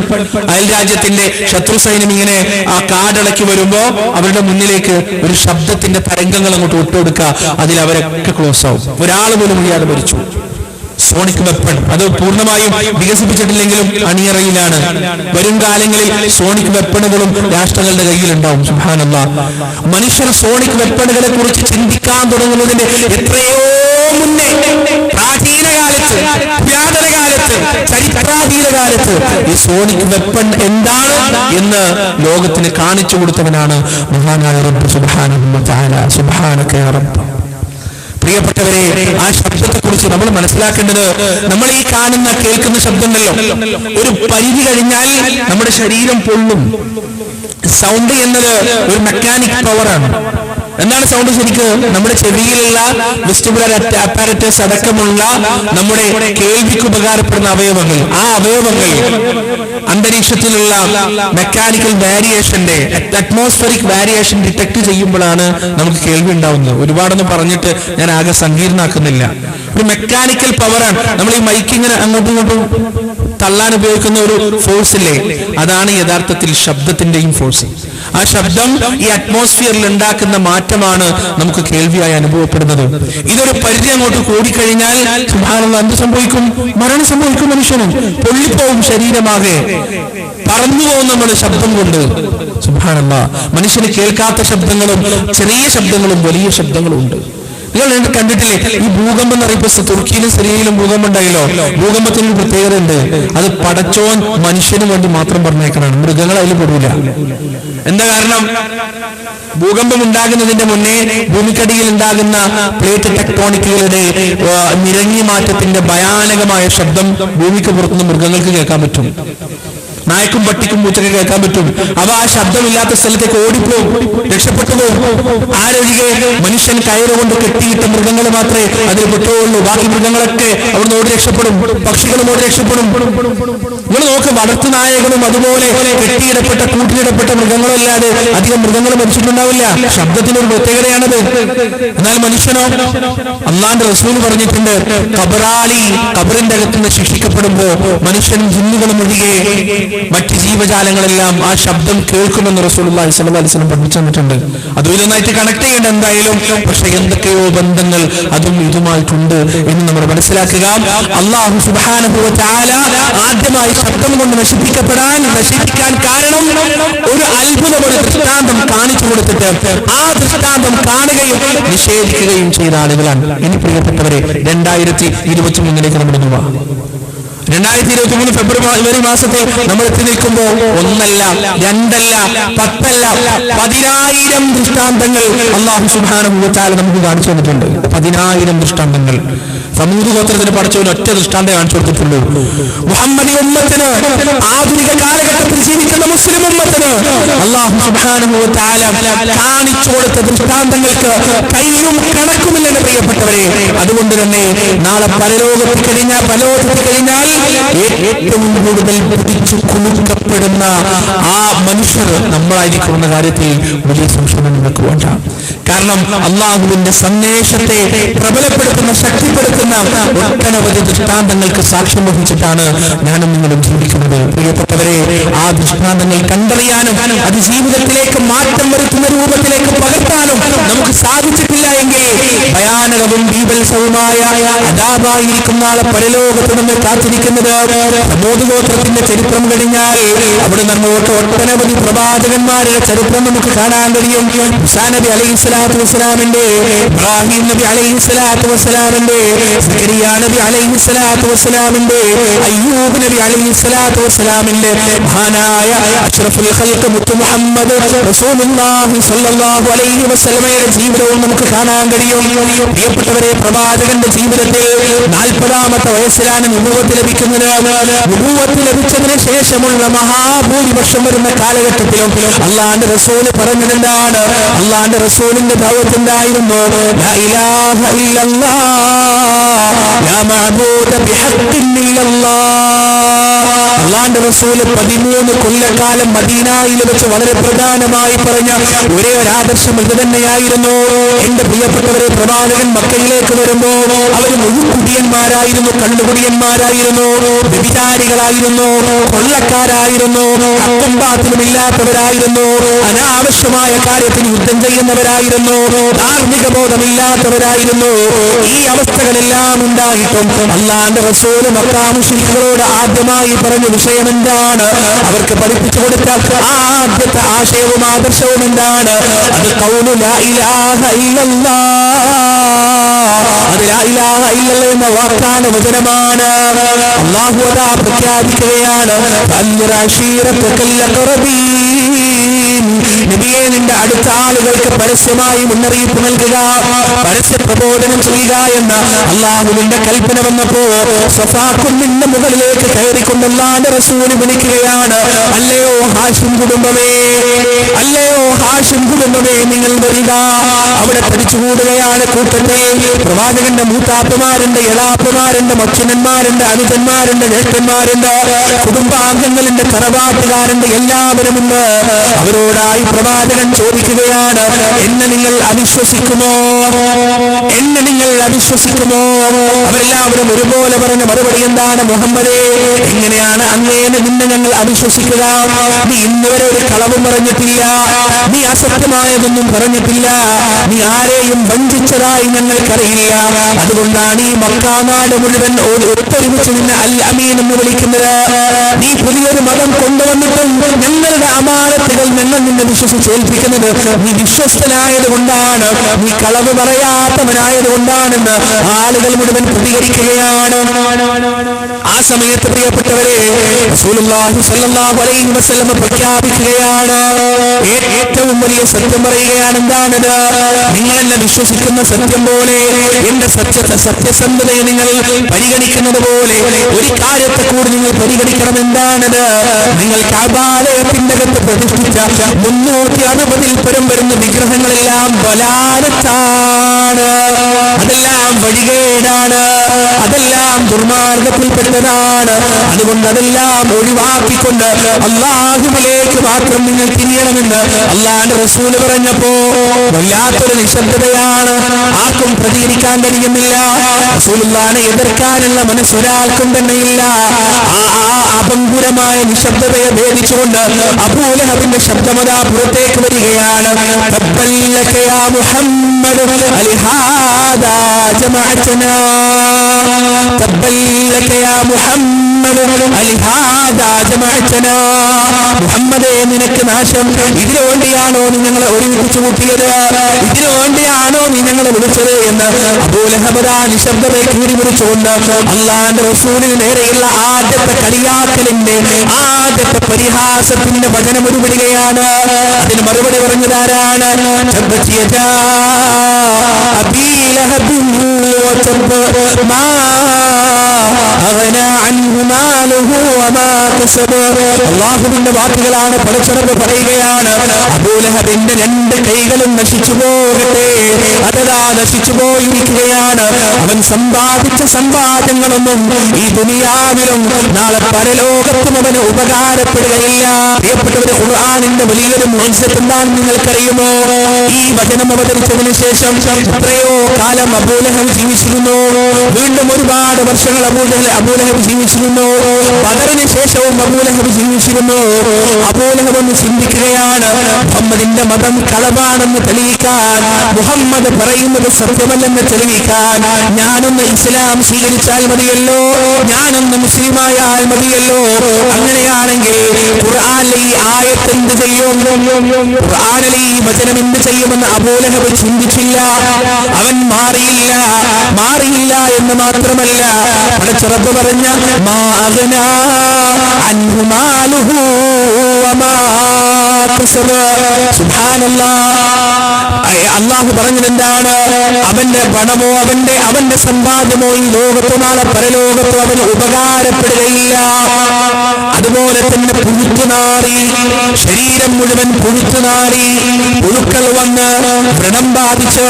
അയൽ രാജ്യത്തിന്റെ ശത്രു സൈന്യം ഇങ്ങനെ ആ കാടടക്കി വരുമ്പോ അവരുടെ മുന്നിലേക്ക് ഒരു ശബ്ദത്തിന്റെ തരംഗങ്ങൾ അങ്ങോട്ട് വിട്ടുകൊടുക്കുക, അതിൽ അവരൊക്കെ ക്ലോസ് ആവും. ഒരാൾ പോലും ഇല്ലാതെ മരിച്ചു. സോണിക് വെപ്പൺ അത് പൂർണ്ണമായും വികസിപ്പിച്ചിട്ടില്ലെങ്കിലും അണിയറയിലാണ്. വരും കാലങ്ങളിൽ സോണിക് വെപ്പണുകളും രാഷ്ട്രങ്ങളുടെ കയ്യിലുണ്ടാവും. സുബ്ഹാനല്ലാഹ്. മനുഷ്യർ സോണിക് വെപ്പണുകളെ കുറിച്ച് ചിന്തിക്കാൻ തുടങ്ങുന്നതിന്റെ എത്രയോ മുന്നേ, പ്രാചീന കാലത്ത്, പുരാതന കാലത്ത്, ചരിത്രാതീത കാലത്ത് ഈ സോണിക് വെപ്പൺ എന്താണ് എന്ന് ലോകത്തിന് കാണിച്ചു കൊടുത്തവനാണ് മഹാനായ റബ്ബ് സുബ്ഹാനഹു വ തആല. സുബ്ഹാനക യാ റബ്ബ്. പ്രിയപ്പെട്ടവരെ, ആ ശബ്ദത്തെ കുറിച്ച് നമ്മൾ മനസ്സിലാക്കേണ്ടത്, നമ്മൾ ഈ കാണുന്ന കേൾക്കുന്ന ശബ്ദമല്ലോ, ഒരു പരിധി കഴിഞ്ഞാൽ നമ്മുടെ ശരീരം പൊള്ളും. സൗണ്ട് എന്നത് ഒരു മെക്കാനിക് പവറാണ്. എന്താണ് സൗണ്ട്? ശരിക്കും നമ്മുടെ ചെവിയിലുള്ള വെസ്റ്റിബുലർ അപ്പാരറ്റസ് അടക്കമുള്ള നമ്മുടെ കേൾവിക്ക് ഉപകാരപ്പെടുന്ന അവയവങ്ങൾ, ആ അവയവങ്ങൾ അന്തരീക്ഷത്തിലുള്ള മെക്കാനിക്കൽ വാരിയേഷന്റെ, അറ്റ്മോസ്ഫറിക് വാരിയേഷൻ ഡിറ്റക്ട് ചെയ്യുമ്പോഴാണ് നമുക്ക് കേൾവി ഉണ്ടാവുന്നത്. ഒരുപാടൊന്നും പറഞ്ഞിട്ട് ഞാൻ ആകെ സങ്കീർണമാക്കുന്നില്ല. ഒരു മെക്കാനിക്കൽ പവറാണ്. നമ്മൾ ഈ മൈക്കിങ്ങനെ അങ്ങോട്ടും ഇങ്ങോട്ടും തള്ളാൻ ഉപയോഗിക്കുന്ന ഒരു ഫോഴ്സ് ഇല്ലേ, അതാണ് യഥാർത്ഥത്തിൽ ശബ്ദത്തിന്റെയും ഫോഴ്സ്. ആ ശബ്ദം ഈ അറ്റ്മോസ്ഫിയറിൽ ഉണ്ടാക്കുന്ന മാറ്റമാണ് നമുക്ക് കേൾവിയായി അനുഭവപ്പെടുന്നത്. ഇതൊരു പരിധി അങ്ങോട്ട് കൂടിക്കഴിഞ്ഞാൽ സുബ്ഹാനല്ലാഹ് എന്ത് സംഭവിക്കും? മരണം സംഭവിക്കും. മനുഷ്യനും പൊള്ളിപ്പോവും, ശരീരമാകെ പറന്നു പോകും നമ്മുടെ ശബ്ദം കൊണ്ട്. സുബ്ഹാനല്ലാഹ്. മനുഷ്യന് കേൾക്കാത്ത ശബ്ദങ്ങളും ചെറിയ ശബ്ദങ്ങളും വലിയ ശബ്ദങ്ങളും ഉണ്ട്. നിങ്ങൾ കണ്ടിട്ടില്ലേ ഈ ഭൂകമ്പം എന്നറിയപ്പോ തുർക്കിയിലും സിറിയയിലും ഭൂകമ്പം ഉണ്ടായല്ലോ. ഭൂകമ്പത്തിന് പ്രത്യേകത ഉണ്ട്. അത് പടച്ചോൻ മനുഷ്യന് വേണ്ടി മാത്രം പറഞ്ഞേക്കണാണ്, മൃഗങ്ങൾ അതിൽ പെടൂല. എന്താ കാരണം? ഭൂകമ്പം ഉണ്ടാകുന്നതിന്റെ മുന്നേ ഭൂമിക്കടിയിൽ ഉണ്ടാകുന്ന പ്ലേറ്റ് ടെക്ടോണിക്കുകളുടെ നിരങ്ങി മാറ്റത്തിന്റെ ഭയാനകമായ ശബ്ദം ഭൂമിക്ക് പുറത്തുനിന്ന് മൃഗങ്ങൾക്ക് കേൾക്കാൻ പറ്റും. നായ്ക്കും പട്ടിക്കും പൂച്ചക്ക് കേൾക്കാൻ പറ്റും. അവ ആ ശബ്ദമില്ലാത്ത സ്ഥലത്തേക്ക് ഓടിപ്പോകും, രക്ഷപ്പെട്ടു പോകും. ആരൊഴികെ മനുഷ്യൻ കയറുകൊണ്ട് കെട്ടിയിട്ട മൃഗങ്ങൾ മാത്രമേ അതിൽ പെട്ടുള്ളൂ. ബാക്കി മൃഗങ്ങളൊക്കെ അവിടുന്ന് ഓടി രക്ഷപ്പെടും, പക്ഷികളും ഓടി രക്ഷപ്പെടും. നിങ്ങൾ നോക്ക്, വളർത്തു നായകളും അതുപോലെ കെട്ടിയിടപ്പെട്ട കൂട്ടിയിടപ്പെട്ട മൃഗങ്ങളും അല്ലാതെ അധികം മൃഗങ്ങൾ മരിച്ചിട്ടുണ്ടാവില്ല. ശബ്ദത്തിനൊരു പ്രത്യേകതയാണത്. എന്നാൽ മനുഷ്യനോ? അല്ലാഹുവിന്റെ റസൂൽ പറഞ്ഞിട്ടുണ്ട്, ഖബറാളി ഖബറിന്റെ അകത്തുനിന്ന് ശിക്ഷിക്കപ്പെടുമ്പോ മനുഷ്യനും ജിന്നുകളും ഒഴികെ മറ്റ് ജീവജാലങ്ങളെല്ലാം ആ ശബ്ദം കേൾക്കുമെന്ന് റസൂലുള്ളാഹി സ്വല്ലല്ലാഹു അലൈഹി വസല്ലം പഠിപ്പിച്ചു തന്നിട്ടുണ്ട്. അതും ഇതൊന്നായിട്ട് കണക്ട് ചെയ്യേണ്ട എന്തായാലും, പക്ഷെ എന്തൊക്കെയോ ബന്ധങ്ങൾ അതും ഇതുമായിട്ടുണ്ട് എന്ന് നമ്മൾ മനസ്സിലാക്കുക. അല്ലാഹു സുബ്ഹാനഹു വ തആല ആദ്യ ശാശ്വതമായി ശബ്ദം കൊണ്ട് നശിപ്പിക്കാൻ കാരണം ഒരു അത്ഭുതം, ഒരു ദൃഷ്ടാന്തം കാണിച്ചു കൊടുത്തിട്ട് ആ ദൃഷ്ടാന്തം കാണുകയും നിഷേധിക്കുകയും ചെയ്ത ആളുകളാണ്. ഇനി പ്രിയപ്പെട്ടവരെ, 2023 നമ്മൾ പോവാം. 2023 ഫെബ്രുവരി മാസത്തിൽ നമ്മൾ എത്തി നിൽക്കുമ്പോൾ ഒന്നല്ല, രണ്ടല്ല, 10 അല്ല, 10,000 ദൃഷ്ടാന്തങ്ങൾ അല്ലാഹു സുബ്ഹാനഹു വ തആല നമുക്ക് കാണിച്ചു തന്നിട്ടുണ്ട്. 10,000 ദൃഷ്ടാന്തങ്ങൾ. സമൂഹ ഗോത്രത്തിന് പഠിച്ചവന് ഒറ്റ ദൃഷ്ടാന്തം കാണിച്ചു കൊടുത്തിട്ടുള്ളൂ. മുഹമ്മദി ഉമ്മത്തിന്, ആധുനിക കാലഘട്ടത്തിൽ ജീവിക്കുന്ന മുസ്ലിം ഉമ്മത്തിന് അല്ലാഹു സുബ്ഹാനഹു വ തആല കാണിച്ചു കൊടുത്ത ദൃഷ്ടാന്തങ്ങൾക്ക് കയ്യും കണക്കുമില്ലെന്ന് പ്രിയപ്പെട്ടവരെ. അതുകൊണ്ട് തന്നെ നാളെ പരലോകത്തിൽ കഴിഞ്ഞാൽ ഏറ്റവും കൂടുതൽ പിടിച്ചു കുലുക്കപ്പെടുന്ന ആ മനുഷ്യർ നമ്മളായിരിക്കുന്ന കാര്യത്തിൽ വലിയ സംശയം നിങ്ങൾക്ക് വേണ്ട. കാരണം അള്ളാഹുവിന്റെ സന്ദേശത്തെ പ്രബലപ്പെടുത്തുന്ന, ശക്തിപ്പെടുത്തുന്ന ഒട്ടനവധി ദൃഷ്ടാന്തങ്ങൾക്ക് സാക്ഷ്യം വഹിച്ചിട്ടാണ് ഞാനും നിങ്ങളും ജീവിക്കുന്നത്. പ്രിയപ്പെട്ടവരെ, ആ ദൃഷ്ടാന്തങ്ങൾ കണ്ടറിയാനും അത് ജീവിതത്തിലേക്ക് മാറ്റം വരുത്തുന്ന രൂപത്തിലേക്ക് പകർത്താനും നമുക്ക് സാധിച്ചിട്ടില്ല എങ്കിൽ ഭയാനകവും ബീഭത്സവുമായ അദാബായിരിക്കും നാളെ പരലോകത്ത് നമ്മെ കാത്തിരിക്കുന്നത്. സമൂഹ ഗോത്രത്തിന്റെ ചരിത്രം കഴിഞ്ഞാൽ അവിടെ നമ്മൾക്ക് ഒട്ടനവധി പ്രവാചകന്മാരുടെ ചരിത്രം നമുക്ക് കാണാൻ കഴിയും. മൂസാ നബി അലൈഹിസ്സലാത്തു വസ്സലാമിന്റെ, ഇബ്രാഹിം നബി അലൈഹിസ്സലാത്തു വസ്സലാമിന്റെ, സക്കരിയ നബി അലൈഹിസ്സലാത്തു വസ്സലാമിന്റെ, അയ്യൂബ് നബി അലൈഹിസ്സലാത്തു വസ്സലാമിന്റെ, മഹാനായ അഷ്റഫുൽ ഖൽഖ് മുത്ത് മുഹമ്മദ് റസൂലുള്ളാഹി സ്വല്ലല്ലാഹു അലൈഹി വസല്ലമയുടെ ജീവിതവും നമുക്ക് കാണാൻ കഴിയും. പ്രിയപ്പെട്ടവരെ, പ്രവാചകന്റെ ജീവിതത്തിൽ 40-ാമത്തെ വയസ്സിലാണ് നുബുവത്ത് ലഭിക്കുന്നത്. നുബുവത്ത് ലഭിച്ചതിന് ശേഷമുള്ള മഹാഭൂരിപക്ഷം വരുന്ന കാലഘട്ടത്തിലും അല്ലാഹുവിന്റെ റസൂൽ പറഞ്ഞതെന്താണ്? അല്ലാഹുവിന്റെ റസൂലിന്റെ ദഅവത്ത് എന്തായിരുന്നു? ലാ ഇലാഹ ഇല്ലല്ലാഹ് ലാ മഅബൂദ ബിഹഖ്ഖിൻ ഇല്ലല്ലാഹ്. അല്ലാഹുവിന്റെ റസൂൽ 13 കൊല്ലക്കാലം മദീനയിൽ വെച്ച് വളരെ പ്രധാനമായി പറഞ്ഞ ഒരേ ഒരു ആദർശം ഇത് തന്നെയായിരുന്നു. എന്റെ പ്രിയപ്പെട്ടവരെ, പ്രവാചകൻ മക്കയിലേക്ക് വരുമ്പോൾ അവർ മുഴുക്കുടിയന്മാരായിരുന്നു, കള്ളുകുടിയന്മാരായിരുന്നു, വ്യഭിചാരികളായിരുന്നു, കൊള്ളക്കാരായിരുന്നു, അക്കുംപാത്തിലുമില്ലാത്തവരായിരുന്നു, അനാവശ്യമായ കാര്യത്തിന് യുദ്ധം ചെയ്യുന്നവരായിരുന്നു, ധാർമ്മിക ബോധമില്ലാത്തവരായിരുന്നു. ഈ അവസ്ഥകളെല്ലാം ഉണ്ടായിട്ടും അല്ലാഹുവിന്റെ റസൂൽ മക്കാ മുശ്രിക്കുകളോട് ആദ്യമായി പറഞ്ഞ വിഷയം എന്താണ്? അവർക്ക് പഠിപ്പിച്ചു കൊടുത്ത ആദ്യത്തെ ആശയവും ആദർശവും എന്താണ്? അത് ഖൗലു ലാ ഇലാഹ ഇല്ലല്ലാഹ്. അത് ലാ ഇലാഹ ഇല്ലല്ലാഹ് എന്ന വാക്കാണ്, വചനമാണ്. അല്ലാഹു അതാ പ്രഖ്യാപിക്കുകയാണ്, നബിയെ, നിന്റെ അടുത്ത ആളുകൾക്ക് പരസ്യമായി മുന്നറിയിപ്പ് നൽകുക, പരസ്യ പ്രബോധനം ചെയ്യുക എന്ന അല്ലാഹുവിന്റെ കൽപ്പന വന്നപ്പോ സഫാ കുന്നിന്റെ മുകളിലേക്ക് കയറിക്കൊണ്ട് അല്ലാഹുവിന്റെ റസൂൽ വിളിക്കുകയാണ്, അല്ലയോ ഹാഷിം കുടുംബമേ, അല്ലയോ ഹാഷിം കുടുംബമേ, നിങ്ങൾ വരിക. അവിടെ പഠിച്ചുകൂടുകയാണ് കൂട്ടത്തെ. പ്രവാചകന്റെ മൂത്താപ്പമാരുണ്ട്, എളാപ്പമാരുണ്ട്, മച്ചുനന്മാരുണ്ട്, അനുജന്മാരുണ്ട്, ജ്യേഷ്ഠന്മാരുണ്ട്, കുടുംബാംഗങ്ങളുണ്ട്, തറവാട്ടുകാരുണ്ട്, എല്ലാവരും ഉണ്ട്. അവരോടായി പ്രവാചകൻ ചോദിക്കുകയാണ്, എന്നെ നിങ്ങൾ അവിശ്വസിക്കുമോ? എന്നെ നിങ്ങൾ അവിശ്വസിക്കുമോ? അവരെല്ലാവരും ഒരുപോലെ പറഞ്ഞ മറുപടി എന്താണ്? മുഹമ്മദേ, എങ്ങനെയാണ് അങ്ങേനെ നിന്നെ ഞങ്ങൾ അവിശ്വസിക്കുക? നീ ഇന്നുവരെ ഒരു കളവും പറഞ്ഞിട്ടില്ല, നീ അസത്യമായതൊന്നും പറഞ്ഞിട്ടില്ല, നീ ആരെയും വഞ്ചിച്ചതായി ഞങ്ങൾക്കറിയില്ല. അതുകൊണ്ടാണ് ഈ മക്കാ നാട് മുഴുവൻ ഒത്തൊരുമിച്ച് നിന്നെ അൽ അമീൻ എന്ന് വിളിക്കുന്നത്. നീ പുതിയൊരു മതം കൊണ്ടുവന്നിട്ടും ഞങ്ങളുടെ അമാനത്തുകൾ ഞങ്ങൾ നിന്നെ വിശ്വസിച്ചേൽപ്പിക്കുന്നത് നീ വിശ്വസ്തനായത് കൊണ്ടാണ്, നീ കളവ് പറയാത്തവനായത് കൊണ്ടാണെന്ന് ആളുകൾ മുഴുവൻ പ്രതികരിക്കുകയാണ്. ആ സമയത്ത് പ്രിയപ്പെട്ടവരെ, റസൂലുള്ളാഹി സ്വല്ലല്ലാഹു അലൈഹി വസല്ലം പ്രഖ്യാപിക്കുകയാണ്, ഏറ്റവും വലിയ സത്യം പറയുകയാണ്. എന്താണത്? നിങ്ങൾ എന്നെ വിശ്വസിക്കുന്ന സത്യം പോലെ, എന്റെ സത്യസന്ധതയെ നിങ്ങൾ പരിഗണിക്കുന്നത് പോലെ ഒരു കാര്യത്തെ കൂടി നിങ്ങൾ പരിഗണിക്കണം. എന്താണത്? നിങ്ങൾ കഅബാലയത്തിന്റെ അകത്ത് പ്രതിഷ്ഠിച്ച 360 പരം വരുന്ന വിഗ്രഹങ്ങളെല്ലാം ബലാലത്താണ്, അതെല്ലാം വഴികേടാണ്, അതെല്ലാം ദുർമാർഗത്തിൽപ്പെട്ടതാണ്. അതുകൊണ്ട് അതെല്ലാം ഒഴിവാക്കിക്കൊണ്ട് അല്ലാഹുവിലേക്ക് മാത്രം നിങ്ങൾ തിരിയണമെന്ന് അല്ലാഹുവിന്റെ റസൂൽ പറഞ്ഞപ്പോ വല്ലാത്തൊരു നിശബ്ദതയാണ്. ആർക്കും പ്രതികരിക്കാൻ കഴിയുന്നില്ല. റസൂലുള്ളാഹിനെ എതിർക്കാനുള്ള മനസ്സൊരാൾക്കും തന്നെയില്ല. ആ അപങ്കുരമായ നിശബ്ദതയെ ഭേദിച്ചുകൊണ്ട് അബൂ ലഹബിന്റെ ശബ്ദമതാ പുറത്തേക്ക് വരികയാണ്. തബ്ബല്ലക യാ മുഹമ്മദ് അലിഹാദാ ജമഅതനാ. തബ്ബൽ ലക യാ മുഹമ്മദ് അലിഹാദാ ജമഅതനാ. മുഹമ്മദേ നിനക്ക് നാശം, ഇതിനു വേണ്ടിയാണോ നീ ഞങ്ങളെ ഒരുമിച്ച് കൂട്ടിയത്, ഇതിനു വേണ്ടിയാണോ നീ ഞങ്ങളെ വിളിച്ചത് എന്ന് അബൂ ലഹബ് നിശബ്ദതയെ കീറിമുറിച്ചുകൊണ്ട് അല്ലാഹുവിന്റെ റസൂലിന് നേരെയുള്ള ആദ്യത്തെ കളിയാക്കലിന്റെ ആദ്യത്തെ പരിഹാസത്തിന്റെ വചനം ഉരുവിടുകയാണ്. അതിന് മറുപടി പറഞ്ഞതാരാണ്? അല്ലാഹുവിന്റെ വാക്കുകളാണ് പടച്ചറപ്പ് പറയുകയാണ്. അബൂ ലഹബിന്റെ രണ്ട് കൈകളും നശിച്ചു പോകട്ടെ, അതതാ നശിച്ചു പോയിരിക്കുകയാണ്. അവൻ സമ്പാദിച്ച സമ്പാദ്യങ്ങളൊന്നും ഈ ദുനിയാവിലും നാളെ പരലോകത്തും അവന് ഉപകാരപ്പെടുകയില്ല. പ്രിയപ്പെട്ടവരെ, ഖുർആനിന്റെ വലിയൊരു മോചനം എന്താണെന്ന് നിങ്ങൾക്കറിയുമോ? ഈ വചനം അവതരിച്ചതിന് ശേഷം എത്രയോ കാലം അബൂ ലഹബ് ജീവിച്ചിരുന്നു. വീണ്ടും ഒരുപാട് വർഷങ്ങൾ അബൂ ലഹബ് ജീവിച്ചിരുന്നു. ബദറിന് ശേഷവും അബൂ ലഹബ് ജീവിച്ചിരുന്നു. അബൂ ലഹബ് ഒന്ന് ചിന്തിക്കുകയാണ്, മുഹമ്മദിന്റെ മതം കളവാണെന്ന് തെളിയിക്കാൻ, മുഹമ്മദ് പറയുന്നത് സത്യമല്ലെന്ന് തെളിയിക്കാൻ ഞാനൊന്ന് ഇസ്ലാം സ്വീകരിച്ചാൽ മതിയല്ലോ, ഞാനൊന്ന് മുസ്ലിമായാൽ മതിയല്ലോ. അങ്ങനെയാണെങ്കിൽ ഖുർആനിലെ ഈ ആയത്ത് എന്ത് ചെയ്യും, ഖുർആനിലെ ഈ വചനം എന്ത് ചെയ്യുമെന്ന് അബൂ ലഹബ് ചിന്തിച്ചില്ല. അവൻ മാറിയില്ല എന്ന് മാത്രമല്ല, പടച്ചറബ് പറഞ്ഞ മാ അഗ്നാ അൻഹു മാലുഹു വമാ കസബ. സുബ്ഹാനല്ലാഹ്. അള്ളാഹു പറഞ്ഞത് എന്താണ്? അവന്റെ പണമോ അവന്റെ സമ്പാദ്യമോ ഈ ലോകത്തോ നാളെ പരലോകത്തോ അവന് ഉപകാരപ്പെടുകയില്ല. അതുപോലെ തന്നെ പുഴുത്തുനാറി, ശരീരം മുഴുവൻ പുഴുത്തുനാറി, പുഴുക്കൾ വന്ന് വ്രണം ബാധിച്ച്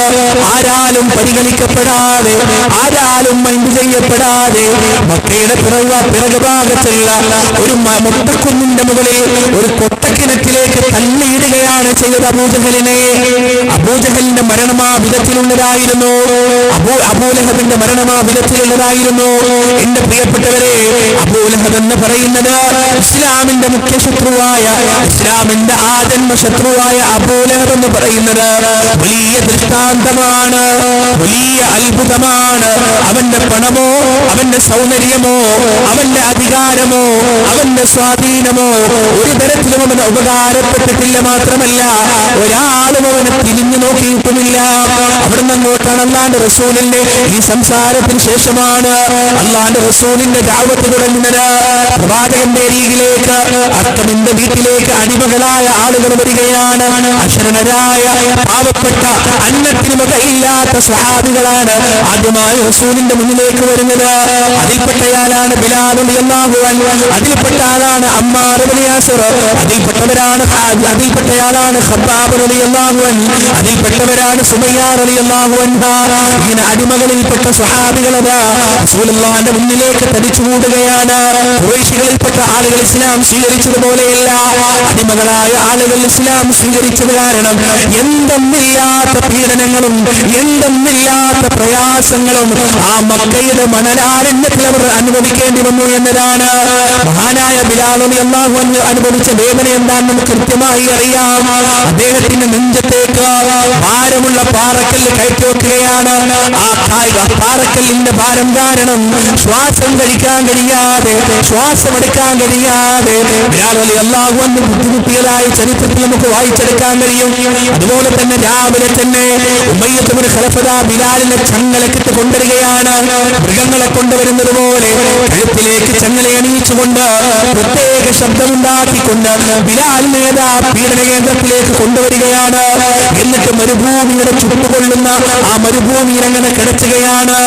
ആരാലും പരിഗണിക്കപ്പെടാതെ, ആരാലും മൈൻഡ് ചെയ്യപ്പെടാതെ മക്കയുടെ പിറകുഭാഗത്തുള്ള ഒരു മുട്ടക്കുന്നിന്റെ മുകളിൽ ഒരു കൊട്ടക്കിണറ്റിലേക്ക് തള്ളിയിടുകയാണ് ചെയ്തത് അബൂജഹലിനെ. അബൂജഹലിന്റെ മരണം ആ വിധത്തിലുള്ളതായിരുന്നു. അബൂ ലഹബിന്റെ മരണം ആ വിധത്തിലുള്ളതായിരുന്നു. എന്റെ പ്രിയപ്പെട്ടവരെ, അബൂ ലഹബ് എന്ന് പറയുന്നത് ഇസ്ലാമിന്റെ മുഖ്യ ശത്രുവായ, ഇസ്ലാമിന്റെ ആജന്മ ശത്രുവായ അബൂ ലഹബ് എന്ന് പറയുന്നത് വലിയ ദൃഷ്ടാന്തമാണ്, വലിയ അത്ഭുതമാണ്. അവന്റെ പണമോ അവന്റെ സൗന്ദര്യമോ അവന്റെ അധികാരമോ അവന്റെ സ്വാധീനമോ ഒരു തരത്തിലും അവന് ഉപകാരപ്പെട്ടിട്ടില്ല. മാത്രമല്ല ഒരാളും അവനെ തിരിഞ്ഞു നോക്കിയിട്ടുമില്ല. അവിടുന്ന് അങ്ങോട്ടാണ് അല്ലാഹുവിന്റെ റസൂലിന്റെ ഈ സംസാരത്തിന് ശേഷമാണ് അല്ലാഹുവിന്റെ റസൂലിന്റെ ദഅവത്ത് തുടങ്ങുന്നത്. പ്രവാചകന്റെ അരികിലേക്ക്, അർത്ഥമിന്റെ വീട്ടിലേക്ക് അടിമകളായ ആളുകൾ വരികയാണ്. അശരണരായ പാവപ്പെട്ട അന്നത്തിന് വകയില്ലാത്ത സ്വഹാബികളാണ് ആദ്യമായി റസൂലിന്റെ മുന്നിലേക്ക് വരുന്നത്. അതിൽപ്പെട്ടയാളാണ് ബിലാൽ റളിയല്ലാഹു അൻഹു, അതിൽപ്പെട്ട ആളാണ് അമ്മാർ ഇബ്നു യാസിർ, അതിൽപ്പെട്ടയാളാണ് ഖബ്ബാബ് റളിയല്ലാഹു അൻഹു, അതിൽപ്പെട്ടവരാണ് സുമയ്യ റളിയല്ലാഹു അൻഹാ. ഇങ്ങനെ അടിമകളിൽപ്പെട്ട സ്വഹാബികളതാ റസൂലുള്ളാഹിന്റെ മുന്നിലേക്ക് തടിച്ചുകൂടുകയാണ്. ഖുറൈശികളിൽപ്പെട്ട ആളുകൾ ഇസ്ലാം സ്വീകരിച്ചതുപോലെയല്ല, അടിമകളായ ആളുകൾ ഇസ്ലാം സ്വീകരിച്ചത് കാരണം എന്തെന്നില്ലാത്ത പീഡനങ്ങളും എന്തെന്നില്ലാത്ത പ്രയാസങ്ങളും ആ മക്കയുടെ മണലാരണ്യത്തിൽ അവർ അനുഭവിക്കേണ്ടി വന്നു എന്നതാണ്. മഹാനായ ബിലാൽ റളിയല്ലാഹു അൻഹു അനുഭവിച്ച വേദന എന്താണെന്ന് നമുക്ക് കൃത്യമായി അറിയാം. അദ്ദേഹത്തിന്റെ നെഞ്ചത്തേക്ക് ഭാരമുള്ള പാറക്കല്ല് കയറ്റി വെക്കുകയാണ്. ആ പാറക്കല്ലിന്റെ ഭാരം കാരണം ശ്വാസം കഴിക്കാൻ കഴിയാതെ, ശ്വാസമെടുക്കാൻ കഴിയാതെ ബിലാൽ റളിയല്ലാഹു അൻഹു ബുദ്ധിമുട്ടിയതായി ചരിത്രത്തിൽ നമുക്ക് വായിച്ചെടുക്കാൻ കഴിയും. അതുപോലെ തന്നെ രാവിലെ തന്നെ ഉമയ്യ ഇബ്നു ഖലഫ ബിലാലിനെ ചങ്ങലക്കിട്ട് കൊണ്ടുവരികയാണ്. മൃഗങ്ങളെ കൊണ്ടുവരുന്നത് പോലെ കഴുത്തിലേക്ക് ചങ്ങല അണിയിച്ചുകൊണ്ട് പ്രത്യേക ശബ്ദമുണ്ടാക്കിക്കൊണ്ട് ബിലാലിനെ പീഡന കേന്ദ്രത്തിലേക്ക് കൊണ്ടുവരികയാണ്. എന്നിട്ട് മരുഭൂമിയുടെ ചുട്ടുകൊള്ളുന്ന ആ ഭൂമിയിൽ അങ്ങനെ കിടക്കുകയാണ്.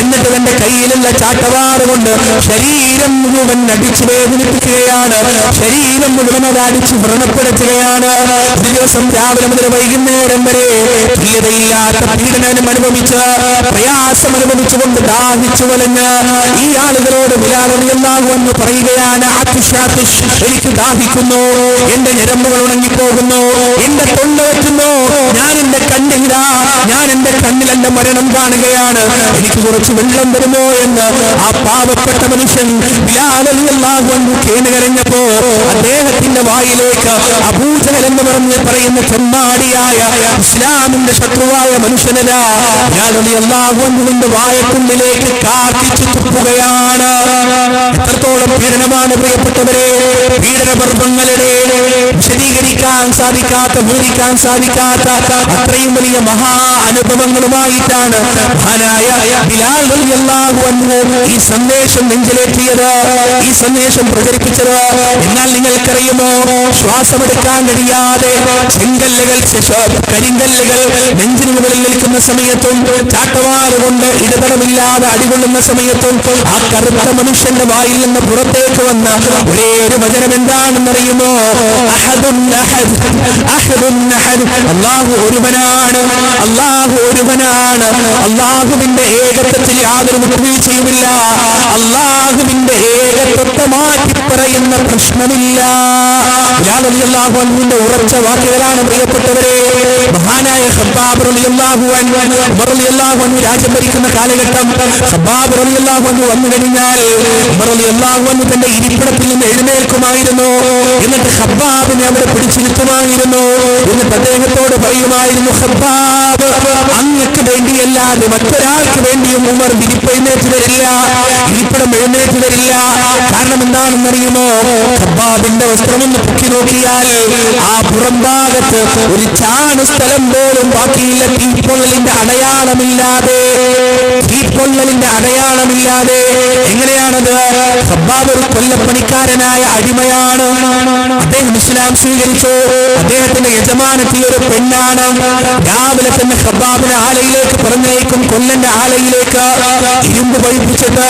എന്നിട്ട് തന്റെ കയ്യിലുള്ള ചാട്ടവാറ് കൊണ്ട് ശരീരം മുഴുവൻ അടിച്ചു വേദനിപ്പിക്കുകയാണ്. ശരീരം മുഴുവൻ അത് അടിച്ച് വ്രണപ്പെടുത്തുകയാണ്. ഒരു ദിവസം രാവിലെ മുതൽ വൈകുന്നേരം വരെ തുല്യതയില്ലാത്ത പീഡനം അനുഭവിച്ച് പ്രയാസം അനുഭവിച്ചുകൊണ്ട് ദാഹിച്ചു വലഞ്ഞ് ഈ ആളുകളോട് ബിലാൽ റളിയല്ലാഹു അൻഹു പറയുകയാണ്, എനിക്ക് ദാഹിക്കുന്നു, എന്റെ ഞരമ്പുകൾ ഉണങ്ങിപ്പോകുന്നു, എന്റെ തൊണ്ട വെറ്റുന്നു, ഞാൻ എന്റെ കണ്ണിൽ എന്റെ മരണം കാണുകയാണ്, എനിക്ക് കുറച്ച് വെള്ളം തരുമോ എന്ന് ആ പാവപ്പെട്ട മനുഷ്യൻ ബിലാൽ റളിയല്ലാഹു അൻഹു കേണുകരഞ്ഞപ്പോ അദ്ദേഹത്തിന്റെ വായിലേക്ക് അബൂജഹൽ എന്ന് പറയുന്ന ചെമ്മാടിയായ ഇസ്ലാമിന്റെ ശത്രുവായ മനുഷ്യനല്ല റളിയല്ലാഹു അൻഹുവിന്റെ വായക്കുള്ളിലേക്ക് കാർത്തിച്ചു തുപ്പുകയാണ്. എത്രത്തോളം പീഡനമാണ് പ്രിയപ്പെട്ടവരെ! പീഡനപർവങ്ങളുടെ വിശദീകരിക്കാൻ സാധിക്കാത്ത, വിവരിക്കാൻ സാധിക്കാത്ത അത്രയും വലിയ മഹാ അനുഭവങ്ങളുമായിട്ടാണ് മഹാനായ ബിലാൽ റളിയല്ലാഹു അൻഹു ഈ സന്ദേശം നെഞ്ചിലേറ്റിയത്, ഈ സന്ദേശം പ്രചരിപ്പിച്ചത്. എന്നാൽ നിങ്ങൾക്കറിയുമോ, ശ്വാസമെടുക്കാൻ കഴിയാതെ ചെങ്കല്ലുകൾ, കരിങ്കല്ലുകൾ നെഞ്ചിന് മുകളിൽ നിൽക്കുന്ന സമയത്തും ചാട്ടവാറുകൊണ്ട് ഇടതടമില്ലാതെ അടികൊള്ളുന്ന സമയത്തും ആ കറുത്ത മനുഷ്യന്റെ വായിൽ നിന്ന് പുറത്തേക്ക് വന്ന ഒരേ ഒരു വചനം എന്താണെന്നറിയുമോ? അഹദുൻ അഹദ്, അഹദുൻ അഹദ്. അല്ലാഹു ഒരുവനാണ്, അല്ലാഹു ഒരുവനാണ്. അല്ലാഹുവിന്റെ ഏകത്വത്തിൽ യാതൊരു വിട്ടുവീഴ്ചയുമില്ല. അല്ലാഹുവിന്റെ ഏകത്വത്തെ മാറ്റി പറയുന്ന പ്രശ്നമില്ല. റളിയല്ലാഹു അൻഹുവിന്റെ ഉറച്ച വാക്കുകളാണ് പ്രിയപ്പെട്ടവരെ. മഹാനായ ഖബ്ബാബ് റളിയല്ലാഹു അൻഹു, ഉമർ റളിയല്ലാഹു അൻഹു രാജ്യം ഭരിക്കുന്ന കാലഘട്ടം. ഖബ്ബാബ് റളിയല്ലാഹു അൻഹു വന്നു കഴിഞ്ഞാൽ ഉമർ റളിയല്ലാഹു അൻഹു തന്റെ ഇരിപ്പിടത്തിൽ നിന്ന് എഴുന്നേൽക്കുമായിരുന്നു. എന്നിട്ട് ഖബ്ബാബിനെ അവിടെ പിടിച്ചിരുത്തുമായിരുന്നു. എന്നിട്ട് അദ്ദേഹത്തോട് പറയുമായിരുന്നു, ഖബ്ബാബ്, അങ്ങക്ക് വേണ്ടിയല്ലാതെ മറ്റൊരാൾക്ക് വേണ്ടിയും ഉമർ വിരിപ്പെഴുന്നേറ്റ് തരില്ല, ഇരിപ്പിടം എഴുന്നേറ്റ് തരില്ല. കാരണം എന്താണെന്നറിയുമോ? ഖബ്ബാബിന്റെ വസ്ത്രമൊന്ന് പൊക്കി നോക്കിയാൽ ആ പുറംഭാഗത്ത് ഒരു ചാണു സ്ഥലം പോലും ബാക്കിയില്ല. തീപ്പൊള്ളലിന്റെ അടയാളമില്ലാതെ, തീപ്പൊള്ളലിന്റെ അടയാളമില്ലാതെ. എങ്ങനെയാണത്? ഖബ്ബാബ് ഒരു കൊല്ലപ്പണിക്കാരനായ അടിമയാണ്. അദ്ദേഹം ഇസ്ലാം സ്വീകരിച്ചു. അദ്ദേഹത്തിന്റെ യജമാനത്തി ഒരു പെണ്ണാണ്. രാവിലെ തന്നെ ഖബ്ബാബിനെ ആലയിലേക്ക് പറഞ്ഞേക്കും, കൊല്ലന്റെ ആലയിലേക്ക് ഇരുമ്പ് പഴിപ്പിച്ചിട്ട്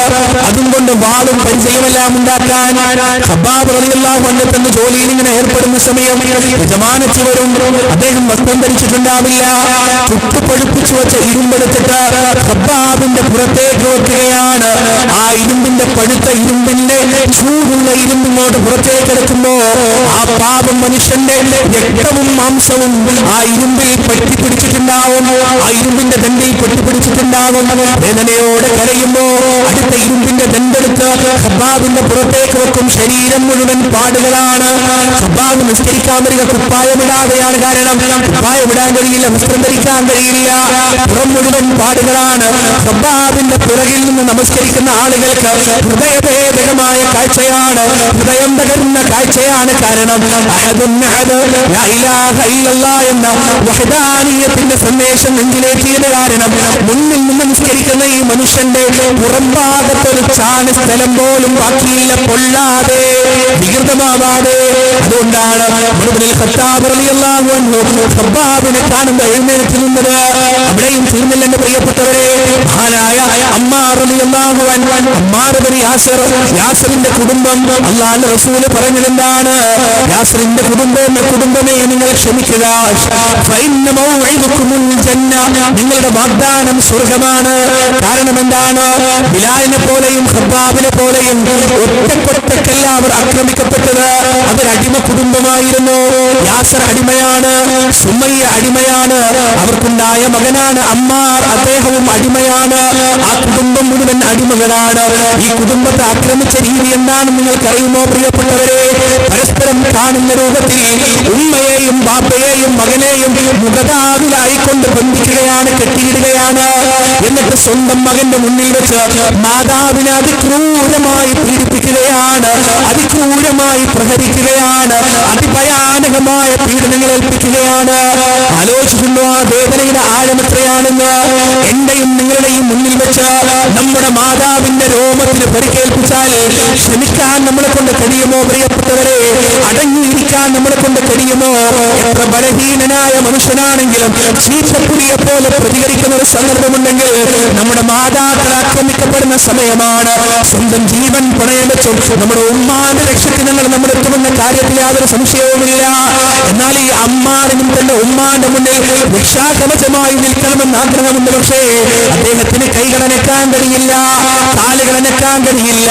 അതും കൊണ്ട് വാളും പരിചയമെല്ലാം ഉണ്ടാക്കാൻ. ഖബ്ബാബ് റളിയല്ലാഹു അൻഹു തന്റെ ജോലിയിൽ ഇങ്ങനെ ഏർപ്പെടുന്ന സമയം യജമാനത്തി വരും. അദ്ദേഹം വസ്ത്രം ധരിച്ചിട്ടുണ്ടാവില്ല. ചുട്ടുപഴുപ്പിച്ചു വെച്ച ഇരുമ്പെടുത്തിട്ട് ഖബ്ബാബിന്റെ പുറത്തേക്ക് വെക്കുകയാണ്. ആ ഇരുമ്പിന്റെ പഴുത്ത ഇരുമ്പിന്റെ ചൂടുള്ള ഇരുമ്പിങ്ങോട്ട് പുറത്തേക്ക് എടുക്കുമ്പോ ആ പാപം മനുഷ്യന്റെ രക്തവും മാംസവും ആ ഇരുമ്പിൽ പറ്റിപ്പിടിച്ചിട്ടുണ്ടാവും. ആ ഇരുമ്പിന്റെ ദണ്ടിൽ പറ്റിപ്പിടിച്ചിട്ടുണ്ടാവും. വേദനയോടെ കരയുമ്പോ അടുത്ത ഇരുമ്പിന്റെ ദണ്ടെടുത്ത് ഖബ്ബാബിന്റെ പുറത്തേക്ക് വെക്കും. ശരീരം മുഴുവൻ പാടുകളാണ്. ഖബ്ബാബ് നിസ്കരിക്കാൻ വരിക കുപ്പായമിടാതെയാണ്. കാരണം കുപ്പായമിടാൻ കഴിയില്ല, വസ്ത്രം ധരിക്കാൻ കഴിയില്ല. പുറം മുഴുവൻ പാടുകളാണ്. ഖബ്ബാബിന്റെ പുറകിൽ നിന്ന് നമസ്കരിക്കുന്ന ആളുകൾക്ക് ഹൃദയഭേദകമായ കാഴ്ചയാണ്, ഹൃദയം തകരുന്ന കാഴ്ചയാണ്. കാരണം അഹദുൻ അഹദ്, ലാ ഇലാഹ ഇല്ലല്ലാഹ് എന്ന വഹദാനിയത്തിന്റെ സന്ദേശം നെഞ്ചിലേറ്റിയത് കാരണം മുന്നിൽ നിന്ന് നിസ്കരിക്കുന്ന ഈ മനുഷ്യന്റെ പുറംഭാഗത്തൊരു ചാണ് സ്ഥലം പോലും ബാക്കിയില്ല, പൊള്ളാതെ, വികൃതമാവാതെ. അതുകൊണ്ടാണ് ഖത്താബ് റളിയല്ലാഹു അൻഹു ഖബ്ബാബിനെ കാണുമ്പോൾ എഴുന്നേറ്റ് നിന്നത്. അവിടെയും തീർന്നില്ലെന്ന് പ്രിയപ്പെട്ടവരെ. മഹാനായ അമ്മാർ റളിയല്ലാഹു അൻഹു, അമ്മാർ ഇബ്നു യാസിർ, യാസിറിന്റെ കുടുംബം അല്ലാഹുവിന്റെ റസൂൽ പറഞ്ഞതെന്താണ്? യാസിറിന്റെ കുടുംബമേ നിങ്ങൾ ക്ഷമിക്കുക. ഫഇന്ന മൗഇദുകുമുൽ ജന്ന, നിങ്ങളുടെ വാഗ്ദാനം സ്വർഗ്ഗമാണ്. കാരണം എന്താണ്? ബിലാലിനെ പോലെയും ഖബ്ബാബിനെ പോലെയും ഒറ്റക്കൊറ്റക്കല്ല അവർ ആക്രമിക്കപ്പെട്ടത്. അതൊരു അടിമ കുടുംബമായിരുന്നു. യാസിർ അടിമയാണ്, സുമയ്യ അടിമയാണ്, അവർക്കുണ്ടായ മകനാണ് അമ്മാർ, അദ്ദേഹവും അടിമയാണ്. ആ കുടുംബം മുഴുവൻ അടിമകളാണ്. ഈ കുടുംബത്തെ ആക്രമിച്ച രീതി എന്താണെന്ന് നിങ്ങൾക്കറിയുമോ പ്രിയപ്പെട്ടവരെ? പരസ്പരം കാണുന്ന രൂപത്തിൽ ഉമ്മയെയും ബാപ്പയെയും മകനെയും മുഖതാവിലായിക്കൊണ്ട് ബന്ധിക്കുകയാണ്, കെട്ടിയിടുകയാണ്. എന്നിട്ട് സ്വന്തം മകന്റെ മുന്നിൽ വെച്ച് മാതാവിനെ അതിക്രൂരമായി പീഡിപ്പിക്കുകയാണ്, അതിക്രൂരമായി പ്രഹരിക്കുകയാണ്, അതിഭയാനകമായ പീഡനങ്ങൾ ഏൽപ്പിക്കുകയാണ്. ആലോചിക്കുന്നു ആ വേദനയുടെ ആഴമെത്രയാണെന്ന്. എന്റെയും നിങ്ങളുടെയും മുന്നിൽ വെച്ച് നമ്മുടെ മാതാവിന്റെ രോമത്തിന് പരിക്കേൽപ്പിച്ചാൽ ക്ഷമിക്കാൻ നമ്മളെ കൊണ്ട് കഴിയുമോ പ്രിയപ്പെട്ടവരെ? അടങ്ങിയിരിക്കാൻ നമ്മളെ കൊണ്ട് കഴിയുമോ? എത്ര ബലഹീനനായ മനുഷ്യനാണെങ്കിലും ചീത്തപ്പുലിയെ പോലെ പ്രതികരിക്കുന്ന ഒരു സന്ദർഭമുണ്ടെങ്കിൽ നമ്മുടെ മാതാക്കൾ ആക്രമിക്കപ്പെടുന്ന സമയമാണ്. സ്വന്തം ജീവൻ പണയം വെച്ചും നമ്മുടെ ഉമ്മാന്റെ രക്ഷയ്ക്ക് ഞങ്ങൾ നമ്മൾ എത്തുമെന്ന കാര്യത്തിൽ യാതൊരു സംശയവുമില്ല. എന്നാൽ ഈ അമ്മാറിനും തന്റെ ഉമ്മാന്റെ മുന്നിൽ രക്ഷാകവചമായി നിൽക്കണമെന്ന് ആഗ്രഹമുണ്ട്. പക്ഷേ അദ്ദേഹത്തിന് കൈകളനക്കാൻ കഴിയില്ല, കാലുകളനക്കാൻ കഴിയില്ല.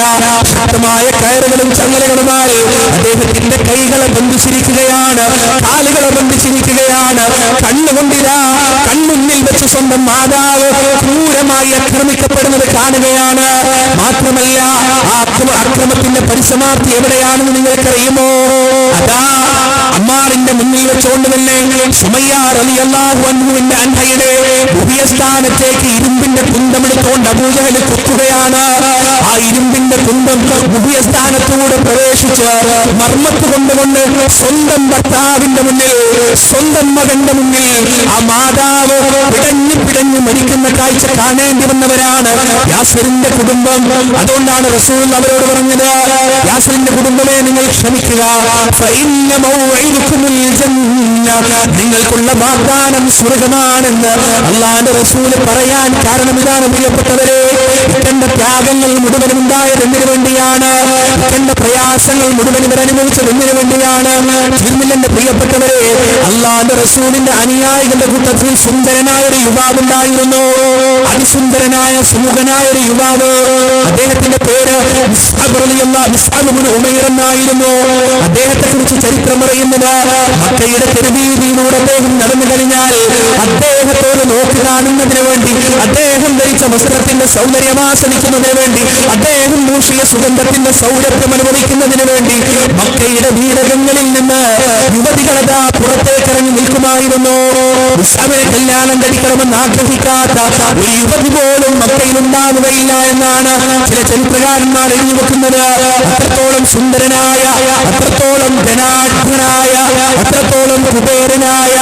ശക്തമായ കയറുകളും ചങ്ങലകളുമായി അദ്ദേഹത്തിന്റെ കൈകളെ ബന്ധിച്ചിരിക്കുകയാണ്, കാലുകളെ ബന്ധിച്ചിരിക്കുകയാണ്. കണ്ണുകൊണ്ടിരാ കൺമുന്നിൽ വെച്ച് സ്വന്തം മാതാവ് ക്രൂരമായി ആക്രമിക്കപ്പെടുന്നത് കാണുകയാണ്. മാത്രമല്ല ആ അക്രമത്തിന്റെ പരിസമാപ്തി എവിടെയാണെന്ന് നിങ്ങൾക്കറിയുമോ? മുന്നിൽ വെച്ചുകൊണ്ട് തന്നെ സുമയ്യ റളിയല്ലാഹു അൻഹയുടെ ഉഭയസ്ഥാനത്തേക്ക് ഇരുമ്പിന്റെ കുന്തമെടുത്തുകൊണ്ട് അബൂജഹൽ കുത്തുകയാണ്. ആ ഇരുമ്പിന്റെ കുന്തം ഉഭയസ്ഥാനത്തൂടെ പ്രവേശിച്ച് മർമ്മത്ത് കൊണ്ടുകൊണ്ട് സ്വന്തം ഭർത്താവിന്റെ മുന്നിൽ, സ്വന്തം മകന്റെ മുന്നിൽ ആ മാതാവ് പിടഞ്ഞു മരിക്കുന്ന കാഴ്ച കാണേണ്ടി വന്നവരാണ് യാസിറിന്റെ കുടുംബം. അതുകൊണ്ടാണ് റസൂൽ അവരോട് പറഞ്ഞത്, യാസിറിന്റെ കുടുംബമേ നിങ്ങൾ ക്ഷമിക്കുക, നിങ്ങൾക്കുള്ള വാഗ്ദാനം സ്വർഗമാണെന്ന് അല്ലാഹുവിന്റെ റസൂൽ പറയാൻ കാരണം ഇതാണ്. പ്രിയപ്പെട്ടവരെ, ഇത്തന്റെ ത്യാഗങ്ങൾ മുഴുവനും ഉണ്ടായത് എന്തിനു വേണ്ടിയാണ്? ഇത്തന്റെ പ്രയാസങ്ങൾ മുഴുവൻ ഇവർ അനുഭവിച്ചത് എന്തിനു വേണ്ടിയാണ്? തിരുമില്ലന്റെ പ്രിയപ്പെട്ടവരെ, അല്ലാഹുവിന്റെ റസൂലിന്റെ അനുയായികളുടെ കൂട്ടത്തിൽ സുന്ദരനായ ഒരു യുവാവുണ്ടായിരുന്നു. അതിസുന്ദരനായ സുമുഖനായ ഒരു യുവാവ്. അദ്ദേഹത്തിന്റെ പേര് ഉമൈർ എന്നായിരുന്നു. അദ്ദേഹത്തെ കുറിച്ച് ചരിത്രം പറയുന്നത്, മക്കയുടെ തെരുവീതിയിലൂടെ അദ്ദേഹം നടന്നു കഴിഞ്ഞാൽ അദ്ദേഹത്തോട് നോക്കി കാണുന്നതിന് വേണ്ടി, അദ്ദേഹം ധരിച്ച വസ്ത്രത്തിന്റെ സൗന്ദര്യം ആസ്വദിക്കുന്നതിന് വേണ്ടി, അദ്ദേഹം മൂഷിയ സുഗന്ധത്തിന്റെ സൗരഭ്യം അനുഭവിക്കുന്നതിന് വേണ്ടി മക്കയുടെ വീടകങ്ങളിൽ നിന്ന് യുവതികളതാ പുറത്തേക്കിറങ്ങി നിൽക്കുമായിരുന്നു. അവരെ കല്യാണം കഴിക്കണമെന്ന് ആഗ്രഹിക്കാത്ത ഒരു യുവതി പോലും മക്കയിൽ ഉണ്ടാവുകയില്ല എന്നാണ് ചില ചരിത്രകാരന്മാർ എഴുതി വെക്കുന്നത്. അത്രത്തോളം സുന്ദരനായ, അത്രത്തോളം ധനാഢ്യനായ, അത്രത്തോളം കുബേരനായ,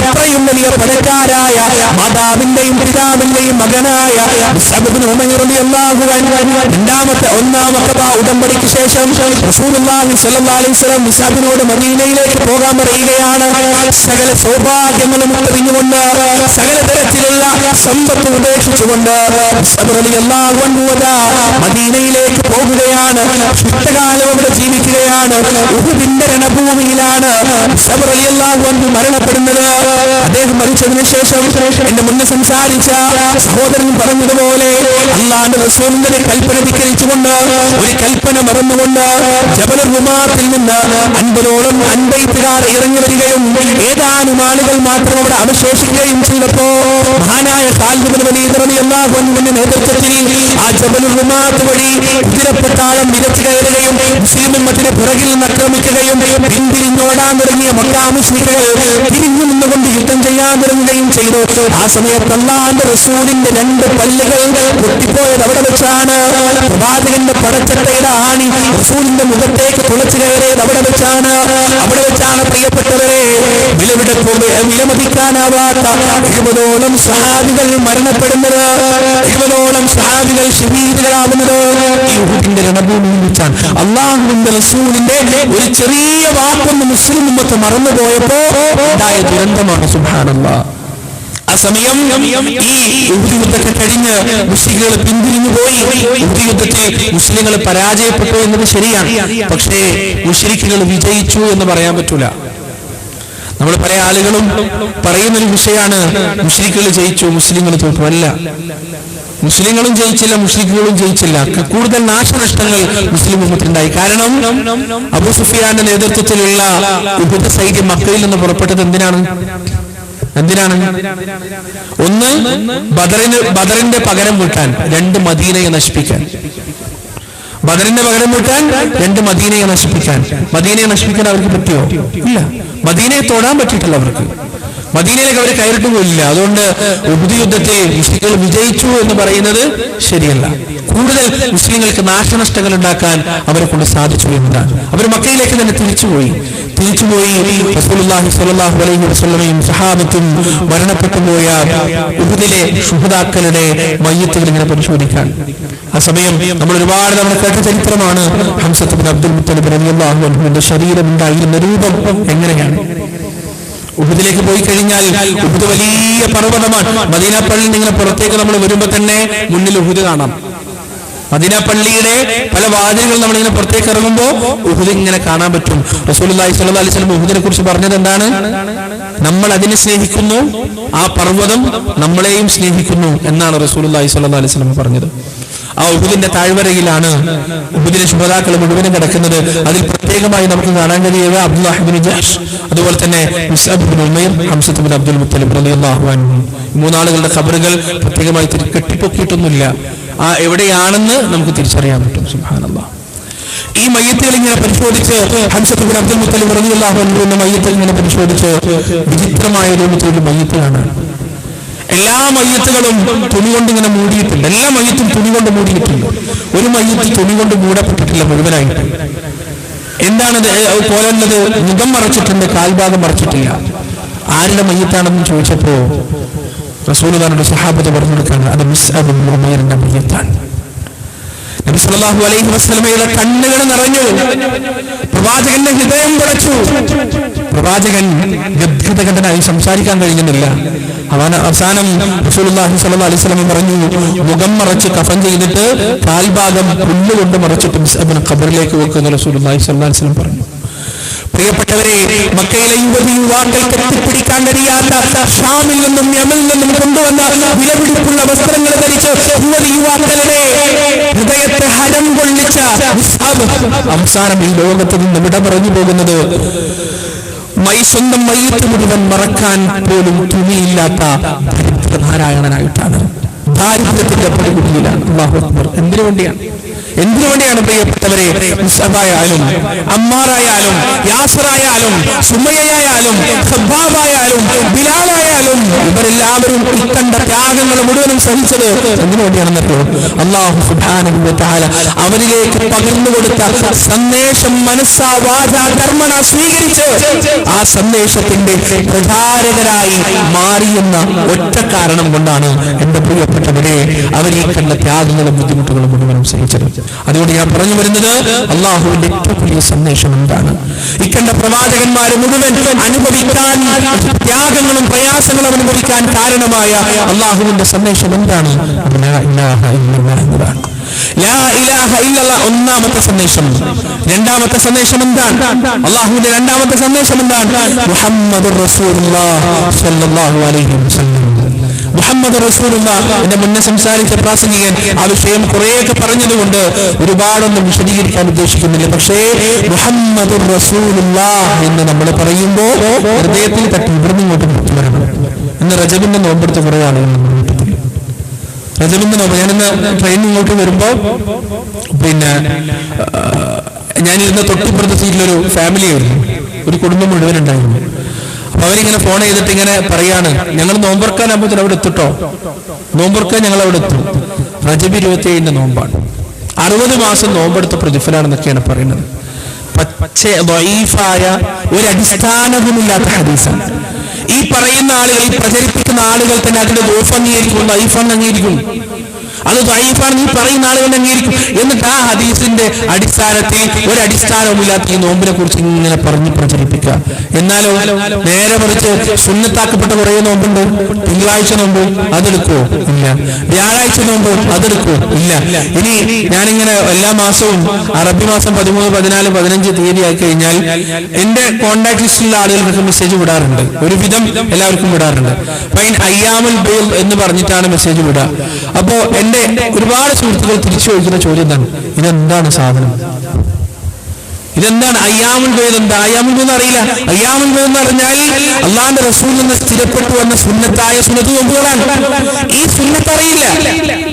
അത്രയും വലിയ പണക്കാരായ മാതാവിന്റെയും പിതാവിന്റെയും മകനായ ഒന്നാമത്തെ ഉടമ്പടിക്ക് ശേഷം റസൂലുള്ളാഹി സ്വല്ലല്ലാഹു അലൈഹി വസല്ലം മുസാബിനോട് മദീനയിലേക്ക് പോകാൻ പറയുകയാണ്. സകല സൗഭാഗ്യങ്ങളും തെളിഞ്ഞുകൊണ്ട്, സകല തരത്തിലുള്ള സമ്പത്ത് ഉപേക്ഷിച്ചുകൊണ്ട് മദീനയിലേക്ക് പോകുകയാണ്. ശുദ്ധകാലം അവിടെ ജീവിക്കുകയാണ്. ഉഹുദിന്റെ രണഭൂമിയിലാണ് മരണപ്പെടുന്നത്. അദ്ദേഹം മരിച്ചതിന് ശേഷം എന്റെ മുന്നേ സംസാരിച്ച സഹോദരൻ പറഞ്ഞതുപോലെ അല്ലാഹുവിന്റെ റസൂലിന്റെ കൽപ്പന ധിക്കരിച്ചുകൊണ്ട്, ഒരു കൽപ്പന മറന്നുകൊണ്ട് ജബലുർ റുമാത്തിൽ നിന്ന് 50ഓളം അൻപൈത്തുകാർ ഇറങ്ങി വരികയും ഏതാനും ആളുകൾ മാത്രം അവിടെ അവശേഷിക്കുകയും ചെയ്തപ്പോ മഹാനായ ഖാലിദ് ഇബ്നു വലീദ് റളിയല്ലാഹു അൻഹുവിന്റെ നേതൃത്വത്തിൽ ആ ജബലുർ റുമാത്ത് വഴി കുതിരപ്പട്ടാളം നിരച്ചു കയറുകയും മുസ്ലിം ഉമ്മത്തിനെ പുറകിൽ നിന്ന് ആക്രമിക്കുകയും പിന്തിരിഞ്ഞോടാൻ തുടങ്ങിയ മക്കാ മുശ്രിക്കുകൾ തിരിഞ്ഞു നിന്നുകൊണ്ട് യുദ്ധം ചെയ്യാൻ തുടങ്ങുകയും ചെയ്തു. ആ സമയത്ത് അല്ലാഹുവിന്റെ റസൂലിന്റെ 2 പല്ലുകൾ പൊട്ടിപ്പോയത് അവിടെ വെച്ചാണ്. പ്രവാചകന്റെ പടച്ചട്ടയുടെ ആണി റസൂലിന്റെ മുഖത്തേക്ക് തുളച്ചു കയറിയത് അവിടെ വെച്ചാണ്. അവിടെ വെച്ചാണ് പ്രിയപ്പെട്ടവരെ വിലമതിക്കാനാവാത്ത 70ഓളം സഹാബികൾ മരണപ്പെടുന്നത്, 70ഓളം സഹാബികൾ ഷഹീദുകളാവുന്നത് ഈ ഉഹുദിന്റെ രണഭൂമിയിൽ വെച്ചാണ്. അല്ലാഹുവിന്റെ റസൂലിന്റെ ഒരു ചെറിയ വാക്കൊന്ന് മുസ്ലിം ഉമ്മത്ത് മറന്നുപോയപ്പോ ഉണ്ടായ ദുരന്തമാണ്. സുബ്ഹാനല്ലാഹ്. ആ സമയം ഈ ഉഹുദ് യുദ്ധമൊക്കെ കഴിഞ്ഞ് മുസ്ലിങ്ങൾ പിന്തിരിഞ്ഞു പോയി. ഉഹുദ് യുദ്ധത്തിൽ മുസ്ലിങ്ങൾ പരാജയപ്പെട്ടു എന്നത് ശരിയാണ്. പക്ഷേ മുശ്രിക്കുകൾ വിജയിച്ചു എന്ന് പറയാൻ പറ്റൂല. നമ്മൾ പല ആളുകളും പറയുന്നൊരു വിഷയമാണ്, മുശ്രിക്കുകൾ ജയിച്ചു, മുസ്ലിങ്ങൾ തോറ്റു. അല്ല, മുസ്ലിങ്ങളും ജയിച്ചില്ല, മുശ്രിക്കുകളും ജയിച്ചില്ല. കൂടുതൽ നാശനഷ്ടങ്ങൾ മുസ്ലിം ഉമ്മത്തിനുണ്ടായി. കാരണം അബൂ സുഫിയാന്റെ നേതൃത്വത്തിലുള്ള ഉഹുദ് സൈന്യം മക്കയിൽ നിന്ന് പുറപ്പെട്ടത് എന്തിനാണ്? ഒന്ന്, ബദറിന്റെ പകരം വീട്ടാൻ, 2 മദീനയെ നശിപ്പിക്കാൻ. ബദറിന്റെ പകരം വീട്ടാൻ, 2 മദീനയെ നശിപ്പിക്കാൻ. മദീനയെ നശിപ്പിക്കാൻ അവർക്ക് പറ്റിയോ? ഇല്ല. മദീനയെ തൊടാൻ പറ്റിയിട്ടില്ല അവർക്ക്. മദീനയിലേക്ക് അവർ കയറിട്ട് പോയില്ല. അതുകൊണ്ട് ഉഹുദ് യുദ്ധത്തെ മുസ്ലിങ്ങൾ വിജയിച്ചു എന്ന് പറയുന്നത് ശരിയല്ല. കൂടുതൽ മുസ്ലിങ്ങൾക്ക് നാശനഷ്ടങ്ങൾ ഉണ്ടാക്കാൻ അവരെ കൊണ്ട് സാധിച്ചു എന്നതാണ്. അവർ മക്കയിലേക്ക് തന്നെ തിരിച്ചുപോയി. റസൂലുള്ളാഹി സ്വല്ലല്ലാഹു അലൈഹി വസല്ലമയും സഹാബത്തും മരണപ്പെട്ടു പോയ ഉഹുദിലെ ശുഹദാക്കളുടെ മയ്യിത്തുകൾ ഇങ്ങനെ പരിശോധിക്കാൻ. ആ സമയം നമ്മൾ ഒരുപാട് നമ്മൾ കേട്ട ചരിത്രമാണ്. ഹംസത്ത് ഇബ്നു അബ്ദുൽ മുത്തലിബ് റളിയല്ലാഹു അൻഹുവിന്റെ ശരീരം ഉണ്ടായിരുന്ന രൂപം എങ്ങനെയാണ്? ഉഹുദിലേക്ക് പോയി കഴിഞ്ഞാൽ ഉഹുദ് വലിയ പർവ്വതമാണ്. മദീന പള്ളിയിൽ നിങ്ങൾ പുറത്തേക്ക് നമ്മൾ വരുമ്പോ തന്നെ മുന്നിൽ ഉഹുദ് കാണാം. മദീന പള്ളിയുടെ പല വാതിലുകൾ നമ്മളിങ്ങനെ പുറത്തേക്ക് ഇറങ്ങുമ്പോൾ ഉഹുദ് ഇങ്ങനെ കാണാൻ പറ്റും. റസൂലുള്ളാഹി സ്വല്ലല്ലാഹു അലൈഹി വസല്ലം ഉഹുദിനെ കുറിച്ച് പറഞ്ഞത് എന്താണ്? നമ്മൾ അതിനെ സ്നേഹിക്കുന്നു, ആ പർവ്വതം നമ്മളെയും സ്നേഹിക്കുന്നു എന്നാണ് റസൂലുള്ളാഹി സ്വല്ലല്ലാഹു അലൈഹി വസല്ലം പറഞ്ഞത്. ആ ഉഹുദിന്റെ താഴ്വരയിലാണ് ഉഹുദിലെ ശുഹദാക്കൾ മുഴുവനും കിടക്കുന്നത്. അതിൽ പ്രത്യേകമായി നമുക്ക് കാണാൻ കഴിയുക അബ്ദുല്ലാഹ് ഇബ്നു ജഹ്ഷ്, അതുപോലെ തന്നെ മുസ്അബ് ഇബ്നു ഉമൈർ, ഹംസത്ത് ഇബ്നു അബ്ദുൽ മുത്തലിബ് റളിയല്ലാഹു അൻഹു. ഈ 3 ആളുകളുടെ ഖബറുകൾ പ്രത്യേകമായി കെട്ടിപ്പൊക്കിയിട്ടൊന്നുമില്ല. ആ എവിടെയാണെന്ന് നമുക്ക് തിരിച്ചറിയാൻ പറ്റും. സുബ്ഹാനല്ലാഹ്. ഈ മയ്യത്തുകൾ ഇങ്ങനെ പരിശോധിച്ച് ഹംസത്ത് ഇബ്നു അബ്ദുൽ മുത്തലിബ് റളിയല്ലാഹു അൻഹു എന്ന മയ്യത്തുകൾ ഇങ്ങനെ പരിശോധിച്ച് വിചിത്രമായ രൂപത്തിലുള്ള മയ്യത്തുകളാണ്. എല്ലാ മയ്യത്തുകളും തുണി കൊണ്ട് ഇങ്ങനെ മൂടിയിട്ടുണ്ട്. എല്ലാ മയ്യത്തും തുണി കൊണ്ട് മൂടിയിട്ടുണ്ട്. ഒരു മയ്യത്ത് തുണി കൊണ്ട് മൂടപ്പെട്ടിട്ടില്ല മുഴുവനായിട്ട്. എന്താണത് പോലുള്ളത്? മുഖം മറച്ചിട്ടുണ്ട്, കാൽഭാഗം മറച്ചിട്ടില്ല. ആരുടെ മയ്യത്താണെന്ന് ചോദിച്ചപ്പോ റസൂലുള്ളാഹിയുടെ സ്വഹാബത്ത് പറഞ്ഞു കൊടുക്കാണ്, അത് മുസ്അബ് ഇബ്നു ഉമൈറിന്റെ മയ്യത്താണ്. നബി സല്ലല്ലാഹു അലൈഹി വസല്ലമയുടെ കണ്ണുകൾ നിറഞ്ഞു, പ്രവാചകന്റെ ഹൃദയം പിടച്ചു. പ്രവാചകൻ ഗദ്ഗദകനായി സംസാരിക്കാൻ കഴിയുന്നില്ല. അവസാനം റസൂലുള്ളാഹി സ്വല്ലല്ലാഹു അലൈഹി വസല്ലം പറഞ്ഞു, മുഖം മറച്ച് കഫൻ ചെയ്തിട്ട് കാൽഭാഗം പുല്ലുകൊണ്ട് മറച്ചിട്ട് മുസ്അബിനെ ഖബറിലേക്ക് വെക്കുന്ന റസൂലുള്ളാഹി സ്വല്ലല്ലാഹു അലൈഹി വസല്ലം പറഞ്ഞു. പ്രിയപ്പെട്ടവരെ, മക്കയിലെ യുവാക്കൾക്ക് എത്തിപ്പിടിക്കാൻ കഴിയാത്ത ഷാമിൽ നിന്നും യമനിൽ നിന്നും കൊണ്ടുവന്ന വിലപിടിപ്പുള്ള വസ്ത്രങ്ങൾ ധരിച്ച് യുവാക്കളുടെ ഹൃദയത്തെ ഹരം കൊള്ളിച്ച അവസാനം ഈ ലോകത്ത് നിന്ന് വിട പറഞ്ഞു പോകുന്നത് സ്വന്തം മയ്യത്ത് മുഴുവൻ മറക്കാൻ പോലും തുണിയില്ലാത്ത ദരിദ്രനാരായണനായിട്ടാണ്. ദാരിദ്ര്യത്തിന്റെ പടികുടിയിലാണ്. അല്ലാഹു അക്ബർ. എന്തിനു വേണ്ടിയാണ് പ്രിയപ്പെട്ടവരെ? മുസ്അബായാലും അമ്മാറായാലും യാസിറായാലും സുമയ്യയായാലും ഖബ്ബാബായാലും ബിലാലായാലും ഇവരെല്ലാവരും ഇക്കണ്ട ത്യാഗങ്ങൾ മുഴുവനും സഹിച്ചത് എന്തിനു വേണ്ടിയാണെന്നറിയോ? അല്ലാഹു സുബ്ഹാനഹു വ തആല അവരിലേക്ക് പകർന്നു കൊടുത്ത സന്ദേശം മനസ്സാ വാചാ കർമ്മണ സ്വീകരിച്ച് ആ സന്ദേശത്തിന്റെ പ്രചാരകരായി മാറിയെന്ന ഒറ്റ കാരണം കൊണ്ടാണ് എന്റെ പ്രിയപ്പെട്ടവരെ അവർ ഈ കണ്ട ത്യാഗങ്ങളും ബുദ്ധിമുട്ടുകളും മുഴുവനും സഹിച്ചത്. അതുകൊണ്ട് ഞാൻ പറഞ്ഞു വരുന്നത്, അള്ളാഹുവിന്റെ ഏറ്റവും വലിയ സന്ദേശം എന്താണ്? ഇക്കണ്ട പ്രവാചകന്മാരെ മുഴുവൻ അനുഭവിക്കാൻ, ത്യാഗങ്ങളും പ്രയാസങ്ങളും അനുഭവിക്കാൻ കാരണമായ അള്ളാഹുവിന്റെ സന്ദേശം എന്താണ്? എന്നതാണ്. ലാ ഇലാഹ ഇല്ലല്ലാഹ് ഒന്നാമത്തെ സന്ദേശം. രണ്ടാമത്തെ സന്ദേശം എന്താണ്? അള്ളാഹുവിന്റെ രണ്ടാമത്തെ സന്ദേശം എന്താണ്? മുഹമ്മദുർ റസൂലുള്ളാഹി സ്വല്ലല്ലാഹു അലൈഹി വസല്ലം. മുഹമ്മദ് റസൂലുള്ളാഹ്. എന്റെ മുന്നേ സംസാരിച്ച പ്രാസംഗികൻ ആ വിഷയം കുറേയൊക്കെ പറഞ്ഞതുകൊണ്ട് ഒരുപാടൊന്നും വിശദീകരിക്കാൻ ഉദ്ദേശിക്കുന്നില്ല. പക്ഷേ മുഹമ്മദുർ റസൂലുള്ളാഹ് എന്ന് നമ്മൾ പറയുമ്പോൾ ഹൃദയത്തിൽ തട്ടി ഇവിടുന്ന് ഇങ്ങോട്ട് വരണം. ഇന്ന് റജബിന്റെ നോമ്പെടുത്ത കുറേ ആളുകൾ റജബിന്റെ നോമ്പ്. ഞാനിന്ന് ട്രെയിനിൽ ഇങ്ങോട്ട് വരുമ്പോ ഞാനിരുന്ന തൊട്ടിപ്പുറത്തെ സീറ്റിലൊരു ഫാമിലി ആയിരുന്നു, ഒരു കുടുംബം മുഴുവൻ ഉണ്ടായിരുന്നു. അപ്പൊ അവരിങ്ങനെ ഫോൺ ചെയ്തിട്ട് ഇങ്ങനെ പറയാണ്, ഞങ്ങൾ നോമ്പുറക്കാനാകുമ്പോൾ അവിടെ എത്തിട്ടോ, നോമ്പുറക്കാൻ ഞങ്ങൾ അവിടെ എത്തും. റജബ് 27 നോമ്പാണ്, 60 മാസം നോമ്പെടുത്ത പ്രതിഫലാണെന്നൊക്കെയാണ് പറയുന്നത്. പക്ഷേ ദഈഫായ ഒരു അടിസ്ഥാനവുമില്ലാത്ത ഹദീസാണ്. ഈ പറയുന്ന ആളുകൾ, ഈ പ്രചരിപ്പിക്കുന്ന ആളുകൾ തന്നെ അതിന്റെ ദോഫ് അംഗീകരിക്കും, ദഈഫാണ് അംഗീകരിക്കും. അത് ദഈഫാണ് ഈ പറയുന്ന ആളുകൾ അംഗീകരിക്കും. എന്നിട്ട് ആ ഹദീസിന്റെ അടിസ്ഥാനത്തിൽ ഒരു അടിസ്ഥാനവുമില്ലാത്ത ഈ നോമ്പിനെ കുറിച്ച് ഇങ്ങനെ പറഞ്ഞ് പ്രചരിപ്പിക്കുക. എന്നാലോ നേരെ മറിച്ച് സുന്നത്താക്കപ്പെട്ട കുറേ നോമ്പുണ്ട്. തിങ്കളാഴ്ച നോമ്പ് അതെടുക്കുവോ? ഇല്ല. വ്യാഴാഴ്ച നോമ്പ് അതെടുക്കുവോ? ഇല്ല. ഇനി ഞാനിങ്ങനെ എല്ലാ മാസവും അറബി മാസം 13, 14, 15 തീയതി ആയി കഴിഞ്ഞാൽ എന്റെ കോൺടാക്ട് ലിസ്റ്റിലുള്ള ആളുകൾക്ക് മെസ്സേജ് വിടാറുണ്ട്. ഒരുവിധം എല്ലാവർക്കും വിടാറുണ്ട്. അയ്യാമുൽ ബൈദ് എന്ന് പറഞ്ഞിട്ടാണ് മെസ്സേജ് വിടുക. അപ്പോ എന്റെ ഒരുപാട് സുഹൃത്തുക്കൾ തിരിച്ചു ചോദിക്കുന്ന ചോദ്യം എന്താണ്? ഇതെന്താണ് സാധനം? ഇതെന്താണ് അയ്യാമുൽ ബൈദ്? എന്താ അയ്യാമുൽ ബൈദ് അറിയില്ല? അയ്യാമുൽ ബൈദ് എന്ന് പറഞ്ഞാൽ അള്ളാഹുവിന്റെ റസൂൽ നിന്ന് സ്ഥിരപ്പെട്ടു വന്ന സുന്നത്തായ സുന്നത്ത് നോമ്പുകളാണ്. ഈ സുന്നത്ത് അറിയില്ല,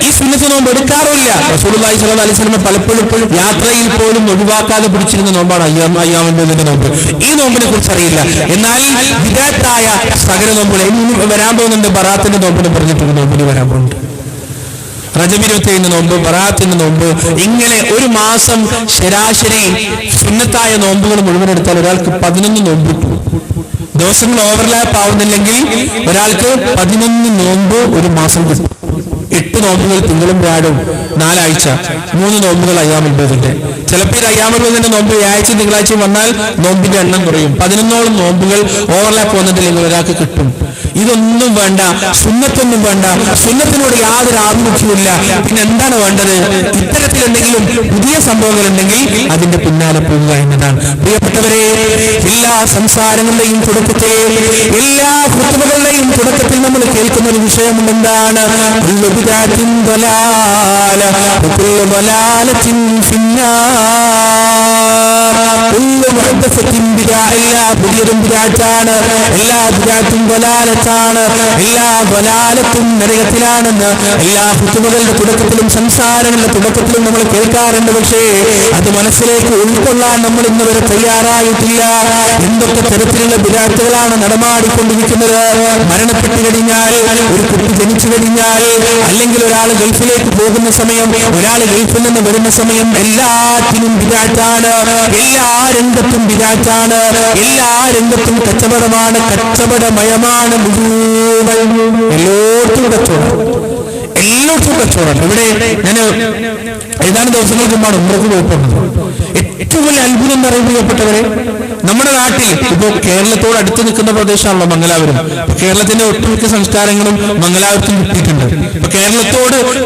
ഈ സുന്നത്ത് നോമ്പ് എടുക്കാറില്ല. റസൂലുള്ളാഹി സ്വല്ലല്ലാഹു അലൈഹി വസല്ലം പലപ്പോഴും യാത്രയിൽ പോലും ഒഴിവാക്കാതെ പിടിച്ചിരുന്ന നോമ്പാണ് അയ്യാമുൽ ബൈദിന്റെ നോമ്പ്. ഈ നോമ്പിനെ കുറിച്ച് അറിയില്ല. എന്നാൽ വിദഅത്തായ സകല നോമ്പുകൾ ഇനി വരാൻ പോകുന്നുണ്ട്. ബറാത്തിന്റെ നോമ്പിനെ പറഞ്ഞിട്ട് നോമ്പിന് വരാൻ പോകുന്നുണ്ട്. റജബ് 27 നോമ്പ്, ബറാത്തിന്റെ നോമ്പ്, ഇങ്ങനെ ഒരു മാസം ശരാശരി സുന്നത്തായ നോമ്പുകൾ മുഴുവൻ എടുത്താൽ ഒരാൾക്ക് 11 നോമ്പ് കിട്ടും. ദിവസങ്ങൾ ഓവർലാപ്പ് ആവുന്നില്ലെങ്കിൽ ഒരാൾക്ക് 11 നോമ്പ് ഒരു മാസം കിട്ടും. 8 നോമ്പുകൾ തിങ്കളും വ്യാഴവും, 4 ആഴ്ച, 3 നോമ്പുകൾ അയ്യാമുൽ ബൈദിന്റെ. ചിലപ്പോൾ ഇത് അയ്യാമുൽ ബൈദിന്റെ നോമ്പ് വ്യാഴാഴ്ച തിങ്കളാഴ്ച വന്നാൽ നോമ്പിന്റെ എണ്ണം കുറയും. 11ഓളം നോമ്പുകൾ ഓവർലാപ്പ് വന്നിട്ടില്ലെങ്കിൽ ഒരാൾക്ക് കിട്ടും. ഇതൊന്നും വേണ്ട, സുന്നത്തൊന്നും വേണ്ട, സുന്നത്തിനോട് യാതൊരു ആഭിമുഖ്യമില്ല. പിന്നെ എന്താണ് വേണ്ടത്? ഇത്തരത്തിൽ എന്തെങ്കിലും പുതിയ സംഭവങ്ങൾ ഉണ്ടെങ്കിൽ അതിന്റെ പിന്നാലെ പോവുക എന്നതാണ്. പ്രിയപ്പെട്ടവരെ, എല്ലാ സംസാരങ്ങളുടെയും തുടക്കത്തിൽ, എല്ലാ ഖുതുബകളുടെയും തുടക്കത്തിൽ നമ്മൾ കേൾക്കുന്ന ഒരു വിഷയമുണ്ട്. എന്താണ്? മുഹദ്ദസത്തിൻ ബിദ്അ, എല്ലാ പുതിയതും ബിദ്അത്താണ്, എല്ലാ ബിദ്അത്തും ദലാലത്താണ്, എല്ലാ ദലാലത്തും നരകത്തിലാണെന്ന് എല്ലാ ഖുതുബകളുടെ തുടക്കത്തിലും സംസാരങ്ങളുടെ തുടക്കത്തിലും നമ്മൾ കേൾക്കാറുണ്ട്. പക്ഷേ അത് മനസ്സിലേക്ക് ഉൾക്കൊള്ളാൻ നമ്മൾ ഇന്ന് വരെ തയ്യാറായിട്ടില്ല. എന്തൊക്കെ തരത്തിലുള്ള ബിദ്അത്തുകളാണ് നടമാടിക്കൊണ്ടിരിക്കുന്നത്. മരണപ്പെട്ടു കഴിഞ്ഞാൽ, ഒരു കുട്ടി ജനിച്ചു കഴിഞ്ഞാൽ, അല്ലെങ്കിൽ ഒരാൾ ഗൾഫിലേക്ക് പോകുന്ന സമയം, ഒരാൾ ഗൾഫിൽ നിന്ന് വരുന്ന സമയം, എല്ലാത്തിനും ബിദ്അത്താണ്. എല്ലാ രംഗത്തും ബിദ്അത്താണ്. എല്ലാ രംഗത്തും കച്ചവടമാണ്, കച്ചവടമയമാണ് മുഴുവൻ. എല്ലായിടത്തും കച്ചവടം, എല്ലായിടത്തും കച്ചവടം. ഇവിടെ ഞാൻ ഏതാനും ദിവസങ്ങൾക്ക് മുമ്പാണ് ഉംറക്ക് പോയിപ്പോകുന്നത്. ഏറ്റവും വലിയ അത്ഭുതം എന്ന് അറിയപ്പെട്ടവരെ, നമ്മുടെ നാട്ടിൽ ഇപ്പോ കേരളത്തോട് അടുത്ത് നിൽക്കുന്ന പ്രദേശമാണല്ലോ മംഗലാപുരം. കേരളത്തിന്റെ ഒട്ടുമിക്ക സംസ്കാരങ്ങളും മംഗലാപുരത്തിൽ കിട്ടിയിട്ടുണ്ട്. ഇപ്പൊ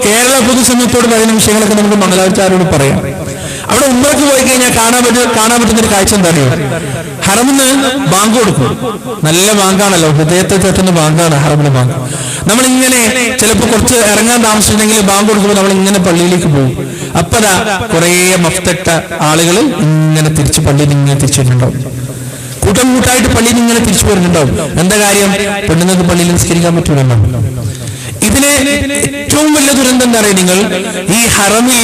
കേരള പൊതുസമൂഹത്തോട് പറയുന്ന വിഷയങ്ങളൊക്കെ നമുക്ക് മംഗലാപുരത്താരോട് പറയാം. അവിടെ ഉംറക്ക് പോയി കഴിഞ്ഞാൽ കാണാൻ പറ്റുന്ന ഒരു കാഴ്ച എന്താ അറിയോ? ഹറമിന്ന് ബാങ്ക് കൊടുക്കും. നല്ല ബാങ്കാണല്ലോ, ഹൃദയത്തെ തട്ടുന്ന ബാങ്കാണ് ഹറമിന്റെ ബാങ്ക്. നമ്മളിങ്ങനെ ചിലപ്പോൾ കുറച്ച് ഇറങ്ങാൻ താമസിച്ചിട്ടുണ്ടെങ്കിൽ ബാങ്ക് കൊടുക്കുമ്പോൾ നമ്മളിങ്ങനെ പള്ളിയിലേക്ക് പോകും. അപ്പതാ കുറേ മഫ്തട്ട ആളുകൾ ഇങ്ങനെ തിരിച്ച് പള്ളിയിൽ ഇങ്ങനെ തിരിച്ചു വരുന്നുണ്ടാവും. കൂട്ടം കൂട്ടായിട്ട് പള്ളിയിൽ ഇങ്ങനെ തിരിച്ചു വരുന്നുണ്ടാവും. എന്താ കാര്യം? പെണ്ണുങ്ങൾക്ക് പള്ളിയിൽ നിസ്കരിക്കാൻ പറ്റൂലല്ലോ. ഇതിന് ഏറ്റവും വലിയ ദുരന്തം എന്താ പറയുക? നിങ്ങൾ ഈ ഹറമിൽ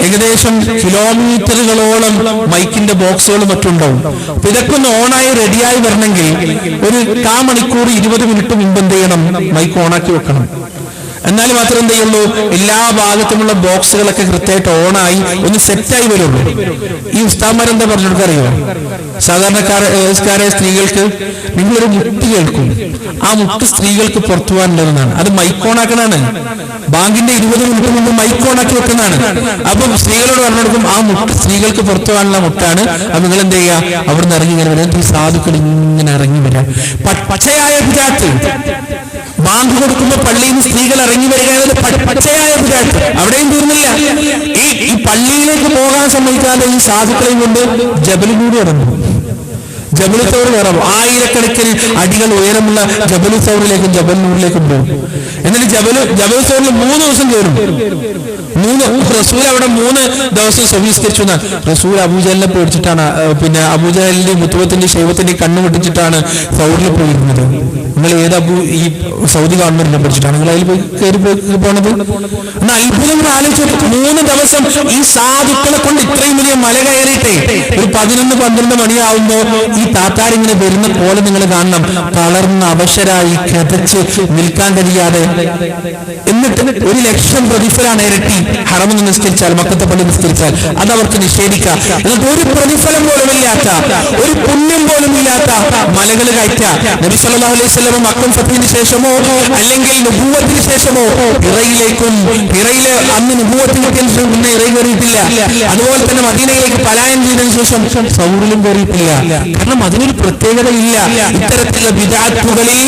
ഏകദേശം കിലോമീറ്ററുകളോളം മൈക്കിന്റെ ബോക്സുകൾ മറ്റുണ്ടാവും. അപ്പൊ ഇതൊക്കെ ഒന്ന് ഓണായി റെഡിയായി വരണമെങ്കിൽ ഒരു 1/4 മണിക്കൂർ 20 മിനിറ്റ് മുമ്പ് എന്ത് ചെയ്യണം? മൈക്ക് ഓണാക്കി വെക്കണം. എന്നാൽ മാത്രം എന്ത് ചെയ്യുള്ളൂ? എല്ലാ ഭാഗത്തുമുള്ള ബോക്സുകളൊക്കെ കൃത്യമായിട്ട് ഓണായി ഒന്ന് സെറ്റായി വരുള്ളൂ. ഈ ഉസ്താദ്മാരെന്താ പറഞ്ഞു കൊടുക്കാറിയോ? സാധാരണക്കാരെ സ്ത്രീകൾക്ക് നിങ്ങളൊരു മുട്ട് കേൾക്കും, ആ മുട്ട് സ്ത്രീകൾക്ക് പുറത്തു പോകാനുള്ളതെന്നാണ്. അത് മൈക്ക് ഓണാക്കണാണ്. ബാങ്കിന്റെ 20 മിനിറ്റ് മുമ്പ് മൈക്ക് ഓണാക്കി വെക്കുന്നതാണ്. അപ്പം സ്ത്രീകളോട് പറഞ്ഞു കൊടുക്കും, ആ മുട്ട് സ്ത്രീകൾക്ക് പുറത്തു പോകാനുള്ള മുട്ടാണ്. അപ്പൊ നിങ്ങൾ എന്ത് ചെയ്യുക? അവിടുന്ന് ഇറങ്ങി ഇങ്ങനെ വരാം. ഈ സാധുക്കൾ ഇങ്ങനെ ഇറങ്ങി വരാം. പച്ചയായ ബിദ്അത്ത്. ബാങ്ക് കൊടുക്കുമ്പോ പള്ളിയിൽ നിന്ന് സ്ത്രീകൾ ഇറങ്ങി വരിക എന്നത് പച്ചയായ ബിദ്അത്ത്. അവിടെയും തീർന്നില്ല. ഈ പള്ളിയിലേക്ക് പോകാൻ സമ്മതിക്കാതെ ഈ സാധുക്കളെയും കൊണ്ട് ജബൽ കൂടി ഇറങ്ങും. ജബൽ സൗർ കയറാം. 1000കണക്കിന് അടികൾ ഉയരമുള്ള ജബൽ സൗറിലേക്കും ജബൽ നൂറിലേക്കും പോകും. എന്നിട്ട് ജബൽ സൗറിൽ 3 ദിവസം കയറും. റസൂൽ അവിടെ 3 ദിവസം സവീകരിച്ചു. റസൂൽ അബൂജഹലിനെ പേടിച്ചിട്ടാണ്, പിന്നെ അബൂജഹലിന്റെ മുത്തുവത്തിന്റെ ശൈവത്തിന്റെ കണ്ണു പൊട്ടിച്ചിട്ടാണ് സൗറിൽ പോയിരുന്നത്. നിങ്ങൾ ഈ സൗദി ഗവൺമെന്റിനെ പഠിച്ചിട്ടാണ് നിങ്ങൾ അതിൽ പോയി കയറി പോണത്? എന്നാൽ അത്ഭുതങ്ങൾ ആലോചിച്ചു. 3 ദിവസം ഈ സാധുക്കളെ കൊണ്ട് ഇത്രയും വലിയ മല കയറിയിട്ടേ ഒരു 11-12 മണിയാവുമ്പോ ഈ താത്താരിങ്ങനെ വരുന്ന പോലെ നിങ്ങൾ കാണണം. തളർന്ന് അവശരായി കിതച്ച് നിൽക്കാൻ കഴിയാതെ. എന്നിട്ട് 1,00,000 പ്രതിഫലമാണ് ഇരട്ടി ഹറമിൽ നിസ്കരിച്ചാൽ, മക്കത്തെ പള്ളി നിസ്കരിച്ചാൽ. അത് അവർക്ക് നിഷേധിക്കാം. എന്നിട്ട് ഒരു പ്രതിഫലം പോലും ഇല്ലാത്ത, ഒരു പുണ്യം പോലും ഇല്ലാത്ത മലകൾ കയറ്റാ. നബി സല്ലല്ലാഹു അലൈഹി വസല്ലം മക്കം ഫത്ഹിന് ശേഷമോ അല്ലെങ്കിൽ നുബുവത്തിന് ശേഷമോ ഇറയില് അന്ന് നുബുവത്തിന് മുന്നേ ഇറ കയറിയിട്ടില്ല. അതുപോലെ തന്നെ മദീനയിലേക്ക് പലായനം ചെയ്തതിനു ശേഷം സൗറിലും കയറിയിട്ടില്ല. കാരണം അതിനൊരു പ്രത്യേകതയില്ല. ഇത്തരത്തിലുള്ള ബിദ്അത്തുകളിൽ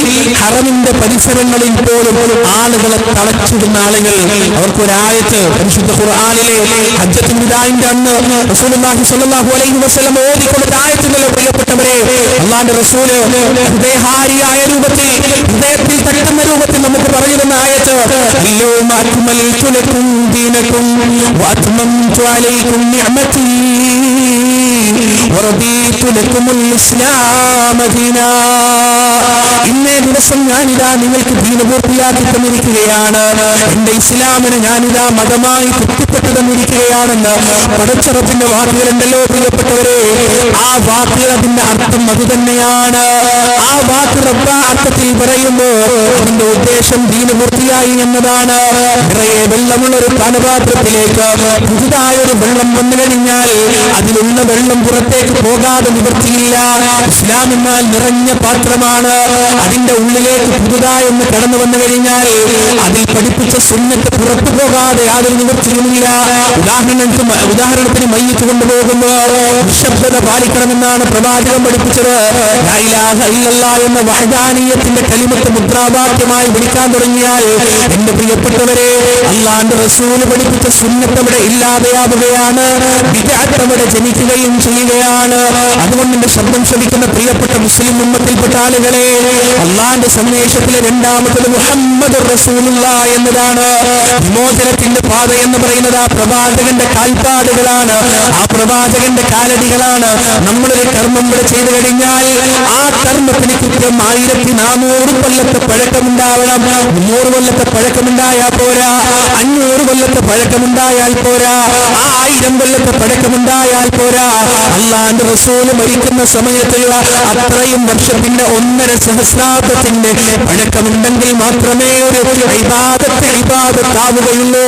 ഹറമിന്റെ പരിസരങ്ങളിൽ പോലും ആളുകളെ തളച്ചിടുന്ന ആളുകൾ, അവർക്കൊരായത്ത് പരിശുദ്ധ ഖുർആനിലെ ഹജ്ജത്തുൽ വിദാഇന്റെ അന്ന് റസൂലുള്ളാഹി സ്വല്ലല്ലാഹു അലൈഹി വസല്ലം ഓതിക്കൊടുത്ത ആയത്തുകൾ പ്രിയപ്പെട്ടവരെ, അല്ലാഹുവിന്റെ റസൂല് ഹൃദയഹാരിയായ രൂപത്തിൽ, ഹൃദയത്തിൽ തട്ടുന്ന രൂപത്തിൽ നമുക്ക് പറഞ്ഞു തന്ന ആയത്ത്, അൽയൗമ അക്മൽതു ലക്കും ദീനക്കും വഅത്മംതു അലൈക്കും നിഅമതി വറദീതു ലക്കുമുൽ ഇസ്ലാമ ദീനാ. ഇന്നേ ദിവസം ഞാനിതാ നിങ്ങൾക്ക് ദീന പൂർത്തിയാക്കി തന്നിരിക്കുകയാണ്, എന്റെ ഇസ്ലാമിനെ ഞാനിതാ മതമായി തൃപ്തിപ്പെട്ടു തന്നിരിക്കുകയാണെന്ന് പടച്ചറപ്പിന്റെ വാക്കുകളുണ്ടല്ലോ പ്രിയപ്പെട്ടവരെ. ആ വാക്കുകൾ അതിന്റെ അർത്ഥം അത് തന്നെയാണ്. ആ വാക്ക് റബ്ബ് അർത്ഥത്തിൽ പറയുമ്പോ അതിന്റെ ഉദ്ദേശം ദീന പൂർത്തിയായി എന്നതാണ്. നിറയെ വെള്ളമുള്ള ഒരു പാനപാത്രത്തിലേക്ക് പുതുതായൊരു വെള്ളം വന്നു കഴിഞ്ഞാൽ അതിലുള്ള വെള്ളം പുറത്തേക്ക് പോകാതെ നിവൃത്തിയില്ല. ഇസ്ലാം എന്നാൽ നിറഞ്ഞ പാത്രമാണ്. അതിന്റെ ഉള്ളിലേക്ക് പുതുതായൊന്ന് കടന്നു വന്നു കഴിഞ്ഞാൽ അതിൽ പഠിപ്പിച്ച സുന്നത്ത് പുറത്തു പോകാതെ യാതൊരു നിവൃത്തിയുമില്ല. ഉദാഹരണത്തിന് മയ്യിത്ത് കൊണ്ടുപോകുമ്പോ നിശബ്ദത പാലിക്കണമെന്നാണ് പ്രവാചകൻ പഠിപ്പിച്ചത്. ലാ ഇലാഹ ഇല്ലല്ലാഹ് എന്ന വഹദാനിയത്തിന്റെ കലിമത്ത് മുദ്രാവാക്യമായി വിളിക്കാൻ തുടങ്ങിയാൽ എന്റെ പ്രിയപ്പെട്ടവരെ, അല്ലാഹുവിന്റെ റസൂൽ പഠിപ്പിച്ച സുന്നത്ത് അവിടെ ഇല്ലാതെയാവുകയാണ്. ബിദ്അത്ത് അവിടെ ജനിക്കുകയും ചെയ്യുകയാണ്. അതുകൊണ്ട് എന്റെ ശബ്ദം ശ്രവിക്കുന്ന പ്രിയപ്പെട്ട മുസ്ലിം ഉമ്മത്തിൽപ്പെട്ട ആളുകളെ, അള്ളാന്റെ സന്ദേശത്തിലെ രണ്ടാമത്തത് മുഹമ്മദ് റസൂലുള്ളാഹി എന്നതാണ്. വിമോചനത്തിന്റെ പാത എന്ന് പറയുന്നത് ആ പ്രവാചകന്റെ കാൽപ്പാടുകളാണ്, ആ പ്രവാചകന്റെ കാലടികളാണ്. നമ്മളൊരു കർമ്മം ഇവിടെ ചെയ്തു കഴിഞ്ഞാൽ ആ കർമ്മത്തിന് കൃത്യം 1400 കൊല്ലത്തെ പഴക്കമുണ്ടാവണം. 300 കൊല്ലത്തെ പഴക്കമുണ്ടായാൽ പോരാ, 500 കൊല്ലത്തെ പഴക്കമുണ്ടായാൽ പോരാ, 1000 കൊല്ലത്തെ പഴക്കമുണ്ടായാൽ പോരാ. അള്ളാന്റെ റസൂല് മരിക്കുന്ന സമയത്തുള്ള അത്രയും വർഷത്തിന്റെ 1.5 സഹസ്രാബ്ദത്തിന്റെ പഴക്കമുണ്ടെങ്കിൽ മാത്രമേ ഒരു ഇബാദത്താവുകയുള്ളൂ.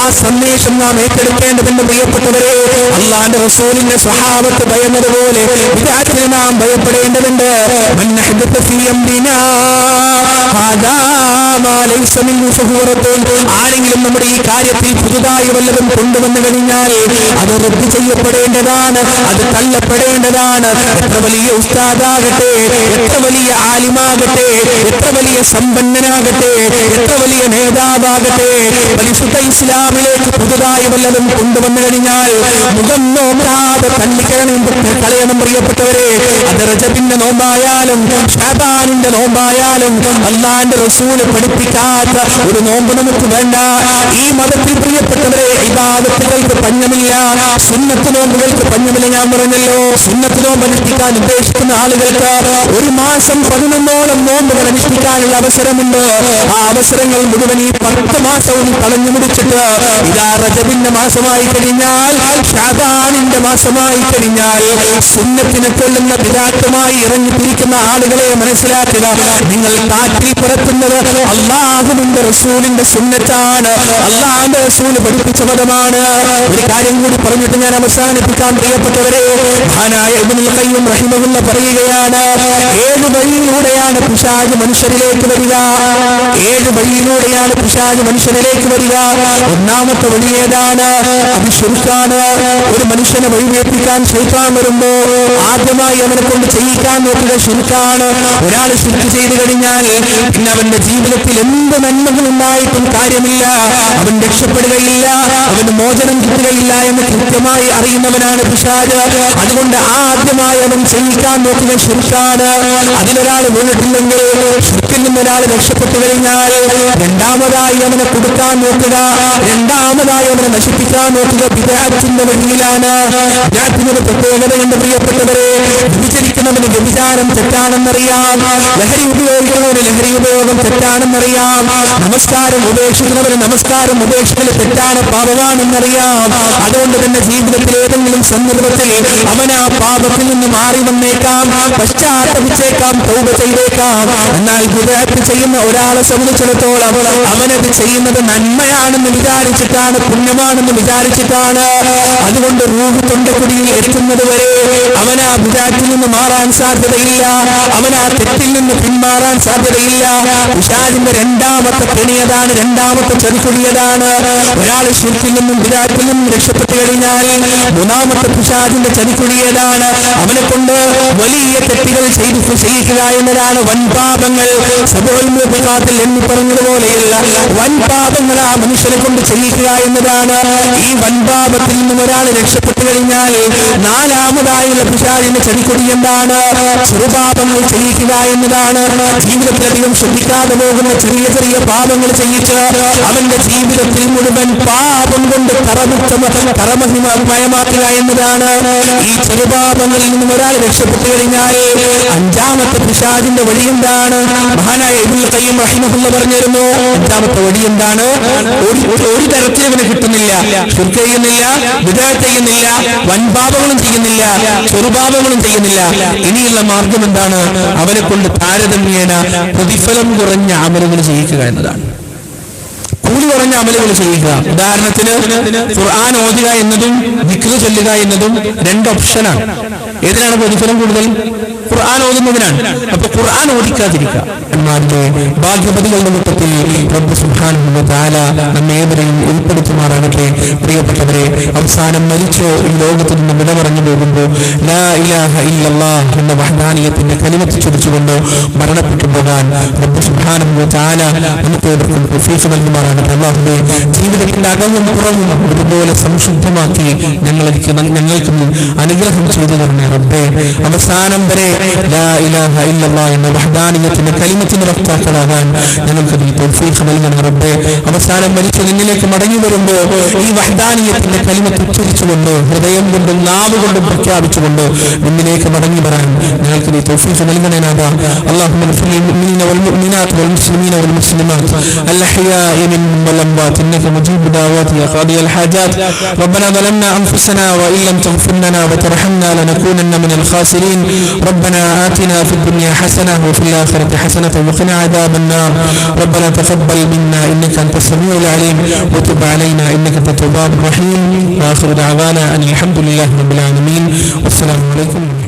ആ സന്ദേശം നാം ഏറ്റെടുക്കേണ്ടതിന്റെ പ്രിയപ്പെട്ടവരെ, അള്ളാന്റെ റസൂലിന്റെ സ്വഹാബത്ത് ഭയന്നതുപോലെ വിദാത്തിന് നാം ഭയപ്പെടേണ്ടതുണ്ട്. ആരെങ്കിലും നമ്മുടെ ഈ കാര്യത്തിൽ പുതുതായി വല്ലതും കൊണ്ടുവന്നു കഴിഞ്ഞാൽ അത് റദ്ദ് ചെയ്യപ്പെടേണ്ടതാണ്, അത് തള്ളപ്പെടേണ്ടതാണ്. എത്ര വലിയ ഉസ്താദാകട്ടെ, എത്ര വലിയ ആലിമാകട്ടെ, എത്ര വലിയ സമ്പന്നനാകട്ടെ, എത്ര വലിയ നേതാവാകട്ടെ, പരിശുദ്ധ ഇസ്ലാമിലേക്ക് പുതുതായി വല്ലതും കൊണ്ടുവന്നു കഴിഞ്ഞാൽ മുഖം നോക്കാതെ കളയണം പ്രിയപ്പെട്ടവരെ. അത് റജബിന്റെ നോമ്പായാലും ഷാബാനിന്റെ നോമ്പായാലും അള്ളാന്റെ റസൂല് പഠിപ്പിക്കാത്ത ഒരു നോമ്പ് നമുക്ക് വേണ്ട. ഈ മതത്തിൽ പ്രിയപ്പെട്ടവരെ ഇബാദത്തുകൾക്ക് പഞ്ഞമില്ല, സുന്നത്ത് നോമ്പുകൾക്ക് പഞ്ഞമില്ല. ഞാൻ പറഞ്ഞല്ലോ, സുന്നത്ത് നോമ്പ് അനുഷ്ഠിക്കാൻ ഉദ്ദേശിക്കുന്ന ആളുകൾക്ക് 1 മാസം 11ഓളം നോമ്പുകൾ അനുഷ്ഠിക്കാനുള്ള അവസരമുണ്ട്. ആ അവസരങ്ങൾ മുഴുവൻ ഈ 10 മാസവും കളഞ്ഞു മുടിച്ചിട്ട് ഇതാ റജബിന്റെ മാസമായി കഴിഞ്ഞാൽ, ഷാബാനിന്റെ മാസമായി കഴിഞ്ഞാൽ സുന്നത്തിനെ കൊള്ളുന്ന ബിദഅത്തുമായി ഇറങ്ങിത്തിരിക്കുന്ന ആളുകളെ മനസ്സിലാക്കുക. നിങ്ങൾ കാറ്റിൽ പറത്തുന്നത് അല്ലാഹുവിന്റെ റസൂലിന്റെ സുന്നത്താണ്, അല്ലാഹുവിന്റെ റസൂൽ പഠിപ്പിച്ച മതമാണ്. ഒരു കാര്യം കൂടി പറഞ്ഞിട്ട് ഞാൻ അവസാനിപ്പിക്കാൻ പ്രിയപ്പെട്ടവരെ, മഹാനായ ഇബ്നുൽ ഖയ്യിം റഹിമഹുല്ലാഹ് പറയുകയാണ്, 7 വഴിയിലൂടെയാണ് പിശാച് മനുഷ്യരിലേക്ക് വരിക. 7 വഴിയിലൂടെയാണ് പിശാച് മനുഷ്യരിലേക്ക് വരിക. ഒന്നാമത്തെ വഴി ഏതാണ്? അത് ശിർക്കാണ്. ഒരു മനുഷ്യനെ വഴിവേൽപ്പിക്കാൻ ശൈത്താൻ വരുമ്പോ ആദ്യമായി അവനെ കൊണ്ട് ചെയ്യിക്കാൻ നോക്കുക ശിർക്കാണ്. ഒരാൾ ശിർക്ക് ചെയ്തു കഴിഞ്ഞാൽ പിന്നെ അവന്റെ ജീവിതത്തിൽ എന്ത് നന്മകൾ ഉണ്ടായിട്ടും കാര്യമില്ല, അവൻ രക്ഷപ്പെടുകയില്ല, അവന് മോചനം കിട്ടുകയില്ല എന്ന് കൃത്യമായി അറിയുന്നവനാണ് പിശാച്. അതുകൊണ്ട് ആദ്യമായി അവൻ ചെയ്യിക്കാൻ നോക്കുക ശിർക്കാണ്. അതിലൊരാൾ വീണിട്ടില്ലെങ്കിൽ, ശിർക്കിൽ നിന്നൊരാൾ രക്ഷപ്പെട്ടു കഴിഞ്ഞാൽ രണ്ടാമതായി അവനെ കൊടുക്കാൻ നോക്കുക, രണ്ടാമതായി അവനെ നശിപ്പിക്കാൻ നോക്കുക ബിദ്അത്തിന്റെ വഴിയിലാണ്. ബിദ്അത്തിന്റെ പ്രത്യേകതയുണ്ട് പ്രിയപ്പെട്ടവരെ. വ്യഭിചരിക്കുന്നവന് വ്യഭിചാരം തെറ്റാണെന്നറിയാം, ലഹരി ഉപയോഗിക്കുന്നവന് ലഹരി ഉപയോഗം തെറ്റാണെന്നറിയാം, നമസ്കാരം ഉപേക്ഷിക്കുന്നവന് നമസ്കാരം ഉപേക്ഷിക്കൽ തെറ്റാണ്, പാപമാണെന്നറിയാം. അതുകൊണ്ട് തന്നെ ജീവിതത്തിൽ ഏതെങ്കിലും സന്ദർഭത്തിൽ അവൻ ആ പാപത്തിൽ നിന്ന് മാറി വന്നേക്കാം, പശ്ചാത്തപിച്ചേക്കാം, തൗബ ചെയ്തേക്കാം. എന്നാൽ ബിദ്അത്ത് ചെയ്യുന്ന ഒരാളെ സംബന്ധിച്ചിടത്തോളം അവനത് ചെയ്യുന്നത് നന്മയാണെന്ന് വിചാരിച്ചിട്ടാണ്, പുണ്യമാണെന്ന് വിചാരിച്ചിട്ടാണ്. അതുകൊണ്ട് റൂഹ് തൊണ്ടക്കുടിയിൽ എത്തുന്നത് വരെ അവൻ ആ ബിദ്അത്തിൽ നിന്ന് മാറാൻ സാധ്യതയില്ല, അവൻ ആ തെറ്റിൽ നിന്ന് പിന്മാറാൻ സാധ്യതയില്ല. പിശാചിന്റെ രണ്ടാമത്തെ കെണിയതാണ്, രണ്ടാമത്തെ ചതിക്കുഴിയതാണ്. ഒരാൾ ശിർക്കിൽ നിന്നും ബിദ്അത്തിൽ നിന്നും രക്ഷപ്പെട്ടു കഴിഞ്ഞാൽ മൂന്നാമത്തെ പിശാചിന്റെ ചതിക്കുഴിയതാണ്. അവനെ കൊണ്ട് വലിയ തെറ്റുകൾ ചെയ്യിക്കുക എന്നതാണ്. വൻപാപങ്ങൾ സബഉൽ മുബിഖാത്തിൽ എണ്ണി പറഞ്ഞതുപോലെയുള്ള വൻപാപങ്ങൾ ആ മനുഷ്യനെ കൊണ്ട് ചെയ്യിക്കുക എന്നതാണ്. ഈ വൻപാപത്തിൽ നിന്നും ഒരാൾ രക്ഷപ്പെട്ടു കഴിഞ്ഞാൽ നാലാമതായുള്ള പിശാചിന്റെ ചതിക്കുഴി എന്താണ്? ചെറുപാപങ്ങൾ ചെയ്യിക്കുക എന്നതാണ്. ജീവിതത്തിലധികം ശ്രദ്ധിക്കാതെ പോകുന്ന ചെറിയ ചെറിയ പാപങ്ങൾ ചെയ്യിച്ച് അവന്റെ ജീവിതത്തിൽ മുഴുവൻ പാപം കൊണ്ട് കറമഹിമയമാക്കുക എന്നതാണ്. ഈ ചെറുപാപങ്ങളിൽ നിന്നും ഒരാൾ രക്ഷപ്പെട്ടു കഴിഞ്ഞാൽ അഞ്ചാമത്തെ പിശാചിന്റെ വഴി എന്താണ്? മഹാനായ ഇബ്നുൽ ഖയ്യിം റഹിമഹുല്ലാഹ് പറഞ്ഞിരുന്നു, അഞ്ചാമത്തെ വഴി എന്താണ്? ഒരു തരത്തിൽ അവന് കിട്ടുന്നില്ല, ശിർക്ക് ചെയ്യുന്നില്ല, ബിദ്അത്ത് ചെയ്യുന്നില്ല, വൻപാപങ്ങളും ചെയ്യുന്നില്ല, ചെറുപാപങ്ങളും ചെയ്യുന്നില്ല. ഇനിയുള്ള മാർഗം എന്താണ്? അവനെ കൊണ്ട് താരതമ്യേന പ്രതിഫലം കുറഞ്ഞ അമലുകൾ ചെയ്യിക്കുക എന്നതാണ്. കൂലി കുറഞ്ഞ അമലുകൾ ചെയ്യുക. ഉദാഹരണത്തിന് ഖുർആൻ ഓതുക എന്നതും ദിക്ർ ചൊല്ലുക എന്നതും 2 ഓപ്ഷനാണ്. ഏതിനാണ് പ്രതിഫലം കൂടുതൽ? ഖുർആൻ ഓതുന്നതിനാണ്. അപ്പൊ ഖുർആൻ ഓദിക്കാതിരിക്കുക. എന്മാരുടെ ഭാഗ്യവതികളുടെ കൂട്ടത്തിൽ റബ്ബ് സുബ്ഹാനഹു വ തആല നമ്മേവരെയും ഉൾപ്പെടുത്തുമാറാകട്ടെ. പ്രിയപ്പെട്ടവരെ, അവസാനം മരിച്ചോ ഈ ലോകത്ത് നിന്ന് വിട പറഞ്ഞു പോകുമ്പോൾ ലാ ഇലാഹ ഇല്ലല്ലാഹ് എന്ന വഹ്ദാനിയത്തിന്റെ കലിമത്ത് ചൊല്ലിച്ചുകൊണ്ട് മരണപ്പെട്ടു പോകാൻ റബ്ബ് സുബ്ഹാനഹു വ തആല നമുക്കേവർക്കും തൗഫീഖ് നൽകുമാറാകട്ടെ. അല്ലാഹുവേ, ജീവിതത്തിന്റെ അകവും പുറവും ഒരുപോലെ സംശുദ്ധമാക്കി ഞങ്ങൾക്ക് അനുഗ്രഹം ചെയ്തു തരണേ റബ്ബേ. അവസാനം വരെ ലാ ഇലാഹ ഇല്ലല്ലാഹ് എന്ന വഹ്ദാനിയത്തിന്റെ കലിമത്തിന്റെ വക്താക്കളാകാൻ ഞങ്ങൾക്ക് നീ തൗഫീഖ് നൽകണം റബ്ബേ. അവസാനം മരിച്ചു നിന്നിലേക്ക് മടങ്ങി വരുമ്പോൾ ഈ വഹ്ദാനിയത്തിന്റെ കലിമത്ത് ഉച്ചരിച്ചുകൊണ്ട് ഹൃദയം കൊണ്ടും നാവ് കൊണ്ടും പ്രഖ്യാപിച്ചുകൊണ്ട് നിന്നിലേക്ക് മടങ്ങി വരാൻ ഞങ്ങൾക്ക് നീ തൗഫീഖ് നൽകണേ നാഥാ. اللهم اغفر للمؤمنين والمؤمنات والمسلمين والمسلمات الأحياء منهم والأموات إنك مجيب دعوات يا قاضي الحاجات. ربنا ظلمنا أنفسنا وإن لم تغفر لنا وترحمنا لنكونن من الخاسرين. ربنا آتنا في الدنيا حسنة وفي الآخرة حسنة وقنا عذاب النار. ربنا تقبل منا إنك أنت السميع العليم وتب علينا إنك أنت التواب الرحيم. وآخر دعوانا أن الحمد لله رب العالمين والسلام عليكم.